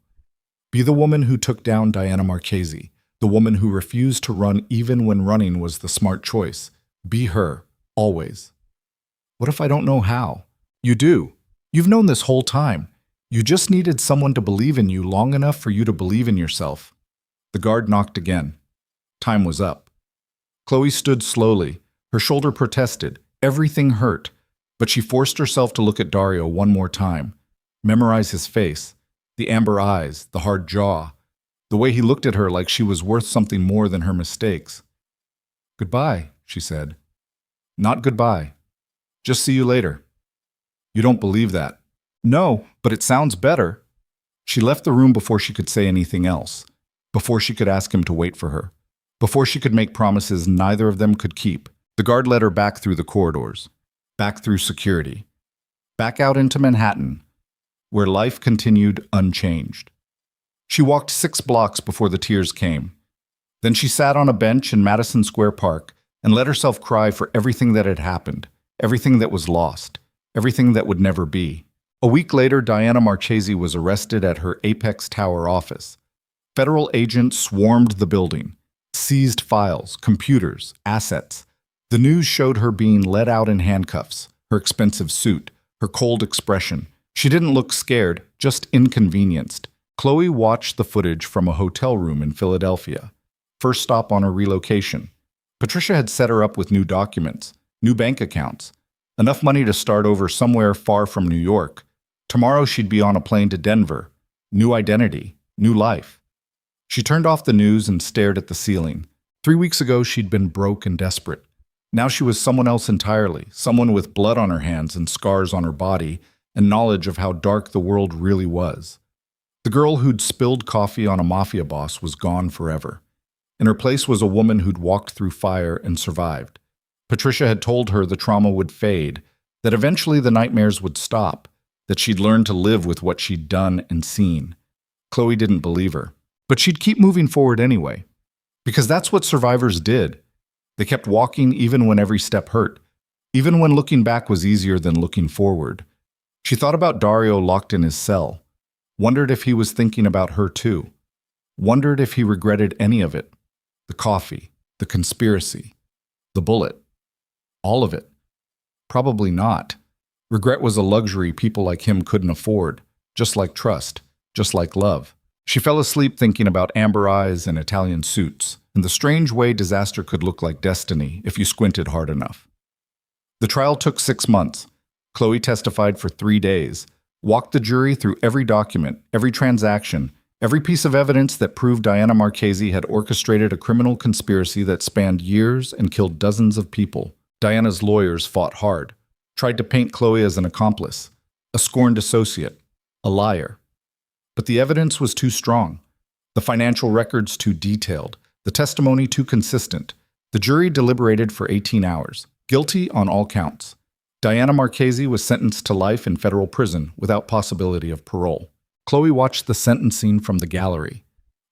Be the woman who took down Diana Marchese, the woman who refused to run even when running was the smart choice. Be her, always. What if I don't know how? You do. You've known this whole time. You just needed someone to believe in you long enough for you to believe in yourself. The guard knocked again. Time was up. Khloe stood slowly. Her shoulder protested. Everything hurt. But she forced herself to look at Dario one more time, memorize his face, the amber eyes, the hard jaw, the way he looked at her like she was worth something more than her mistakes. Goodbye, she said. Not goodbye. Just see you later. You don't believe that. No, but it sounds better. She left the room before she could say anything else, before she could ask him to wait for her, before she could make promises neither of them could keep. The guard led her back through the corridors. Back through security, back out into Manhattan, where life continued unchanged. She walked 6 blocks before the tears came. Then she sat on a bench in Madison Square Park and let herself cry for everything that had happened, everything that was lost, everything that would never be. A week later, Diana Marchese was arrested at her Apex Tower office. Federal agents swarmed the building, seized files, computers, assets. The news showed her being led out in handcuffs, her expensive suit, her cold expression. She didn't look scared, just inconvenienced. Khloe watched the footage from a hotel room in Philadelphia. First stop on her relocation. Patricia had set her up with new documents, new bank accounts, enough money to start over somewhere far from New York, Tomorrow she'd be on a plane to Denver. New identity, new life. She turned off the news and stared at the ceiling. 3 weeks ago she'd been broke and desperate. Now she was someone else entirely, someone with blood on her hands and scars on her body, and knowledge of how dark the world really was. The girl who'd spilled coffee on a mafia boss was gone forever. In her place was a woman who'd walked through fire and survived. Patricia had told her the trauma would fade, that eventually the nightmares would stop, that she'd learn to live with what she'd done and seen. Khloe didn't believe her, but she'd keep moving forward anyway. Because that's what survivors did. They kept walking even when every step hurt, even when looking back was easier than looking forward. She thought about Dario locked in his cell, wondered if he was thinking about her too, wondered if he regretted any of it. The coffee, the conspiracy, the bullet, all of it. Probably not. Regret was a luxury people like him couldn't afford, just like trust, just like love. She fell asleep thinking about amber eyes and Italian suits, and the strange way disaster could look like destiny if you squinted hard enough. The trial took 6 months. Khloe testified for 3 days, walked the jury through every document, every transaction, every piece of evidence that proved Diana Marchese had orchestrated a criminal conspiracy that spanned years and killed dozens of people. Diana's lawyers fought hard, tried to paint Khloe as an accomplice, a scorned associate, a liar. But the evidence was too strong, the financial records too detailed, the testimony too consistent. The jury deliberated for 18 hours, guilty on all counts. Diana Marchese was sentenced to life in federal prison without possibility of parole. Khloe watched the sentencing from the gallery.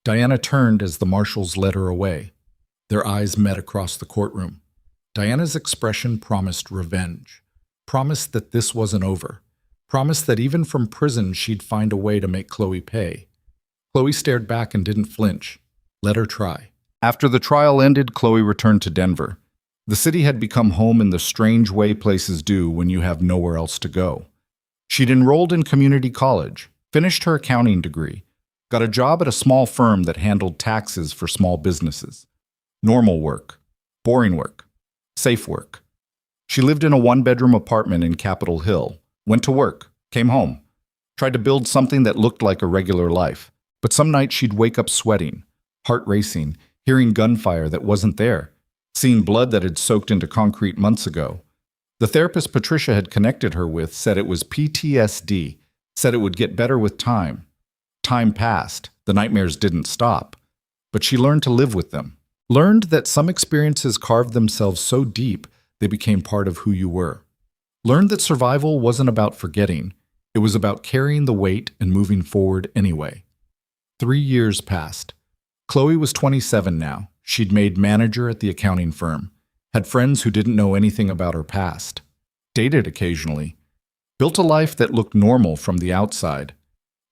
Diana turned as the marshals led her away. Their eyes met across the courtroom. Diana's expression promised revenge, promised that this wasn't over, promised that even from prison she'd find a way to make Khloe pay. Khloe stared back and didn't flinch. Let her try. After the trial ended, Khloe returned to Denver. The city had become home in the strange way places do when you have nowhere else to go. She'd enrolled in community college, finished her accounting degree, got a job at a small firm that handled taxes for small businesses. Normal work, boring work, safe work. She lived in a 1-bedroom apartment in Capitol Hill, went to work, came home, tried to build something that looked like a regular life. But some nights she'd wake up sweating, heart racing, hearing gunfire that wasn't there, seeing blood that had soaked into concrete months ago. The therapist Patricia had connected her with said it was PTSD, said it would get better with time. Time passed, the nightmares didn't stop, but she learned to live with them. Learned that some experiences carved themselves so deep they became part of who you were. Learned that survival wasn't about forgetting, it was about carrying the weight and moving forward anyway. 3 years passed. Khloe was 27 now. She'd made manager at the accounting firm, had friends who didn't know anything about her past, dated occasionally, built a life that looked normal from the outside.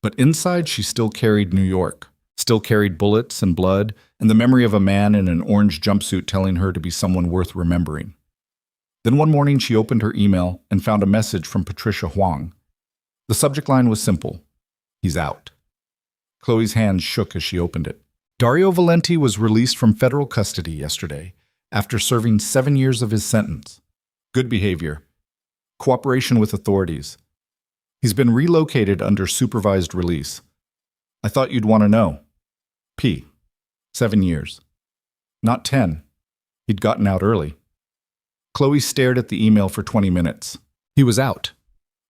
But inside she still carried New York, still carried bullets and blood and the memory of a man in an orange jumpsuit telling her to be someone worth remembering. Then one morning she opened her email and found a message from Patricia Huang. The subject line was simple: he's out. Khloe's hands shook as she opened it. Dario Valenti was released from federal custody yesterday after serving 7 years of his sentence. Good behavior. Cooperation with authorities. He's been relocated under supervised release. I thought you'd want to know. P. 7 years. Not 10. He'd gotten out early. Khloe stared at the email for 20 minutes. He was out.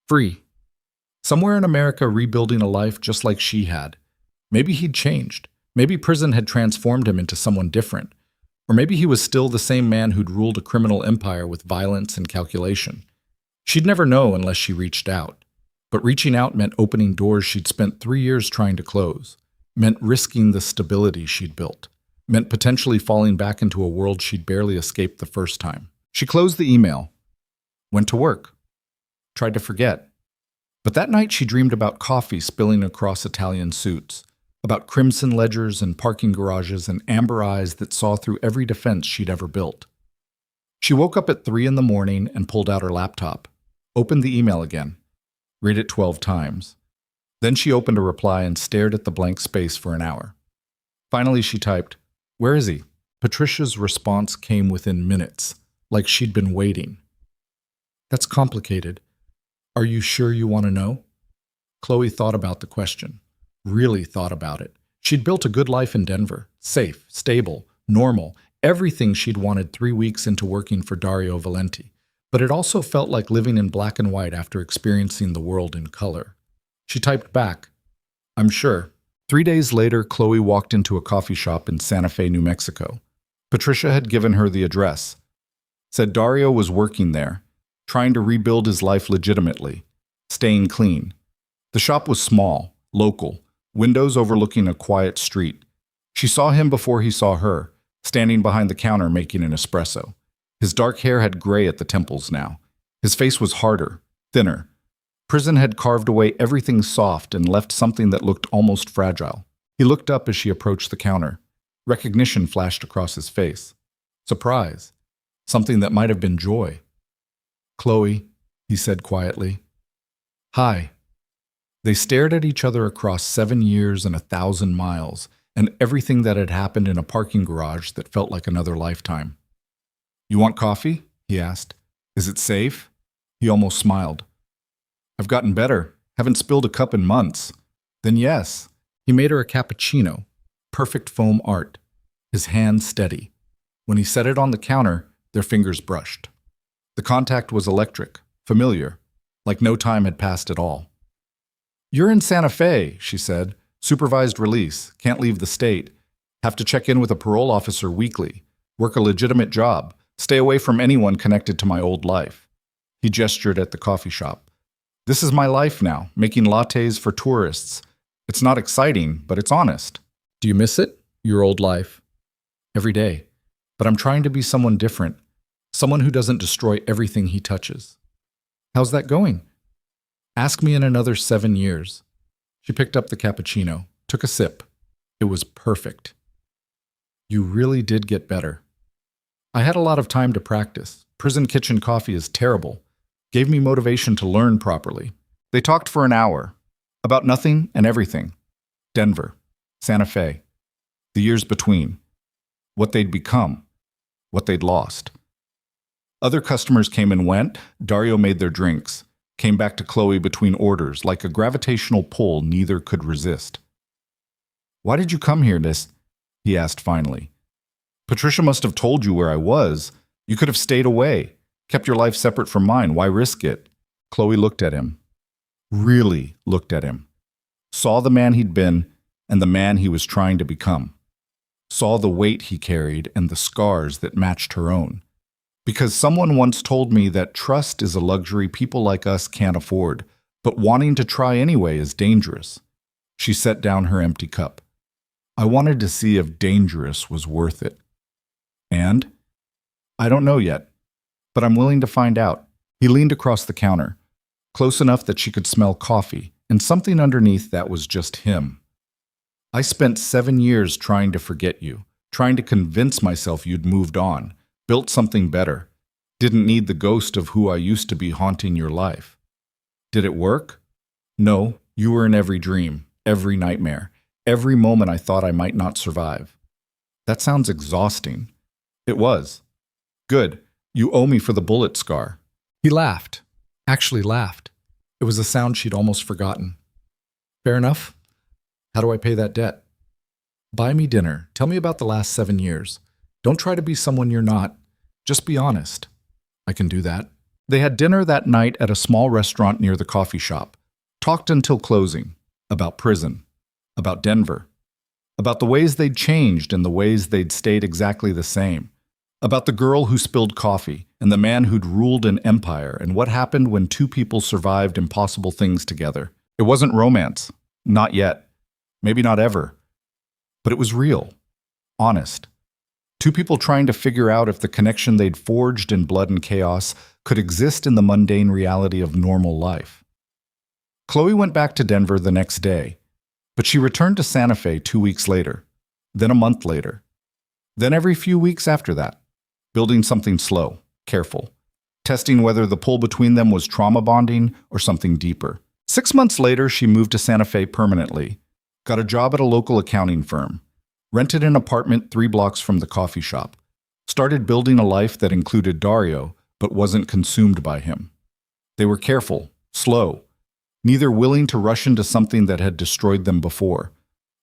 Free. Somewhere in America rebuilding a life just like she had. Maybe he'd changed. Maybe prison had transformed him into someone different. Or maybe he was still the same man who'd ruled a criminal empire with violence and calculation. She'd never know unless she reached out. But reaching out meant opening doors she'd spent 3 years trying to close. Meant risking the stability she'd built. Meant potentially falling back into a world she'd barely escaped the first time. She closed the email. Went to work. Tried to forget. But that night she dreamed about coffee spilling across Italian suits. About crimson ledgers and parking garages and amber eyes that saw through every defense she'd ever built. She woke up at 3 in the morning and pulled out her laptop. Opened the email again. Read it 12 times. Then she opened a reply and stared at the blank space for an hour. Finally she typed, "Where is he?" Patricia's response came within minutes, like she'd been waiting. "That's complicated. Are you sure you want to know?" Khloe thought about the question. Really thought about it. She'd built a good life in Denver. Safe, stable, normal, everything she'd wanted 3 weeks into working for Dario Valenti. But it also felt like living in black and white after experiencing the world in color. She typed back, "I'm sure." 3 days later, Khloe walked into a coffee shop in Santa Fe, New Mexico. Patricia had given her the address. Said Dario was working there, trying to rebuild his life legitimately, staying clean. The shop was small, local, windows overlooking a quiet street. She saw him before he saw her, standing behind the counter making an espresso. His dark hair had gray at the temples now. His face was harder, thinner. Prison had carved away everything soft and left something that looked almost fragile. He looked up as she approached the counter. Recognition flashed across his face. Surprise. Something that might have been joy. "Khloe," he said quietly. "Hi." They stared at each other across 7 years and 1,000 miles, and everything that had happened in a parking garage that felt like another lifetime. "You want coffee?" he asked. "Is it safe?" He almost smiled. "I've gotten better. Haven't spilled a cup in months." "Then yes." He made her a cappuccino. Perfect foam art. His hand steady. When he set it on the counter, their fingers brushed. The contact was electric, familiar, like no time had passed at all. "You're in Santa Fe," she said. "Supervised release. Can't leave the state. Have to check in with a parole officer weekly. Work a legitimate job. Stay away from anyone connected to my old life." He gestured at the coffee shop. "This is my life now, making lattes for tourists. It's not exciting, but it's honest." "Do you miss it? Your old life?" "Every day. But I'm trying to be someone different. Someone who doesn't destroy everything he touches." "How's that going?" "Ask me in another 7 years." She picked up the cappuccino, took a sip. It was perfect. "You really did get better." "I had a lot of time to practice. Prison kitchen coffee is terrible. Gave me motivation to learn properly." They talked for an hour. About nothing and everything. Denver. Santa Fe. The years between. What they'd become. What they'd lost. Other customers came and went. Dario made their drinks. Came back to Khloe between orders, like a gravitational pull neither could resist. "Why did you come here, he asked finally. "Patricia must have told you where I was. You could have stayed away. Kept your life separate from mine. Why risk it?" Khloe looked at him. Really looked at him. Saw the man he'd been and the man he was trying to become. Saw the weight he carried and the scars that matched her own. Because someone once told me that trust is a luxury people like us can't afford, but wanting to try anyway is dangerous. She set down her empty cup. I wanted to see if dangerous was worth it. And? I don't know yet, but I'm willing to find out. He leaned across the counter, close enough that she could smell coffee, and something underneath that was just him. "I spent 7 years trying to forget you, trying to convince myself you'd moved on, built something better. Didn't need the ghost of who I used to be haunting your life. Did it work? No, you were in every dream, every nightmare, every moment I thought I might not survive." That sounds exhausting. It was. "Good, you owe me for the bullet scar." He laughed. Actually laughed. It was a sound she'd almost forgotten. "Fair enough. How do I pay that debt?" "Buy me dinner. Tell me about the last 7 years. Don't try to be someone you're not. Just be honest." "I can do that." They had dinner that night at a small restaurant near the coffee shop. Talked until closing. About prison. About Denver. About the ways they'd changed and the ways they'd stayed exactly the same. About the girl who spilled coffee and the man who'd ruled an empire and what happened when two people survived impossible things together. It wasn't romance. Not yet. Maybe not ever. But it was real. Honest. Two people trying to figure out if the connection they'd forged in blood and chaos could exist in the mundane reality of normal life. Khloe went back to Denver the next day, but she returned to Santa Fe 2 weeks later, then a month later, then every few weeks after that, building something slow, careful, testing whether the pull between them was trauma bonding or something deeper. 6 months later, she moved to Santa Fe permanently, got a job at a local accounting firm, rented an apartment 3 blocks from the coffee shop, started building a life that included Dario but wasn't consumed by him. They were careful, slow, neither willing to rush into something that had destroyed them before.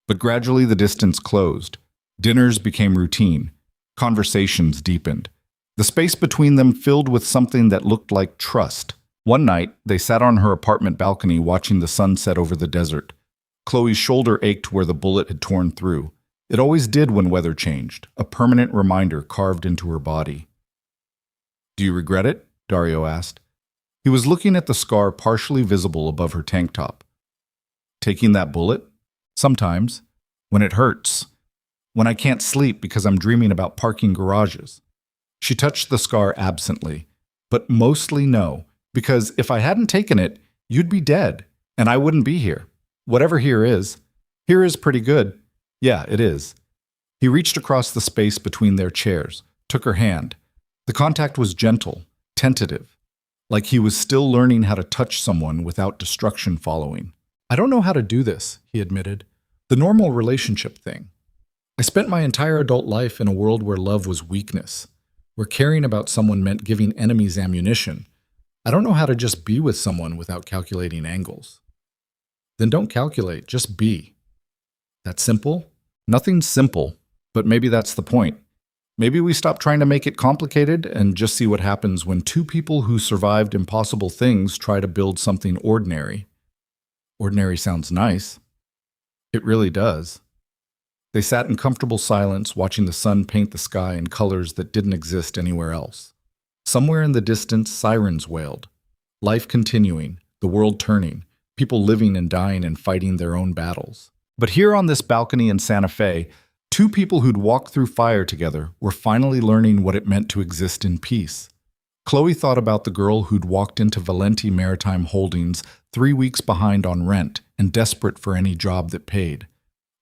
But gradually the distance closed. Dinners became routine. Conversations deepened. The space between them filled with something that looked like trust. One night, they sat on her apartment balcony watching the sun set over the desert. Khloe's shoulder ached where the bullet had torn through. It always did when weather changed, a permanent reminder carved into her body. "Do you regret it?" Dario asked. He was looking at the scar partially visible above her tank top. "Taking that bullet? Sometimes. When it hurts. When I can't sleep because I'm dreaming about parking garages." She touched the scar absently, but mostly no, because if I hadn't taken it, you'd be dead, and I wouldn't be here. Whatever here is pretty good. Yeah, it is. He reached across the space between their chairs, took her hand. The contact was gentle, tentative, like he was still learning how to touch someone without destruction following. "I don't know how to do this," he admitted. "The normal relationship thing. I spent my entire adult life in a world where love was weakness, where caring about someone meant giving enemies ammunition. I don't know how to just be with someone without calculating angles." "Then don't calculate, just be." "That simple?" "Nothing's simple, but maybe that's the point. Maybe we stop trying to make it complicated and just see what happens when two people who survived impossible things try to build something ordinary." Ordinary sounds nice. It really does. They sat in comfortable silence, watching the sun paint the sky in colors that didn't exist anywhere else. Somewhere in the distance, sirens wailed. Life continuing, the world turning, people living and dying and fighting their own battles. But here on this balcony in Santa Fe, two people who'd walked through fire together were finally learning what it meant to exist in peace. Khloe thought about the girl who'd walked into Valenti Maritime Holdings 3 weeks behind on rent and desperate for any job that paid.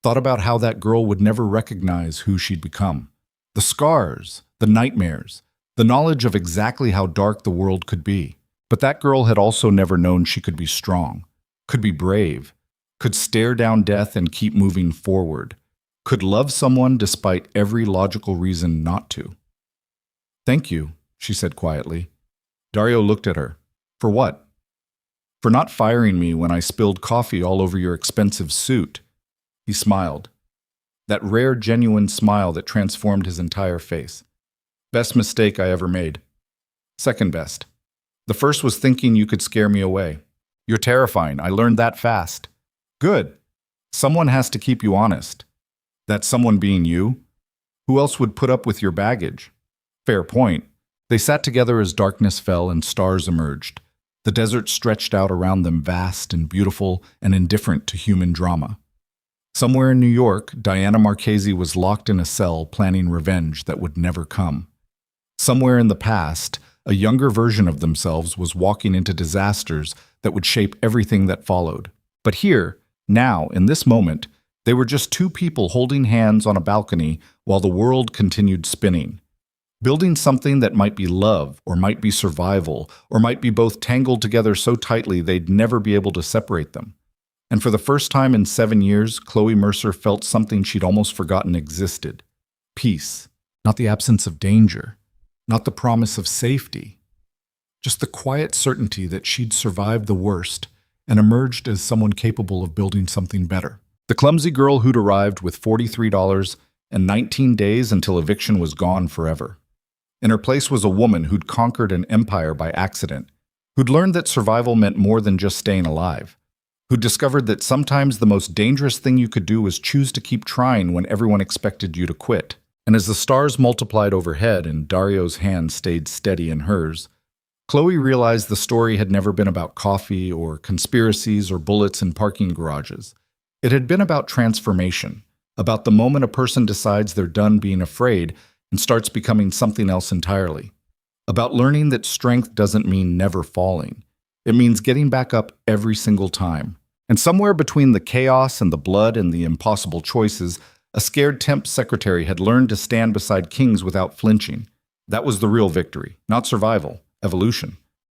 Thought about how that girl would never recognize who she'd become. The scars, the nightmares, the knowledge of exactly how dark the world could be. But that girl had also never known she could be strong, could be brave, could stare down death and keep moving forward, could love someone despite every logical reason not to. "Thank you," she said quietly. Dario looked at her. "For what?" "For not firing me when I spilled coffee all over your expensive suit." He smiled. That rare, genuine smile that transformed his entire face. "Best mistake I ever made. Second best. The first was thinking you could scare me away. You're terrifying. I learned that fast." "Good. Someone has to keep you honest. That someone being you? Who else would put up with your baggage?" "Fair point." They sat together as darkness fell and stars emerged. The desert stretched out around them, vast and beautiful and indifferent to human drama. Somewhere in New York, Diana Marchese was locked in a cell planning revenge that would never come. Somewhere in the past, a younger version of themselves was walking into disasters that would shape everything that followed. But here, now, in this moment, they were just two people holding hands on a balcony while the world continued spinning. Building something that might be love, or might be survival, or might be both tangled together so tightly they'd never be able to separate them. And for the first time in 7 years, Khloe Mercer felt something she'd almost forgotten existed. Peace. Not the absence of danger. Not the promise of safety. Just the quiet certainty that she'd survived the worst and emerged as someone capable of building something better. The clumsy girl who'd arrived with $43 and 19 days until eviction was gone forever. In her place was a woman who'd conquered an empire by accident, who'd learned that survival meant more than just staying alive, who'd discovered that sometimes the most dangerous thing you could do was choose to keep trying when everyone expected you to quit. And as the stars multiplied overhead and Dario's hand stayed steady in hers, Khloe realized the story had never been about coffee or conspiracies or bullets in parking garages. It had been about transformation, about the moment a person decides they're done being afraid and starts becoming something else entirely. About learning that strength doesn't mean never falling. It means getting back up every single time. And somewhere between the chaos and the blood and the impossible choices, a scared temp secretary had learned to stand beside kings without flinching. That was the real victory, not survival, evolution.